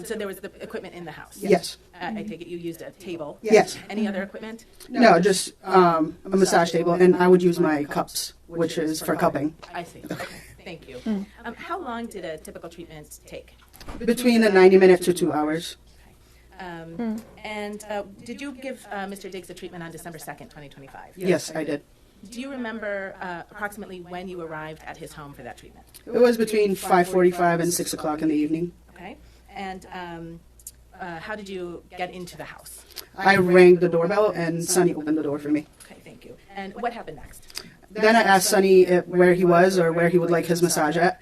Speaker 3: So there was the equipment in the house?
Speaker 13: Yes.
Speaker 3: I take it you used a table?
Speaker 13: Yes.
Speaker 3: Any other equipment?
Speaker 13: No, just a massage table, and I would use my cups, which is for cupping.
Speaker 3: I see. Okay. Thank you. How long did a typical treatment take?
Speaker 13: Between the 90 minutes to 2 hours.
Speaker 3: And did you give Mr. Diggs a treatment on December 2nd, 2025?
Speaker 13: Yes, I did.
Speaker 3: Do you remember approximately when you arrived at his home for that treatment?
Speaker 13: It was between 5:45 and 6 o'clock in the evening.
Speaker 3: Okay. And how did you get into the house?
Speaker 13: I rang the doorbell and Sonny opened the door for me.
Speaker 3: Okay, thank you. And what happened next?
Speaker 13: Then I asked Sonny where he was or where he would like his massage at.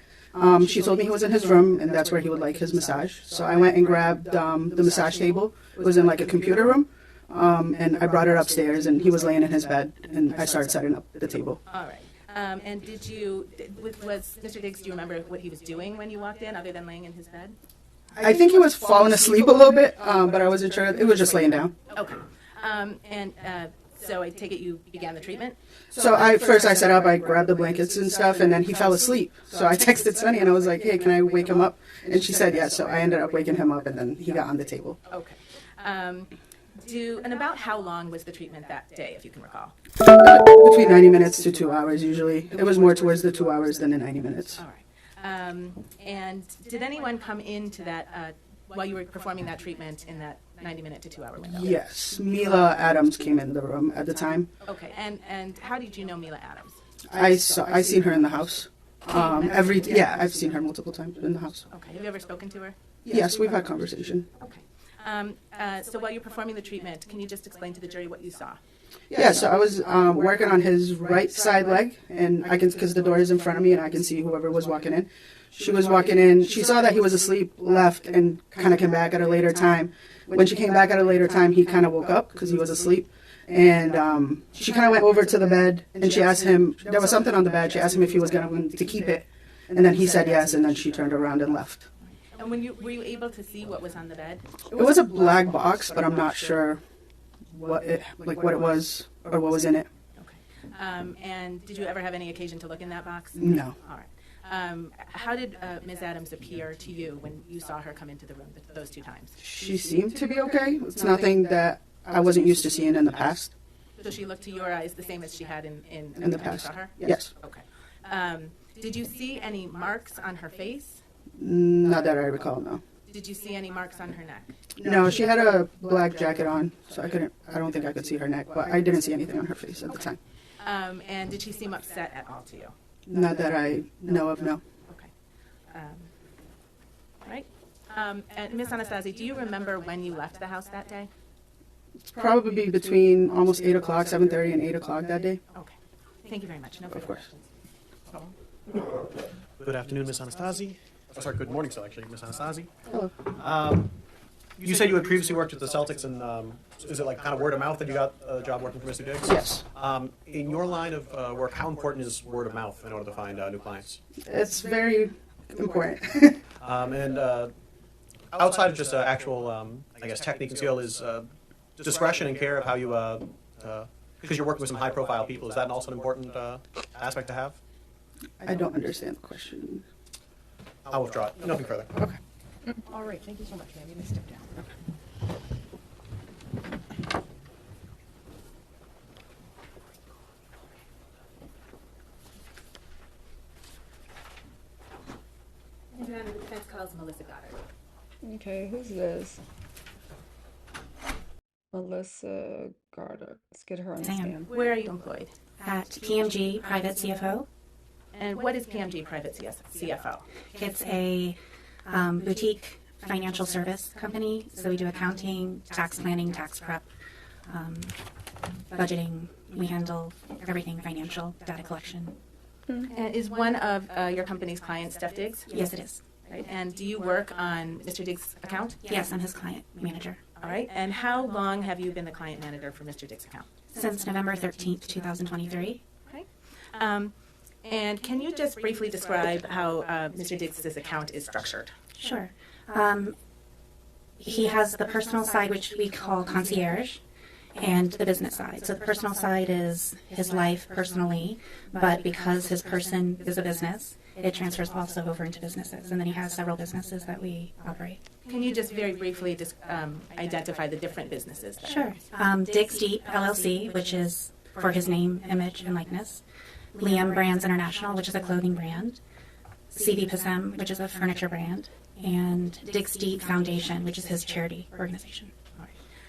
Speaker 13: She told me he was in his room and that's where he would like his massage. So I went and grabbed the massage table. It was in like a computer room. And I brought it upstairs and he was laying in his bed and I started setting up the table.
Speaker 3: All right. And was Mr. Diggs, do you remember what he was doing when you walked in other than laying in his bed?
Speaker 13: I think he was falling asleep a little bit, but I wasn't sure. It was just laying down.
Speaker 3: Okay. So I take it you began the treatment?
Speaker 13: So first I set up, I grabbed the blankets and stuff, and then he fell asleep. So I texted Sonny and I was like, hey, can I wake him up? And she said yes. So I ended up waking him up and then he got on the table.
Speaker 3: Okay. And about how long was the treatment that day, if you can recall?
Speaker 13: Between 90 minutes to 2 hours usually. It was more towards the 2 hours than the 90 minutes.
Speaker 3: All right. And did anyone come into that while you were performing that treatment in that 90-minute to 2 hour window?
Speaker 13: Yes. Mila Adams came in the room at the time.
Speaker 3: Okay. And how did you know Mila Adams?
Speaker 13: I seen her in the house. I've seen her multiple times in the house.
Speaker 3: Okay. Have you ever spoken to her?
Speaker 13: Yes, we've had conversation.
Speaker 3: Okay. So while you're performing the treatment, can you just explain to the jury what you saw?
Speaker 13: Yeah, so I was working on his right side leg, and I can, because the door is in front of me, and I can see whoever was walking in. She was walking in. She saw that he was asleep, left, and kind of came back at a later time. When she came back at a later time, he kind of woke up because he was asleep. And she kind of went over to the bed, and she asked him, there was something on the bed. She asked him if he was going to keep it. And then he said yes, and then she turned around and left.
Speaker 3: And were you able to see what was on the bed?
Speaker 13: It was a black box, but I'm not sure what it was or what was in it.
Speaker 3: Okay. And did you ever have any occasion to look in that box?
Speaker 13: No.
Speaker 3: All right. How did Ms. Adams appear to you when you saw her come into the room those two times?
Speaker 13: She seemed to be okay. It's nothing that I wasn't used to seeing in the past.
Speaker 3: So she looked to your eyes the same as she had in
Speaker 13: the past.
Speaker 3: You saw her?
Speaker 13: Yes.
Speaker 3: Okay. Did you see any marks on her face?
Speaker 13: Not that I recall, no.
Speaker 3: Did you see any marks on her neck?
Speaker 13: No, she had a black jacket on, so I don't think I could see her neck, but I didn't see anything on her face at the time.
Speaker 3: And did she seem upset at all to you?
Speaker 13: Not that I know of, no.
Speaker 3: Okay. Right. And Ms. Anastasi, do you remember when you left the house that day?
Speaker 13: It's probably between almost 8 o'clock, 7:30 and 8 o'clock that day.
Speaker 3: Okay. Thank you very much. No
Speaker 13: Of course.
Speaker 5: Good afternoon, Ms. Anastasi. Oh, sorry, good morning, actually, Ms. Anastasi.
Speaker 13: Hello.
Speaker 5: You said you had previously worked with the Celtics, and is it like kind of word of mouth that you got a job working for Mr. Diggs?
Speaker 13: Yes.
Speaker 5: In your line of work, how important is word of mouth in order to find new clients?
Speaker 13: It's very important.
Speaker 5: And outside of just actual, I guess, technique and skill, is discretion and care of how you, because you're working with some high-profile people, is that also an important aspect to have?
Speaker 13: I don't understand the question.
Speaker 5: I'll withdraw it. Nothing further.
Speaker 13: Okay.
Speaker 2: All right, thank you so much, ma'am. You may step down.
Speaker 3: And then the defense calls Melissa Goddard.
Speaker 1: Okay, who's this? Melissa Goddard. Let's get her on the stand.
Speaker 3: Where are you employed?
Speaker 14: At PMG Private CFO.
Speaker 3: And what is PMG Private CFO?
Speaker 14: It's a boutique financial service company. So we do accounting, tax planning, tax prep, budgeting. We handle everything financial, data collection.
Speaker 3: And is one of your company's clients Steph Diggs?
Speaker 14: Yes, it is.
Speaker 3: Right. And do you work on Mr. Diggs' account?
Speaker 14: Yes, I'm his client manager.
Speaker 3: All right. And how long have you been the client manager for Mr. Diggs' account?
Speaker 14: Since November 13th, 2023.
Speaker 3: Okay. And can you just briefly describe how Mr. Diggs' account is structured?
Speaker 14: Sure. He has the personal side, which we call concierge, and the business side. So the personal side is his life personally, but because his person is a business, it transfers also over into businesses. And then he has several businesses that we operate.
Speaker 3: Can you just very briefly identify the different businesses?
Speaker 14: Sure. Diggs Deep LLC, which is for his name, image, and likeness. Liam Brands International, which is a clothing brand. CV Passem, which is a furniture brand. And Diggs Deep Foundation, which is his charity organization.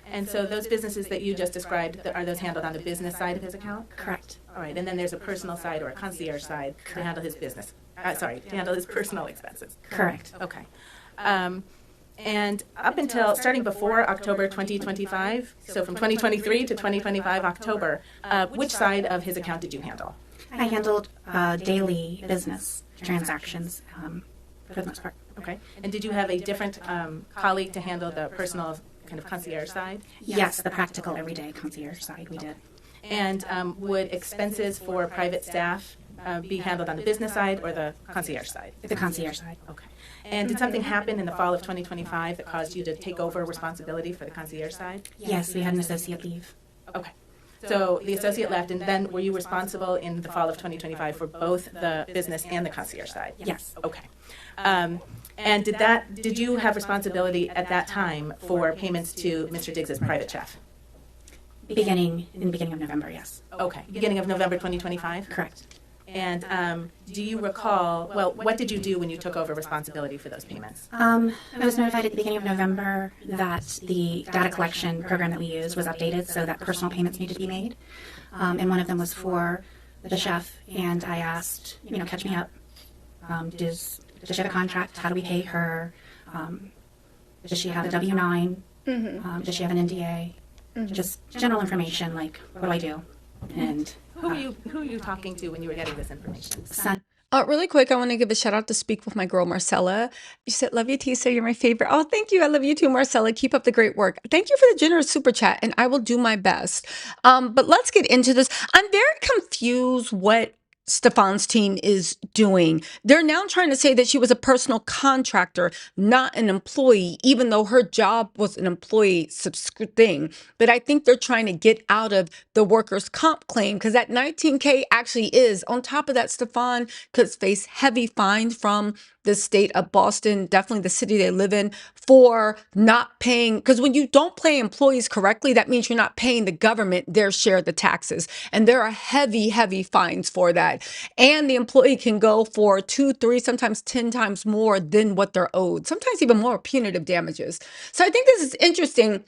Speaker 3: And so those businesses that you just described, are those handled on the business side of his account?
Speaker 14: Correct.
Speaker 3: All right, and then there's a personal side or a concierge side to handle his business. To handle his personal expenses.
Speaker 14: Correct.
Speaker 3: Okay. And up until, starting before October 2025, so from 2023 to 2025 October, which side of his account did you handle?
Speaker 14: I handled daily business transactions for the most part.
Speaker 3: Okay. And did you have a different colleague to handle the personal kind of concierge side?
Speaker 14: Yes, the practical everyday concierge side we did.
Speaker 3: And would expenses for private staff be handled on the business side or the concierge side?
Speaker 14: The concierge side.
Speaker 3: Okay. And did something happen in the fall of 2025 that caused you to take over responsibility for the concierge side?
Speaker 14: Yes, we had an associate leave.
Speaker 3: Okay. So the associate left, and then were you responsible in the fall of 2025 for both the business and the concierge side?
Speaker 14: Yes.
Speaker 3: Okay. And did you have responsibility at that time for payments to Mr. Diggs's private chef?
Speaker 14: In the beginning of November, yes.
Speaker 3: Okay. Beginning of November 2025?
Speaker 14: Correct.
Speaker 3: And do you recall, well, what did you do when you took over responsibility for those payments?
Speaker 14: I was notified at the beginning of November that the data collection program that we used was updated so that personal payments needed to be made. And one of them was for the chef, and I asked, catch me up. Does she have a contract? How do we pay her? Does she have a W-9? Does she have an NDA? Just general information, like, what do I do? And
Speaker 3: who are you talking to when you were getting this information?
Speaker 14: Son.
Speaker 1: Really quick, I want to give a shout out to Speak with my girl, Marcella. You said, love you, Tisa. You're my favorite. Oh, thank you. I love you too, Marcella. Keep up the great work. Thank you for the generous super chat, and I will do my best. But let's get into this. I'm very confused what Stefon's team is doing. They're now trying to say that she was a personal contractor, not an employee, even though her job was an employee thing. But I think they're trying to get out of the workers' comp claim because that $19K actually is. On top of that, Stefon could face heavy fines from the state of Boston, definitely the city they live in, for not paying. Because when you don't pay employees correctly, that means you're not paying the government their share of the taxes. And there are heavy, heavy fines for that. And the employee can go for 2, 3, sometimes 10 times more than what they're owed, sometimes even more punitive damages. So I think this is interesting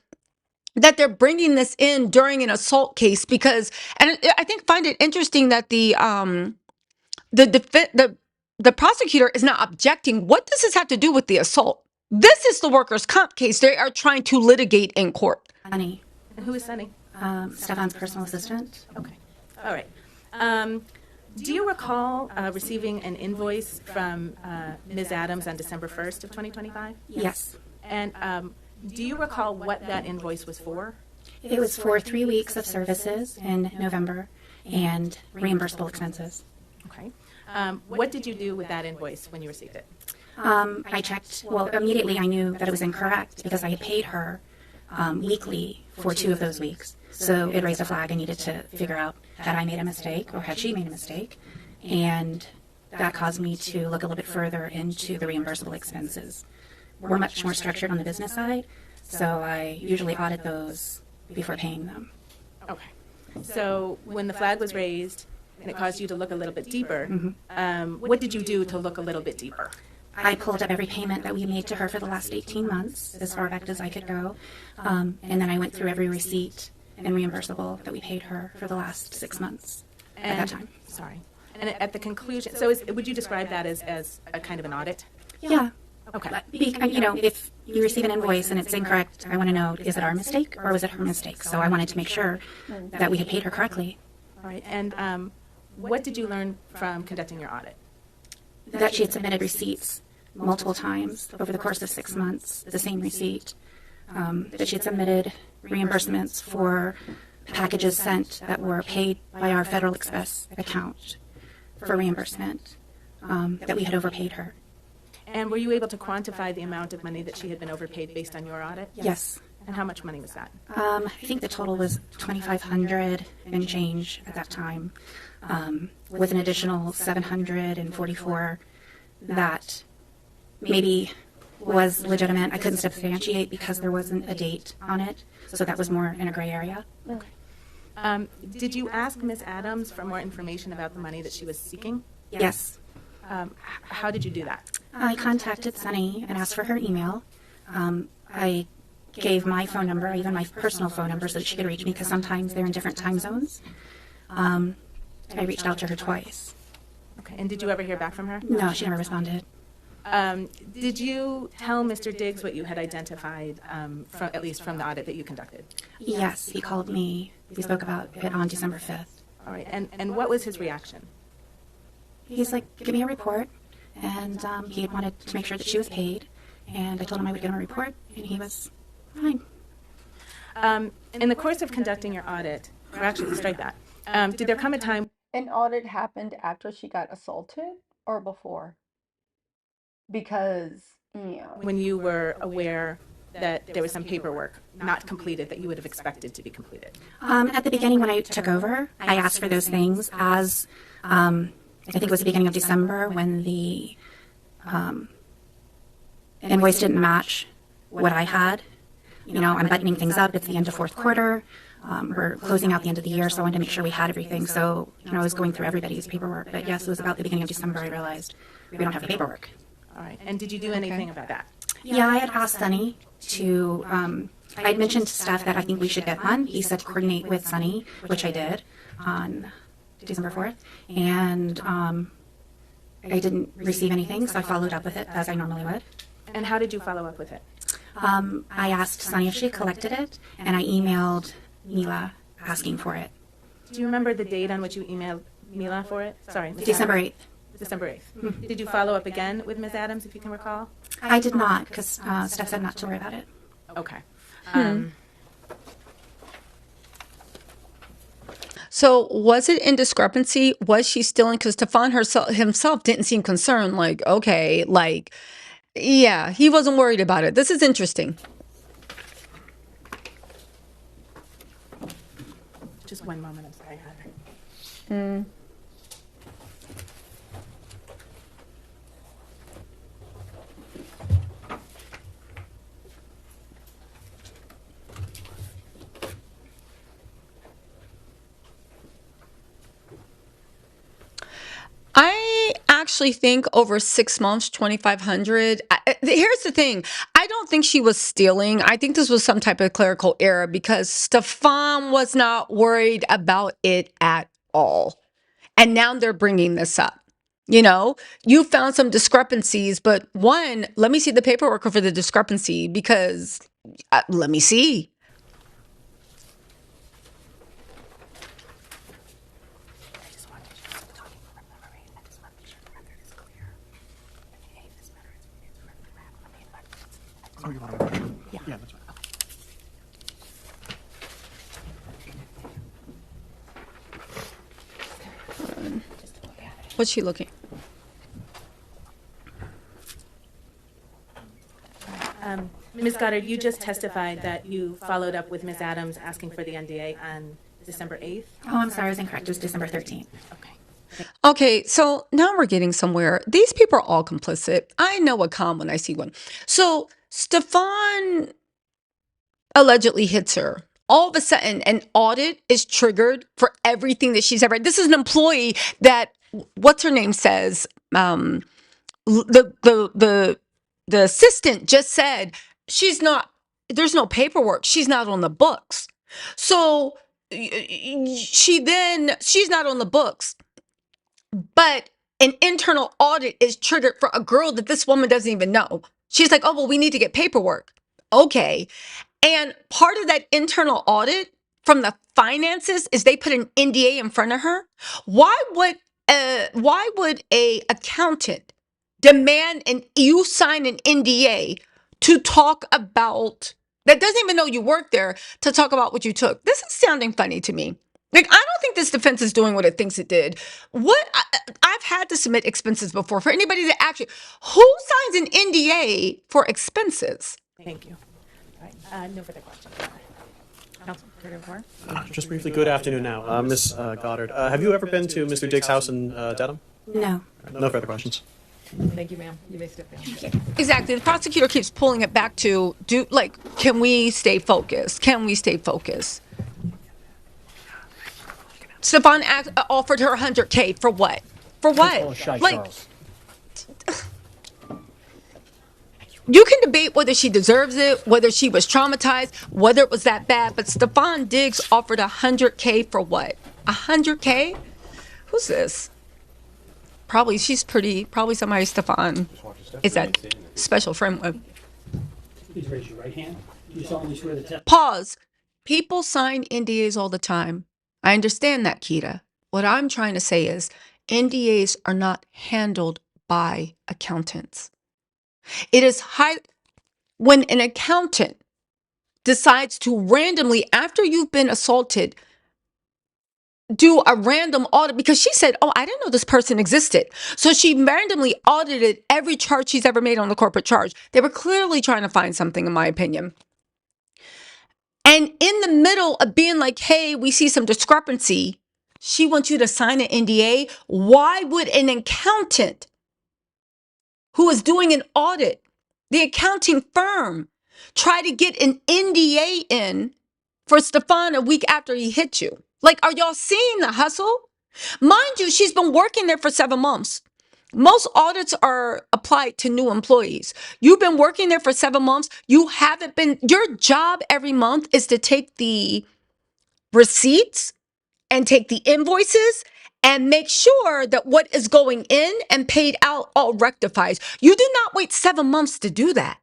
Speaker 1: that they're bringing this in during an assault case because, and I find it interesting that the prosecutor is not objecting. What does this have to do with the assault? This is the workers' comp case they are trying to litigate in court.
Speaker 14: Sunny.
Speaker 3: And who is Sunny?
Speaker 14: Stefon's personal assistant.
Speaker 3: Okay. All right. Do you recall receiving an invoice from Ms. Adams on December 1st of 2025?
Speaker 14: Yes.
Speaker 3: And do you recall what that invoice was for?
Speaker 14: It was for 3 weeks of services in November and reimbursable expenses.
Speaker 3: Okay. What did you do with that invoice when you received it?
Speaker 14: I checked, immediately I knew that it was incorrect because I had paid her weekly for 2 of those weeks. So it raised a flag. I needed to figure out had I made a mistake or had she made a mistake. And that caused me to look a little bit further into the reimbursable expenses. We're much more structured on the business side, so I usually audit those before paying them.
Speaker 3: Okay. So when the flag was raised and it caused you to look a little bit deeper, what did you do to look a little bit deeper?
Speaker 14: I pulled up every payment that we made to her for the last 18 months, as far back as I could go. And then I went through every receipt and reimbursable that we paid her for the last 6 months at that time.
Speaker 3: Sorry. And at the conclusion, so would you describe that as a kind of an audit?
Speaker 14: Yeah.
Speaker 3: Okay.
Speaker 14: If you receive an invoice and it's incorrect, I want to know, is it our mistake or was it her mistake? So I wanted to make sure that we had paid her correctly.
Speaker 3: All right. And what did you learn from conducting your audit?
Speaker 14: That she had submitted receipts multiple times over the course of 6 months, the same receipt. That she had submitted reimbursements for packages sent that were paid by our Federal Express account for reimbursement, that we had overpaid her.
Speaker 3: And were you able to quantify the amount of money that she had been overpaid based on your audit?
Speaker 14: Yes.
Speaker 3: And how much money was that?
Speaker 14: I think the total was $2,500 and change at that time, with an additional $744 that maybe was legitimate. I couldn't substantiate because there wasn't a date on it, so that was more in a gray area.
Speaker 3: Okay. Did you ask Ms. Adams for more information about the money that she was seeking?
Speaker 14: Yes.
Speaker 3: How did you do that?
Speaker 14: I contacted Sunny and asked for her email. I gave my phone number, even my personal phone number, so that she could reach me because sometimes they're in different time zones. I reached out to her twice.
Speaker 3: Okay. And did you ever hear back from her?
Speaker 14: No, she never responded.
Speaker 3: Did you tell Mr. Diggs what you had identified, from, at least from the audit that you conducted?
Speaker 14: Yes, he called me. We spoke about it on December 5th.
Speaker 3: All right, and what was his reaction?
Speaker 14: He's like, give me a report. And he wanted to make sure that she was paid. And I told him I would give him a report, and he was fine.
Speaker 3: In the course of conducting your audit, or actually, strike that, did there come a time
Speaker 1: An audit happened after she got assaulted or before? Because,
Speaker 3: when you were aware that there was some paperwork not completed that you would have expected to be completed?
Speaker 14: At the beginning, when I took over, I asked for those things as, I think it was the beginning of December when the invoice didn't match what I had. You know, I'm buttoning things up. It's the end of fourth quarter. We're closing out the end of the year, so I wanted to make sure we had everything. So, you know, I was going through everybody's paperwork. But yes, it was about the beginning of December I realized we don't have the paperwork.
Speaker 3: All right, and did you do anything about that?
Speaker 14: Yeah, I had asked Sunny to, I had mentioned to Steph that I think we should get one. He said coordinate with Sunny, which I did on December 4th. And I didn't receive anything, so I followed up with it as I normally would.
Speaker 3: And how did you follow up with it?
Speaker 14: I asked Sunny if she collected it, and I emailed Mila asking for it.
Speaker 3: Do you remember the date on which you emailed Mila for it? Sorry.
Speaker 14: December 8th.
Speaker 3: December 8th. Did you follow up again with Ms. Adams, if you can recall?
Speaker 14: I did not, because Steph said not to worry about it.
Speaker 3: Okay.
Speaker 1: So was it in discrepancy? Was she stealing? Because Stefon himself didn't seem concerned. Like, okay, like, yeah, he wasn't worried about it. This is interesting.
Speaker 3: Just one moment, I'm sorry, Heather.
Speaker 1: I actually think over 6 months, 2,500. Here's the thing. I don't think she was stealing. I think this was some type of clerical error because Stefon was not worried about it at all. And now they're bringing this up. You know, you found some discrepancies, but one, let me see the paperwork for the discrepancy because let me see.
Speaker 5: Yeah, that's right.
Speaker 1: What's she looking?
Speaker 3: Ms. Goddard, you just testified that you followed up with Ms. Adams asking for the NDA on December 8th.
Speaker 14: Oh, I'm sorry, I was incorrect. It was December 13th.
Speaker 3: Okay.
Speaker 1: Okay, so now we're getting somewhere. These people are all complicit. I know a con when I see one. So Stefon allegedly hits her. All of a sudden, an audit is triggered for everything that she's ever. This is an employee that, what's her name says, the assistant just said she's not. There's no paperwork. She's not on the books. So she's not on the books. But an internal audit is triggered for a girl that this woman doesn't even know. She's like, oh, well, we need to get paperwork. Okay. And part of that internal audit from the finances is they put an NDA in front of her. Why would a accountant demand you sign an NDA to talk about that doesn't even know you work there to talk about what you took? This is sounding funny to me. Like, I don't think this defense is doing what it thinks it did. I've had to submit expenses before for anybody that actually, who signs an NDA for expenses?
Speaker 3: Thank you. All right, no further questions. Counsel,
Speaker 5: Just briefly, good afternoon now. Ms. Goddard, have you ever been to Mr. Diggs' house in Dedham?
Speaker 14: No.
Speaker 5: No further questions.
Speaker 2: Thank you, ma'am. You may step down.
Speaker 1: Exactly. The prosecutor keeps pulling it back to, can we stay focused? Can we stay focused? Stefon offered her $100K for what? For what? Like, you can debate whether she deserves it, whether she was traumatized, whether it was that bad, but Stefon Diggs offered $100K for what? $100K? Who's this? Probably she's pretty. Probably somebody Stefon. is that special framework.
Speaker 8: Please raise your right hand. Do you solemnly swear the testimony?
Speaker 1: Pause. People sign NDAs all the time. I understand that, Keita. What I'm trying to say is NDAs are not handled by accountants. It is when an accountant decides to randomly, after you've been assaulted, do a random audit because she said, oh, I didn't know this person existed. So she randomly audited every charge she's ever made on the corporate charge. They were clearly trying to find something, in my opinion. And in the middle of being like, hey, we see some discrepancy, she wants you to sign an NDA. Why would an accountant who is doing an audit, the accounting firm, try to get an NDA in for Stefon a week after he hit you? Like, are y'all seeing the hustle? Mind you, she's been working there for 7 months. Most audits are applied to new employees. You've been working there for 7 months. You haven't been, your job every month is to take the receipts and take the invoices and make sure that what is going in and paid out all rectifies. You do not wait 7 months to do that.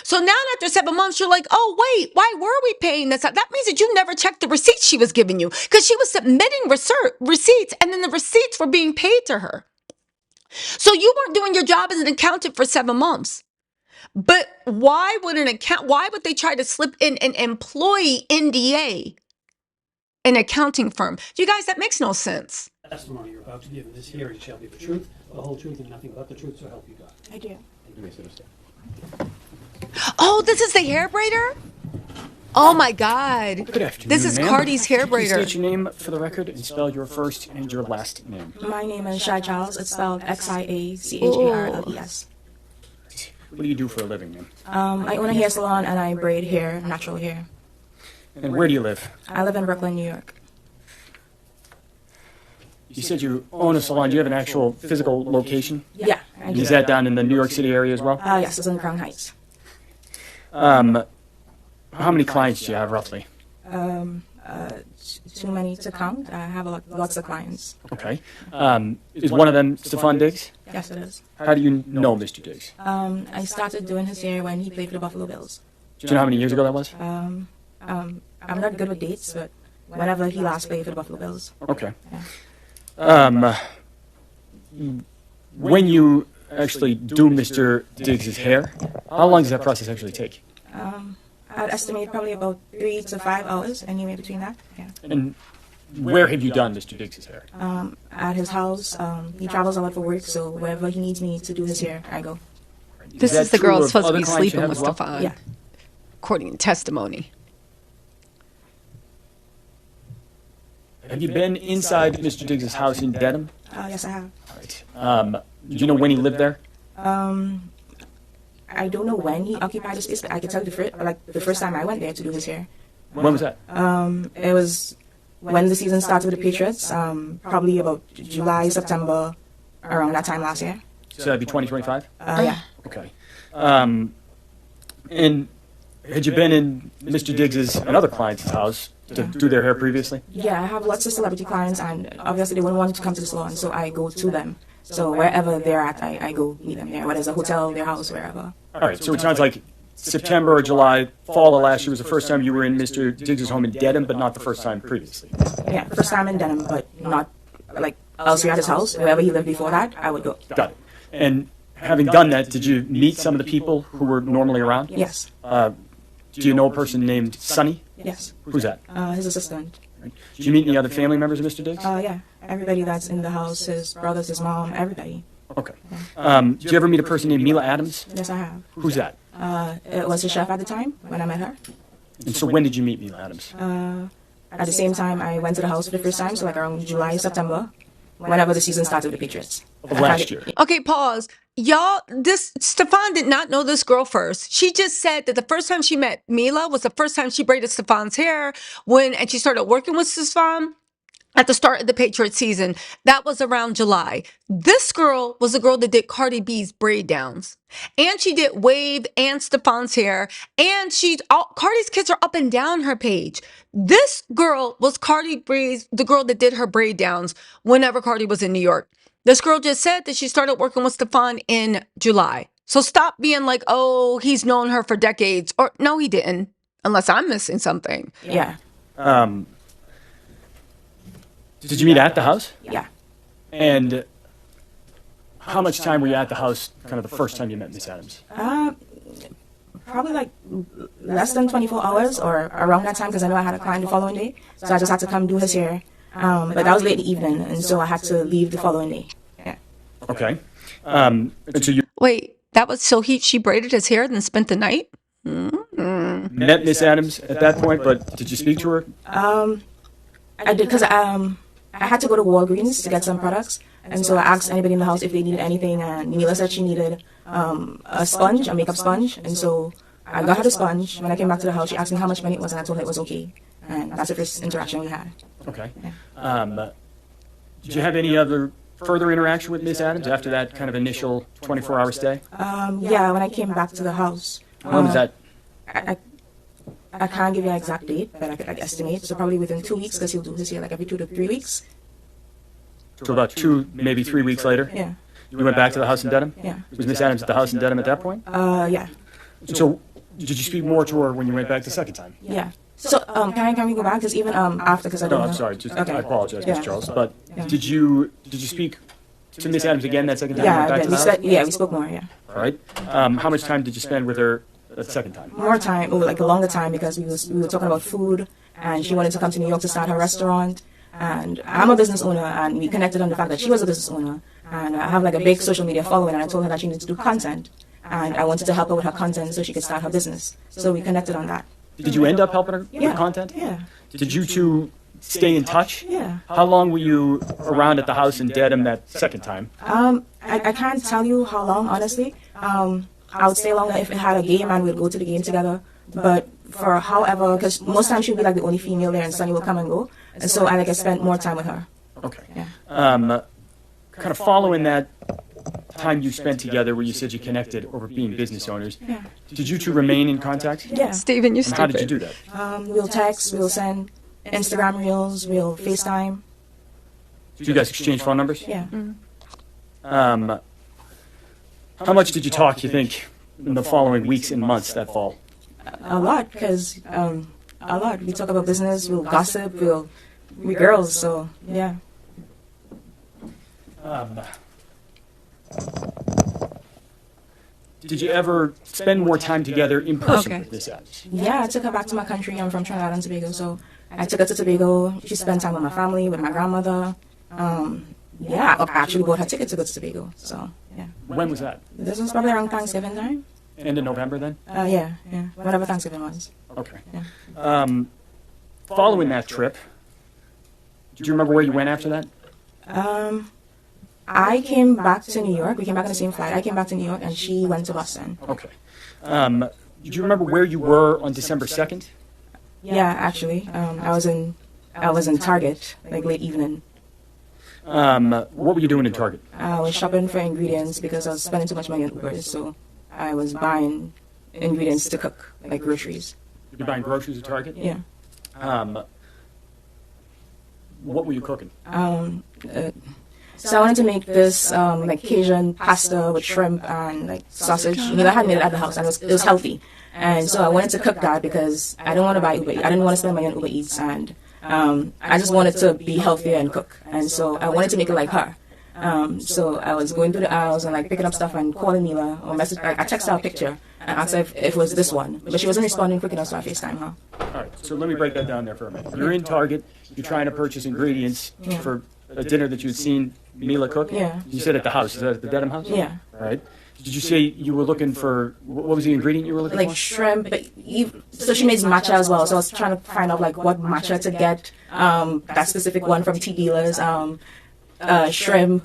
Speaker 1: So now after 7 months, you're like, oh, wait, why were we paying this? That means that you never checked the receipts she was giving you because she was submitting receipts and then the receipts were being paid to her. So you weren't doing your job as an accountant for 7 months. But why would they try to slip in an employee NDA, an accounting firm? You guys, that makes no sense.
Speaker 8: The testimony you're about to give in this hearing shall be the truth, the whole truth, and nothing but the truth, so help you God.
Speaker 12: I do.
Speaker 7: You may sit down.
Speaker 1: Oh, this is the hair braider? Oh my God.
Speaker 10: Good afternoon,
Speaker 1: This is
Speaker 10: ma'am.
Speaker 1: Cardi's hair
Speaker 10: Please
Speaker 1: braider.
Speaker 10: state your name for the record and spell your first and your last name.
Speaker 12: My name is Shai Charles. It's spelled Xiacharles.
Speaker 10: What do you do for a living, ma'am?
Speaker 12: I own a hair salon and I braid hair, natural hair.
Speaker 10: And where do you live?
Speaker 12: I live in Brooklyn, New York.
Speaker 10: You said you own a salon. Do you have an actual physical location?
Speaker 12: Yeah, I do.
Speaker 10: Is that down in the New York City area as well?
Speaker 12: Yes, it's in Crown Heights.
Speaker 10: How many clients do you have roughly?
Speaker 12: Too many to count. I have lots of clients.
Speaker 10: Okay. Is one of them Stefon Diggs?
Speaker 12: Yes, it is.
Speaker 10: How do you know Mr. Diggs?
Speaker 12: I started doing his hair when he played for the Buffalo Bills.
Speaker 10: Do you know how many years ago that was?
Speaker 12: I'm not good with dates, but whenever he last played for the Buffalo Bills.
Speaker 10: Okay. Yeah. When you actually do Mr. Diggs' hair, how long does that process actually take?
Speaker 12: I'd estimate probably about 3 to 5 hours, anywhere between that. Yeah.
Speaker 10: And where have you done Mr. Diggs' hair?
Speaker 12: At his house. He travels a lot for work, so wherever he needs me to do his hair, I go.
Speaker 1: This is the girl that's supposed to be sleeping with
Speaker 10: well?
Speaker 1: Stefon,
Speaker 12: Yeah.
Speaker 1: according to testimony.
Speaker 10: Have you been inside Mr. Diggs' house in Dedham?
Speaker 12: Yes, I have.
Speaker 10: All right. Do you know when he lived there?
Speaker 12: I don't know when he occupied the space, but I can tell you the first time I went there to do his hair.
Speaker 10: When was that?
Speaker 12: It was when the season started with the Patriots, probably about July, September, around that time last year.
Speaker 10: So that'd be 2025?
Speaker 12: Yeah.
Speaker 10: Okay. And had you been in Mr. Diggs' and other clients' house to do their hair previously?
Speaker 12: Yeah, I have lots of celebrity clients, and obviously they wouldn't want to come to the salon, so I go to them. So wherever they're at, I go meet them there, whether it's a hotel, their house, wherever.
Speaker 10: All right, so it sounds like September or July, fall of last year was the first time you were in Mr. Diggs' home in Dedham, but not the first time previously.
Speaker 12: Yeah, first time in Dedham, but not like elsewhere at his house. Wherever he lived before that, I would go.
Speaker 10: Got it. And having done that, did you meet some of the people who were normally around?
Speaker 12: Yes.
Speaker 10: Do you know a person named Sonny?
Speaker 12: Yes.
Speaker 10: Who's that?
Speaker 12: His assistant.
Speaker 10: Did you meet any other family members of Mr. Diggs?
Speaker 12: Yeah. Everybody that's in the house, his brothers, his mom, everybody.
Speaker 10: Okay. Did you ever meet a person named Mila Adams?
Speaker 12: Yes, I have.
Speaker 10: Who's that?
Speaker 12: It was the chef at the time when I met her.
Speaker 10: And so when did you meet Mila Adams?
Speaker 12: At the same time, I went to the house for the first time, so like around July, September, whenever the season started with the Patriots.
Speaker 10: Of last year.
Speaker 1: Okay, pause. Y'all, Stefon did not know this girl first. She just said that the first time she met Mila was the first time she braided Stefon's hair and she started working with Stefon at the start of the Patriots season. That was around July. This girl was the girl that did Cardi B's braid downs. And she did Wave and Stefon's hair. And Cardi's kids are up and down her page. This girl was the girl that did her braid downs whenever Cardi was in New York. This girl just said that she started working with Stefon in July. So stop being like, oh, he's known her for decades. Or no, he didn't. Unless I'm missing something.
Speaker 3: Yeah.
Speaker 10: Did you meet at the house?
Speaker 3: Yeah.
Speaker 10: And how much time were you at the house kind of the first time you met Miss Adams?
Speaker 3: Probably like less than 24 hours or around that time because I know I had a client the following day. So I just had to come do his hair. But that was late in the evening, and so I had to leave the following day. Yeah.
Speaker 10: Okay. And so you
Speaker 1: Wait, that was so she braided his hair and then spent the night? Mm-hmm.
Speaker 10: met Miss Adams at that point, but did you speak to her?
Speaker 3: I did because I had to go to Walgreens to get some products, and so I asked anybody in the house if they needed anything, and Mila said she needed a sponge, a makeup sponge, and so I got her the sponge. When I came back to the house, she asked me how much money it was, and I told her it was okay, and that's the first interaction we had.
Speaker 10: Okay. Did you have any other further interaction with Miss Adams after that kind of initial 24-hour stay?
Speaker 3: Yeah, when I came back to the house.
Speaker 10: When was that?
Speaker 3: I can't give you an exact date, but I could like estimate. So probably within 2 weeks, because he'll do his hair like every 2 to 3 weeks.
Speaker 10: So about 2, maybe 3 weeks later?
Speaker 3: Yeah.
Speaker 10: You went back to the house in Dedham?
Speaker 3: Yeah.
Speaker 10: Was Miss Adams at the house in Dedham at that point?
Speaker 3: Yeah.
Speaker 10: So did you speak more to her when you went back the second time?
Speaker 3: Yeah. So can we go back? Because even after, because I don't
Speaker 10: No,
Speaker 3: know.
Speaker 10: I'm sorry. Just,
Speaker 3: Okay.
Speaker 10: I apologize,
Speaker 3: Yeah.
Speaker 10: Miss Charles. But
Speaker 3: Yeah.
Speaker 10: did you speak to Miss Adams again that second time? you
Speaker 3: Yeah,
Speaker 10: went back
Speaker 3: I
Speaker 10: to
Speaker 3: did.
Speaker 10: the house?
Speaker 3: Yeah, we spoke more. Yeah.
Speaker 10: All right. How much time did you spend with her the second time?
Speaker 3: More time, or like a longer time, because we were talking about food, and she wanted to come to New York to start her restaurant. And I'm a business owner, and we connected on the fact that she was a business owner, and I have like a big social media following, and I told her that she needed to do content, and I wanted to help her with her content so she could start her business. So we connected on that.
Speaker 10: Did you end up helping her
Speaker 3: Yeah.
Speaker 10: with content?
Speaker 3: Yeah.
Speaker 10: Did you two stay in touch?
Speaker 3: Yeah.
Speaker 10: How long were you around at the house in Dedham that second time?
Speaker 3: I can't tell you how long, honestly. I would stay longer if it had a game and we'd go to the game together. But for however, because most times she'll be like the only female there and Sunny will come and go. And so I spent more time with her.
Speaker 10: Okay.
Speaker 3: Yeah.
Speaker 10: Kind of following that time you spent together where you said you connected over being business owners,
Speaker 3: Yeah.
Speaker 10: did you two remain in contact?
Speaker 3: Yeah.
Speaker 1: Steven, you're
Speaker 10: And how did you
Speaker 1: stupid.
Speaker 10: do that?
Speaker 3: We'll text, we'll send Instagram reels, we'll FaceTime.
Speaker 10: Did you guys exchange phone numbers?
Speaker 3: Yeah.
Speaker 10: How much did you talk, you think, in the following weeks and months that fall?
Speaker 3: A lot, because a lot. We talk about business, we'll gossip, we girls, so yeah.
Speaker 10: Did you ever spend more time together in person
Speaker 1: Okay.
Speaker 10: with Miss Adams?
Speaker 3: Yeah, I took her back to my country. I'm from Trinidad and Tobago, so I took her to Tobago. She spent time with my family, with my grandmother. Yeah, I actually bought her ticket to go to Tobago. So yeah,
Speaker 10: When was that?
Speaker 3: this was probably around Thanksgiving time.
Speaker 10: End of November then?
Speaker 3: Yeah, whatever Thanksgiving was.
Speaker 10: Okay.
Speaker 3: Yeah.
Speaker 10: Following that trip, do you remember where you went after that?
Speaker 3: I came back to New York. We came back on the same flight. I came back to New York, and she went to Boston.
Speaker 10: Okay. Do you remember where you were on December 2nd?
Speaker 3: Yeah, actually, I was in Target, like late evening.
Speaker 10: What were you doing in Target?
Speaker 3: I was shopping for ingredients because I was spending too much money on Uber, so I was buying ingredients to cook, like groceries.
Speaker 10: You're buying groceries at Target?
Speaker 3: Yeah.
Speaker 10: What were you cooking?
Speaker 3: So I wanted to make this like Cajun pasta with shrimp and like sausage. You know, I had made it at the house, and it was healthy. And so I wanted to cook that because I didn't want to buy Uber. I didn't want to spend money on Uber Eats, and I just wanted to be healthier and cook. And so I wanted to make it like her. So I was going through the aisles and like picking up stuff and calling Mila or message. I texted her a picture and asked her if it was this one, but she wasn't responding quick enough, so I FaceTime her.
Speaker 10: All right, so let me break that down there for a minute. You're in Target, you're trying to purchase ingredients
Speaker 3: Yeah.
Speaker 10: for a dinner that you had seen Mila cook?
Speaker 3: Yeah.
Speaker 10: You said at the house. Is that at the Dedham house?
Speaker 3: Yeah.
Speaker 10: All right. Did you say you were looking for, what was the ingredient you were looking
Speaker 3: Like
Speaker 10: for?
Speaker 3: shrimp, but so she makes matcha as well. So I was trying to find out like what matcha to get. That specific one from Tea Dealers. Shrimp,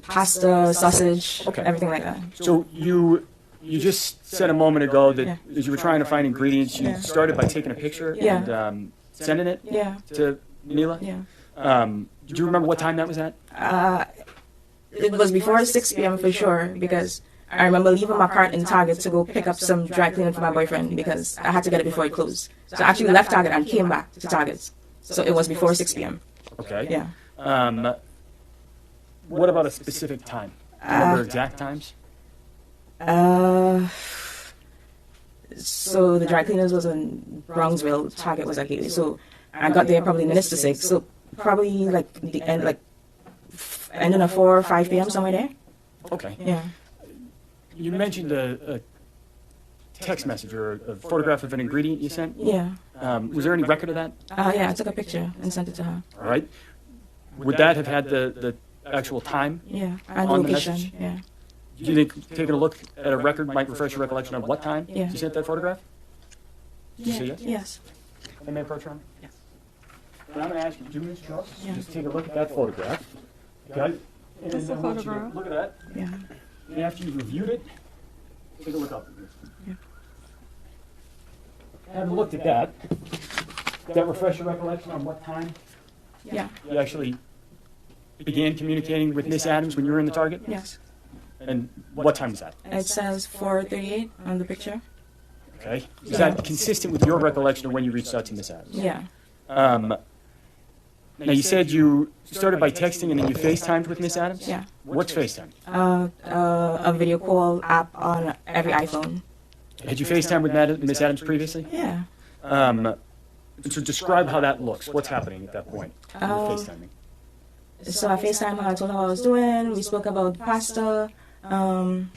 Speaker 3: pasta, sausage,
Speaker 10: Okay.
Speaker 3: everything like that.
Speaker 10: So you just said a moment ago that
Speaker 3: Yeah.
Speaker 10: as you were trying to find ingredients, you started by taking a picture
Speaker 3: Yeah.
Speaker 10: and sending it
Speaker 3: Yeah.
Speaker 10: to Mila?
Speaker 3: Yeah.
Speaker 10: Do you remember what time that was at?
Speaker 3: It was before 6 p.m. for sure because I remember leaving my cart in Target to go pick up some dry cleaning for my boyfriend because I had to get it before it closed. So I actually left Target and came back to Target. So it was before 6 p.m.
Speaker 10: Okay.
Speaker 3: Yeah.
Speaker 10: What about a specific time? Do you remember exact times?
Speaker 3: So the dry cleaners was in Brownsville, Target was at Gateway. So I got there probably minutes to 6. So probably like the end, like ending at 4 or 5 p.m. somewhere there.
Speaker 10: Okay.
Speaker 3: Yeah.
Speaker 10: You mentioned a text message or a photograph of an ingredient you sent.
Speaker 3: Yeah.
Speaker 10: Was there any record of that?
Speaker 3: Yeah, I took a picture and sent it to her.
Speaker 10: All right. Would that have had the actual time?
Speaker 3: Yeah, and
Speaker 10: on
Speaker 3: location.
Speaker 10: the message?
Speaker 3: Yeah.
Speaker 10: Do you think taking a look at a record might refresh your recollection of what time
Speaker 3: Yeah.
Speaker 10: you sent that photograph? Did you say yes?
Speaker 3: Yes.
Speaker 10: Can I approach her?
Speaker 3: Yes.
Speaker 10: And I'm going to ask you to do this, Charles.
Speaker 3: Yeah.
Speaker 10: Just take a look at that photograph. Okay? And
Speaker 1: That's
Speaker 10: I
Speaker 1: the
Speaker 10: want you to
Speaker 1: photograph.
Speaker 10: look at that.
Speaker 3: Yeah.
Speaker 10: And after you've reviewed it, take a look up at this.
Speaker 3: Yeah.
Speaker 10: Having looked at that, that refresh your recollection on what time
Speaker 3: Yeah.
Speaker 10: you actually began communicating with Miss Adams when you were in the Target?
Speaker 3: Yes.
Speaker 10: And what time was that?
Speaker 3: It says 4:38 on the picture.
Speaker 10: Okay. Is that consistent with your recollection of when you reached out to Miss Adams?
Speaker 3: Yeah.
Speaker 10: Now you said you started by texting and then you FaceTimed with Miss Adams?
Speaker 3: Yeah.
Speaker 10: What's FaceTime?
Speaker 3: A video call app on every iPhone.
Speaker 10: Had you FaceTimed with Miss Adams previously?
Speaker 3: Yeah.
Speaker 10: So describe how that looks. What's happening at that point when you're FaceTiming?
Speaker 3: So I FaceTimed her, I told her what I was doing. We spoke about pasta, and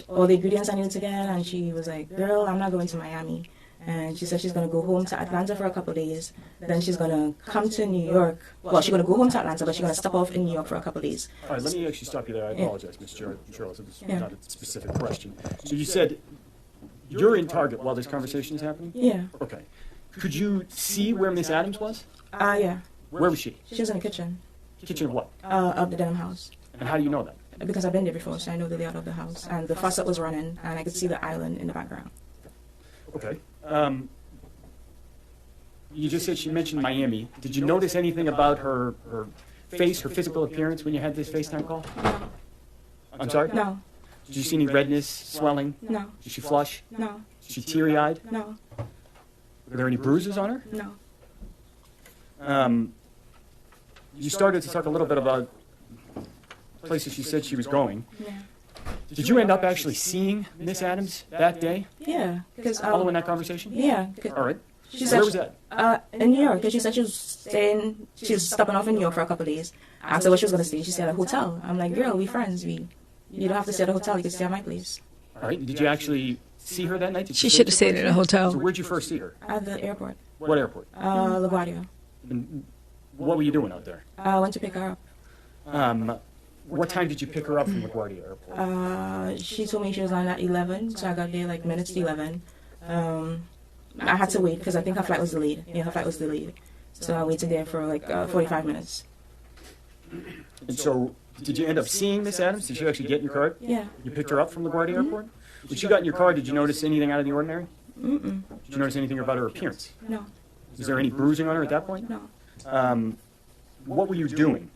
Speaker 3: all the ingredients I needed to get. And she was like, "Girl, I'm not going to Miami." And she said she's going to go home to Atlanta for a couple of days. Then she's going to come to New York. Well, she's going to go home to Atlanta, but she's going to stop off in New York for a couple of days.
Speaker 10: All right, let me actually stop you there. I apologize, Ms. Charles. It was
Speaker 3: Yeah.
Speaker 10: not a specific question. So you said you're in Target while this conversation is happening?
Speaker 3: Yeah.
Speaker 10: Okay. Could you see where Miss Adams was?
Speaker 3: Yeah.
Speaker 10: Where was she?
Speaker 3: She was in the kitchen.
Speaker 10: Kitchen of what?
Speaker 3: Of the denim house.
Speaker 10: And how do you know that?
Speaker 3: Because I've been there before, so I know the layout of the house. And the faucet was running, and I could see the island in the background.
Speaker 10: Okay. You just said she mentioned Miami. Did you notice anything about her face, her physical appearance when you had this FaceTime call?
Speaker 3: No.
Speaker 10: I'm sorry?
Speaker 3: No.
Speaker 10: Did you see any redness, swelling?
Speaker 3: No.
Speaker 10: Did she flush?
Speaker 3: No.
Speaker 10: Is she teary-eyed?
Speaker 3: No.
Speaker 10: Were there any bruises on her?
Speaker 3: No.
Speaker 10: You started to talk a little bit about places she said she was going.
Speaker 3: Yeah.
Speaker 10: Did you end up actually seeing Miss Adams that day?
Speaker 3: Yeah. Because
Speaker 10: Following that conversation?
Speaker 3: Yeah.
Speaker 10: All right.
Speaker 3: She
Speaker 10: Where was that?
Speaker 3: In New York, because she said she was stopping off in New York for a couple of days. I asked her where she was going to stay. She said a hotel. I'm like, girl, we friends. You don't have to stay at a hotel. You can stay at my place.
Speaker 10: All right. Did you actually see her that night? Did
Speaker 1: She
Speaker 10: stay
Speaker 1: should have
Speaker 10: at
Speaker 1: stayed
Speaker 10: your
Speaker 1: at a
Speaker 10: place?
Speaker 1: hotel.
Speaker 10: So where'd you first see her?
Speaker 3: At the airport.
Speaker 10: What airport?
Speaker 3: LaGuardia.
Speaker 10: And what were you doing out there?
Speaker 3: I went to pick her up.
Speaker 10: What time did you pick her up from LaGuardia Airport?
Speaker 3: She told me she was on at 11, so I got there like minutes to 11. I had to wait because I think her flight was delayed. Yeah, her flight was delayed. So I waited there for like 45 minutes.
Speaker 10: And so, did you end up seeing Miss Adams? Did you actually get in your car?
Speaker 3: Yeah.
Speaker 10: You picked her up from LaGuardia Airport? When she got in your car, did you notice anything out of the ordinary?
Speaker 3: Mm-mm.
Speaker 10: Did you notice anything about her appearance?
Speaker 3: No.
Speaker 10: Is there any bruising on her at that point?
Speaker 3: No.
Speaker 10: What were you doing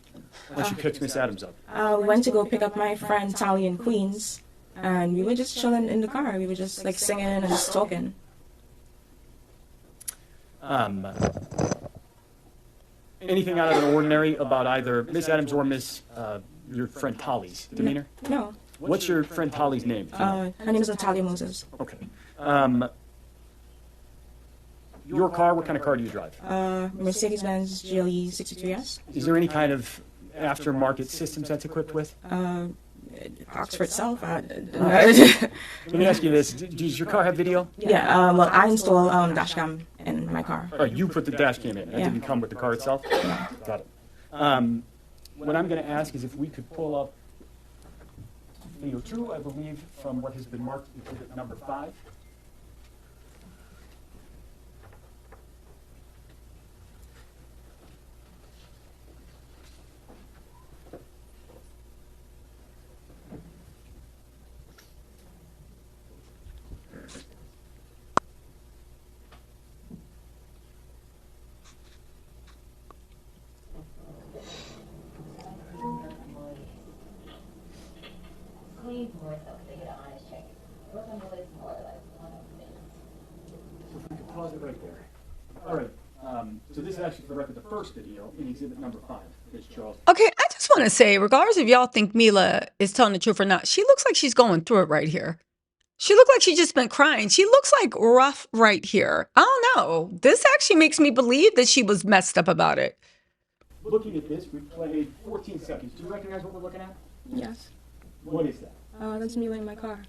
Speaker 10: once you picked Miss Adams up?
Speaker 3: We went to go pick up my friend Tally in Queens, and we were just chilling in the car. We were just like singing and just talking.
Speaker 10: Anything out of the ordinary about either Miss Adams or your friend Tolly's demeanor?
Speaker 3: No.
Speaker 10: What's your friend Tolly's name?
Speaker 3: Her name is Natalia Moses.
Speaker 10: Okay. Your car, what kind of car do you drive?
Speaker 3: Mercedes-Benz GLE 63S.
Speaker 10: Is there any kind of aftermarket systems that's equipped with?
Speaker 3: Oxford itself.
Speaker 10: Let me ask you this. Does your car have video?
Speaker 3: Yeah, well, I install dashcam in my car.
Speaker 10: Oh, you put the dash cam in. That
Speaker 3: Yeah.
Speaker 10: didn't come with the car itself? Got it. What I'm going to ask is if we could pull up video 2, I believe, from what has been marked exhibit number 5. Pause it right there. All right. So this is actually, for the record, the first video in exhibit number 5. It's Charles.
Speaker 1: Okay, I just want to say, regardless if y'all think Mila is telling the truth or not, she looks like she's going through it right here. She looked like she just been crying. She looks like rough right here. I don't know. This actually makes me believe that she was messed up about it.
Speaker 10: Looking at this, we played 14 seconds. Do you recognize what we're looking at?
Speaker 15: Yes.
Speaker 10: What is that?
Speaker 15: That's me in my car.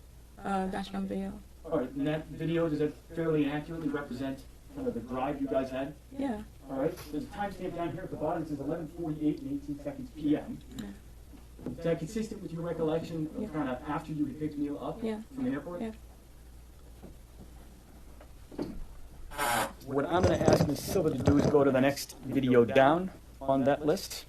Speaker 15: Dash cam video.
Speaker 10: All right, and that video, does that fairly accurately represent kind of the drive you guys had?
Speaker 15: Yeah.
Speaker 10: All right, there's a timestamp down here at the bottom. It says 11:48 and 18 seconds p.m.
Speaker 15: Yeah.
Speaker 10: Is that consistent with your recollection of kind of after you had picked Mila up from the airport?
Speaker 15: Yeah.
Speaker 10: What I'm going to ask Ms. Silva to do is go to the next video down on that list.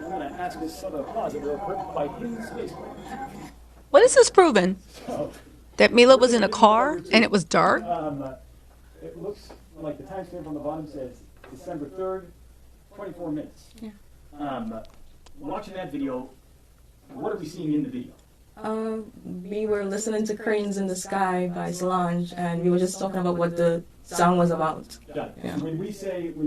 Speaker 10: I'm going to ask Ms. Silva to pause it real quick by hitting the space bar.
Speaker 1: What is this proving? That Mila was in a car and it was dark?
Speaker 10: It looks like the timestamp on the bottom says December 3rd, 24 minutes.
Speaker 15: Yeah.
Speaker 10: Watching that video, what are we seeing in the video?
Speaker 15: We were listening to Cranes in the Sky by Solange, and we were just talking about what the song was about.
Speaker 10: Got it.
Speaker 15: Yeah.
Speaker 10: So when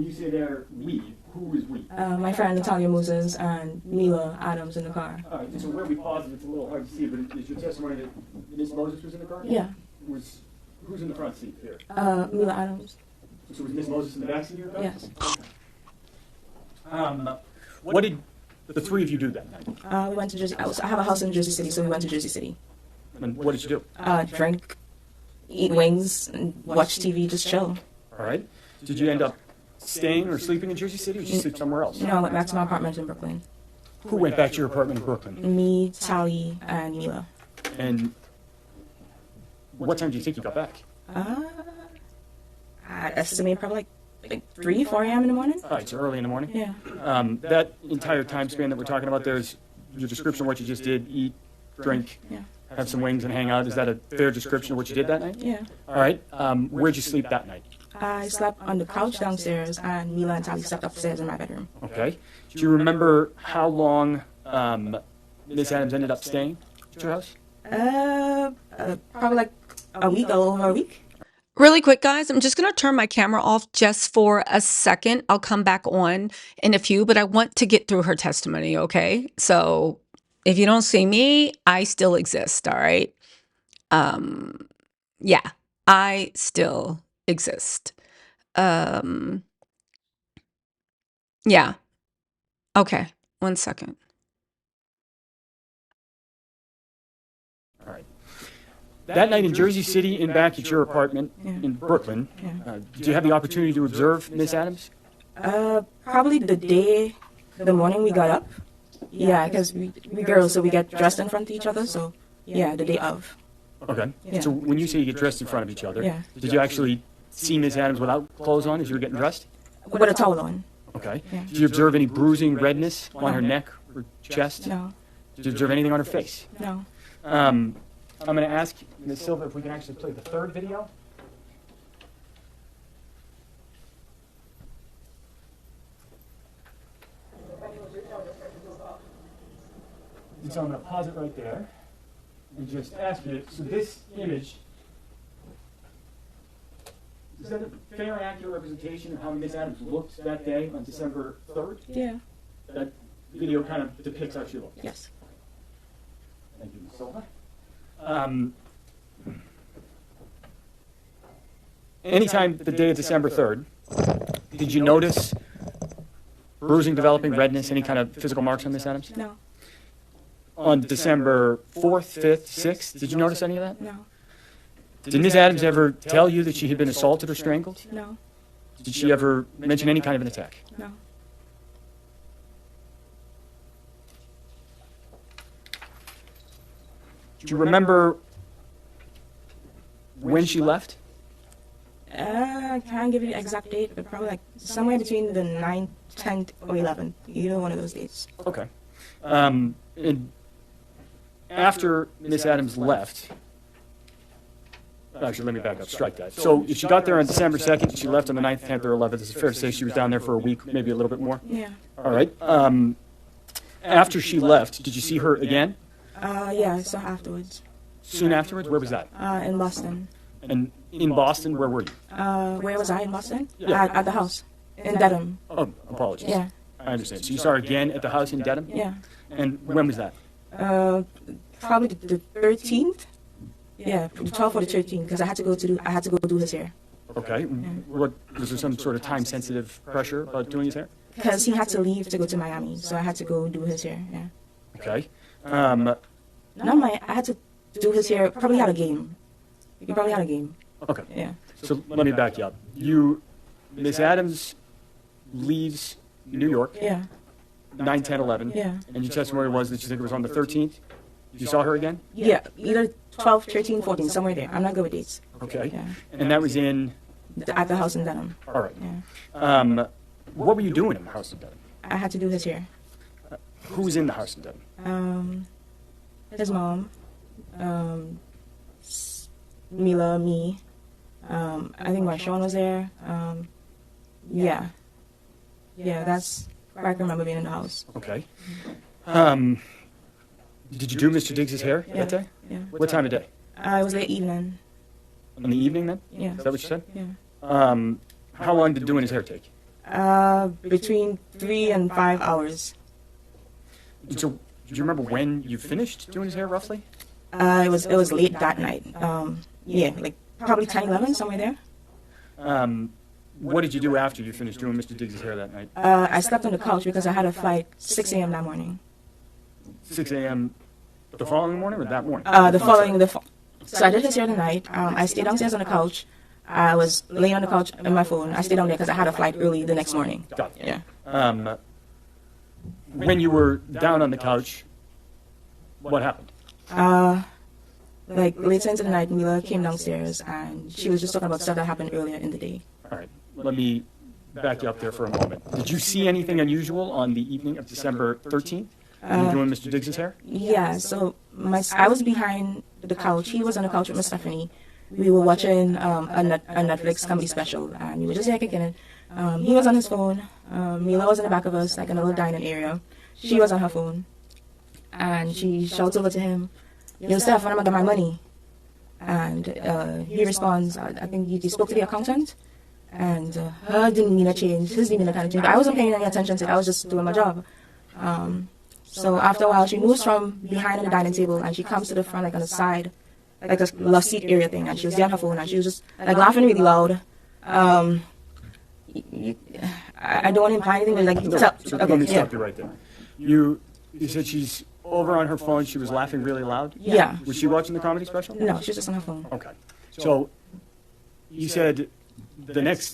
Speaker 10: you say there, we, who is we?
Speaker 15: My friend Natalia Moses and Mila Adams in the car.
Speaker 10: All right, so where we pause it, it's a little hard to see, but is your testimony that Ms. Moses was in the car?
Speaker 15: Yeah.
Speaker 10: Who's in the front seat here?
Speaker 15: Mila Adams.
Speaker 10: So was Ms. Moses in the back seat of your car?
Speaker 15: Yes.
Speaker 10: What did the three of you do that night?
Speaker 15: We went to Jersey. I have a house in Jersey City, so we went to Jersey City.
Speaker 10: And what did you do?
Speaker 15: Drink, eat wings, and watch TV, just chill.
Speaker 10: All right. Did you end up staying or sleeping in Jersey City, or did you sleep somewhere else?
Speaker 15: No, I went back to my apartment in Brooklyn.
Speaker 10: Who went back to your apartment in Brooklyn?
Speaker 15: Me, Tally, and Mila.
Speaker 10: And what time do you think you got back?
Speaker 15: I'd estimate probably like 3, 4 a.m. in the morning.
Speaker 10: All right, so early in the morning?
Speaker 15: Yeah.
Speaker 10: That entire time span that we're talking about, there's your description of what you just did, eat, drink, have some wings and hang out. Is that a fair description of what you did that night?
Speaker 15: Yeah.
Speaker 10: All right. Where'd you sleep that night?
Speaker 15: I slept on the couch downstairs, and Mila and Tally slept upstairs in my bedroom.
Speaker 10: Okay. Do you remember how long Miss Adams ended up staying at your house?
Speaker 15: Probably like a week, a little over a week.
Speaker 1: Really quick, guys, I'm just going to turn my camera off just for a second. I'll come back on in a few, but I want to get through her testimony, okay? So if you don't see me, I still exist, all right? Yeah, I still exist. Yeah. Okay, 1 second.
Speaker 10: All right. That night in Jersey City and back at your apartment in Brooklyn, did you have the opportunity to observe Miss Adams?
Speaker 15: Probably the morning we got up. Yeah, because we girls, so we get dressed in front of each other, so yeah, the day of.
Speaker 10: Okay.
Speaker 15: Yeah.
Speaker 10: So when you say you get dressed in front of each other,
Speaker 15: Yeah.
Speaker 10: did you actually see Miss Adams without clothes on as you were getting dressed?
Speaker 15: With a towel on.
Speaker 10: Okay.
Speaker 15: Yeah.
Speaker 10: Did you observe any bruising, redness on her neck or chest?
Speaker 15: No.
Speaker 10: Did you observe anything on her face?
Speaker 15: No.
Speaker 10: I'm going to ask Ms. Silva if we can actually play the third video. So I'm going to pause it right there and just ask you, so this image, is that a fair and accurate representation of how Ms. Adams looked that day on December 3rd?
Speaker 15: Yeah.
Speaker 10: That video kind of depicts how she looked?
Speaker 15: Yes.
Speaker 10: Thank you, Ms. Silva. Anytime the day of December 3rd, did you notice bruising developing, redness, any kind of physical marks on Miss Adams?
Speaker 15: No.
Speaker 10: On December 4th, 5th, 6th, did you notice any of that?
Speaker 15: No.
Speaker 10: Did Miss Adams ever tell you that she had been assaulted or strangled?
Speaker 15: No.
Speaker 10: Did she ever mention any kind of an attack?
Speaker 15: No.
Speaker 10: Do you remember when she left?
Speaker 15: I can't give you the exact date, but probably like somewhere between the 9th, 10th, or 11th. Either one of those dates.
Speaker 10: Okay. And after Miss Adams left, Actually, let me back up. Strike that. So if she got there on December 2nd, she left on the 9th, 10th, or 11th. Is it fair to say she was down there for a week, maybe a little bit more?
Speaker 15: Yeah.
Speaker 10: All right. After she left, did you see her again?
Speaker 15: Yeah, I saw her afterwards.
Speaker 10: Soon afterwards? Where was that?
Speaker 15: In Boston.
Speaker 10: And in Boston, where were you?
Speaker 15: Where was I in Boston?
Speaker 10: Yeah.
Speaker 15: At the house. In Dedham.
Speaker 10: Oh, apologies.
Speaker 15: Yeah.
Speaker 10: I understand. So you saw her again at the house in Dedham?
Speaker 15: Yeah.
Speaker 10: And when was that?
Speaker 15: Probably the 13th. Yeah, the 12th or the 13th, because I had to go do his hair.
Speaker 10: Okay. What was there some sort of time-sensitive pressure about doing his hair?
Speaker 15: Because he had to leave to go to Miami, so I had to go do his hair. Yeah.
Speaker 10: Okay.
Speaker 15: I had to do his hair. Probably had a game. He probably had a game.
Speaker 10: Okay.
Speaker 15: Yeah.
Speaker 10: So let me back you up. Miss Adams leaves New York.
Speaker 15: Yeah.
Speaker 10: 9, 10, 11.
Speaker 15: Yeah.
Speaker 10: And your testimony was that you think it was on the 13th. You saw her again?
Speaker 15: Yeah, either 12, 13, 14, somewhere there. I'm not good with dates.
Speaker 10: Okay.
Speaker 15: Yeah.
Speaker 10: And that was in?
Speaker 15: At the house in Dedham.
Speaker 10: All right.
Speaker 15: Yeah.
Speaker 10: What were you doing in the house in Dedham?
Speaker 15: I had to do his hair.
Speaker 10: Who was in the house in Dedham?
Speaker 15: His mom, Mila, me. I think Marshawn was there. Yeah. Yeah, that's where I can remember being in the house.
Speaker 10: Okay. Did you do Mr. Diggs' hair that day?
Speaker 15: Yeah.
Speaker 10: What time of day?
Speaker 15: It was late evening.
Speaker 10: In the evening then?
Speaker 15: Yeah.
Speaker 10: Is that what you said?
Speaker 15: Yeah.
Speaker 10: How long did doing his hair take?
Speaker 15: Between 3 and 5 hours.
Speaker 10: So, do you remember when you finished doing his hair roughly?
Speaker 15: It was late that night. Yeah, like probably 10, 11, somewhere there.
Speaker 10: What did you do after you finished doing Mr. Diggs' hair that night?
Speaker 15: I slept on the couch because I had a flight 6 a.m. that morning.
Speaker 10: 6 a.m. the following morning or that morning?
Speaker 15: So I did his hair the night. I stayed downstairs on the couch. I was laying on the couch on my phone. I stayed down there because I had a flight early the next morning.
Speaker 10: Got it.
Speaker 15: Yeah.
Speaker 10: When you were down on the couch, what happened?
Speaker 15: Like later into the night, Mila came downstairs and she was just talking about stuff that happened earlier in the day.
Speaker 10: All right. Let me back you up there for a moment. Did you see anything unusual on the evening of December 13th? When you were doing Mr. Diggs' hair?
Speaker 15: Yeah, so I was behind the couch. He was on the couch with Miss Stephanie. We were watching a Netflix comedy special, and we were just here kicking it. He was on his phone. Mila was in the back of us, like in a little dining area. She was on her phone, and she shouts over to him, "Yo, Steph, when am I get my money?" And he responds, I think he spoke to the accountant, and her didn't mean a change. His didn't mean a kind of change. But I wasn't paying any attention to it. I was just doing my job. So after a while, she moves from behind the dining table and she comes to the front, like on the side, like a love seat area thing. And she was there on her phone and she was just like laughing really loud. I don't want to imply anything, but like,
Speaker 10: Let me stop you right there. You said she's over on her phone. She was laughing really loud.
Speaker 15: Yeah.
Speaker 10: Was she watching the comedy special?
Speaker 15: No, she was just on her phone.
Speaker 10: Okay. So you said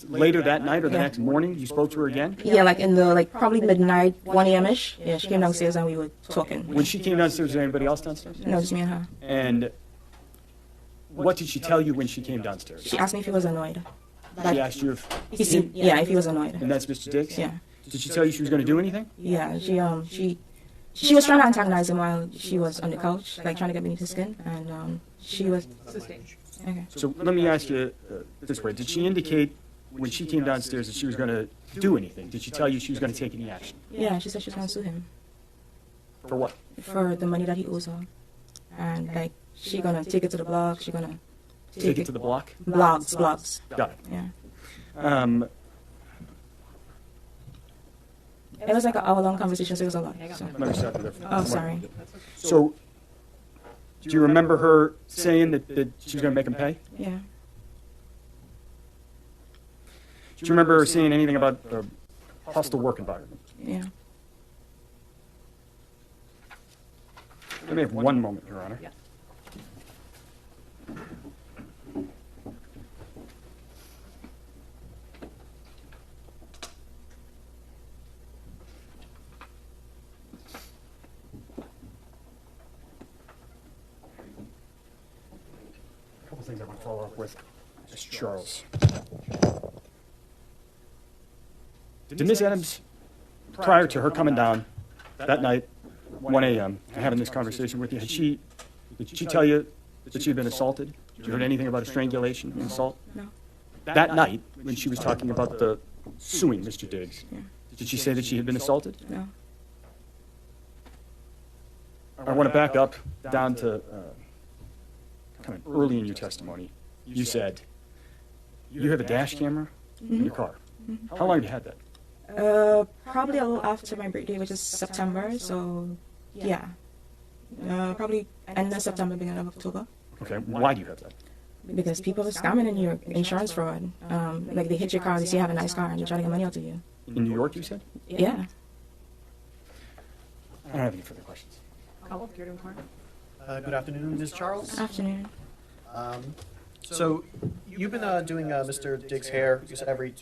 Speaker 10: later that night or the next morning you spoke to her again?
Speaker 15: Yeah, like in the probably midnight, 1 a.m.-ish. Yeah, she came downstairs and we were talking.
Speaker 10: When she came downstairs, was there anybody else downstairs?
Speaker 15: No, just me and her.
Speaker 10: And what did she tell you when she came downstairs?
Speaker 15: She asked me if he was annoyed.
Speaker 10: She asked you if
Speaker 15: if he was annoyed.
Speaker 10: And that's Mr. Diggs?
Speaker 15: Yeah.
Speaker 10: Did she tell you she was going to do anything?
Speaker 15: Yeah, she was trying to antagonize him while she was on the couch, like trying to get beneath his skin, and she was. Okay.
Speaker 10: So let me ask you this way: did she indicate when she came downstairs that she was going to do anything? Did she tell you she was going to take any action?
Speaker 15: Yeah, she said she was going to sue him.
Speaker 10: For what?
Speaker 15: For the money that he owes her, and like she gonna take it to the blog. She gonna
Speaker 10: take it to the block.
Speaker 15: Blogs.
Speaker 10: Got it.
Speaker 15: Yeah. It was like an hour-long conversation, so it was a lot. So.
Speaker 10: Let me stop you there.
Speaker 15: Oh, sorry.
Speaker 10: So, do you remember her saying that she was going to make him pay?
Speaker 15: Yeah.
Speaker 10: Do you remember her saying anything about a hostile work environment?
Speaker 15: Yeah.
Speaker 10: Let me have one moment, Your Honor.
Speaker 2: Yeah.
Speaker 10: A couple things I want to follow up with. Mr. Charles. Did Ms. Adams, prior to her coming down that night, 1 a.m., and having this conversation with you, did she tell you that she had been assaulted? Did you heard anything about a strangulation and assault?
Speaker 15: No.
Speaker 10: That night, when she was talking about the suing Mr. Diggs, did she say that she had been assaulted?
Speaker 15: No.
Speaker 10: I want to back up down to kind of early in your testimony. You said you have a dash camera in your car. How long have you had that?
Speaker 15: Probably a little after my birthday, which is September. So, yeah, probably end of September, beginning of October.
Speaker 10: Okay, why do you have that?
Speaker 15: Because people are scamming in New York, insurance fraud. Like they hit your car, they say you have a nice car, and they try to get money out of you.
Speaker 10: In New York, you said?
Speaker 15: Yeah.
Speaker 10: I don't have any further questions.
Speaker 2: Call, care to inquire?
Speaker 5: Good afternoon, Ms. Charles.
Speaker 15: Afternoon.
Speaker 5: So you've been doing Mr. Diggs' hair, you said every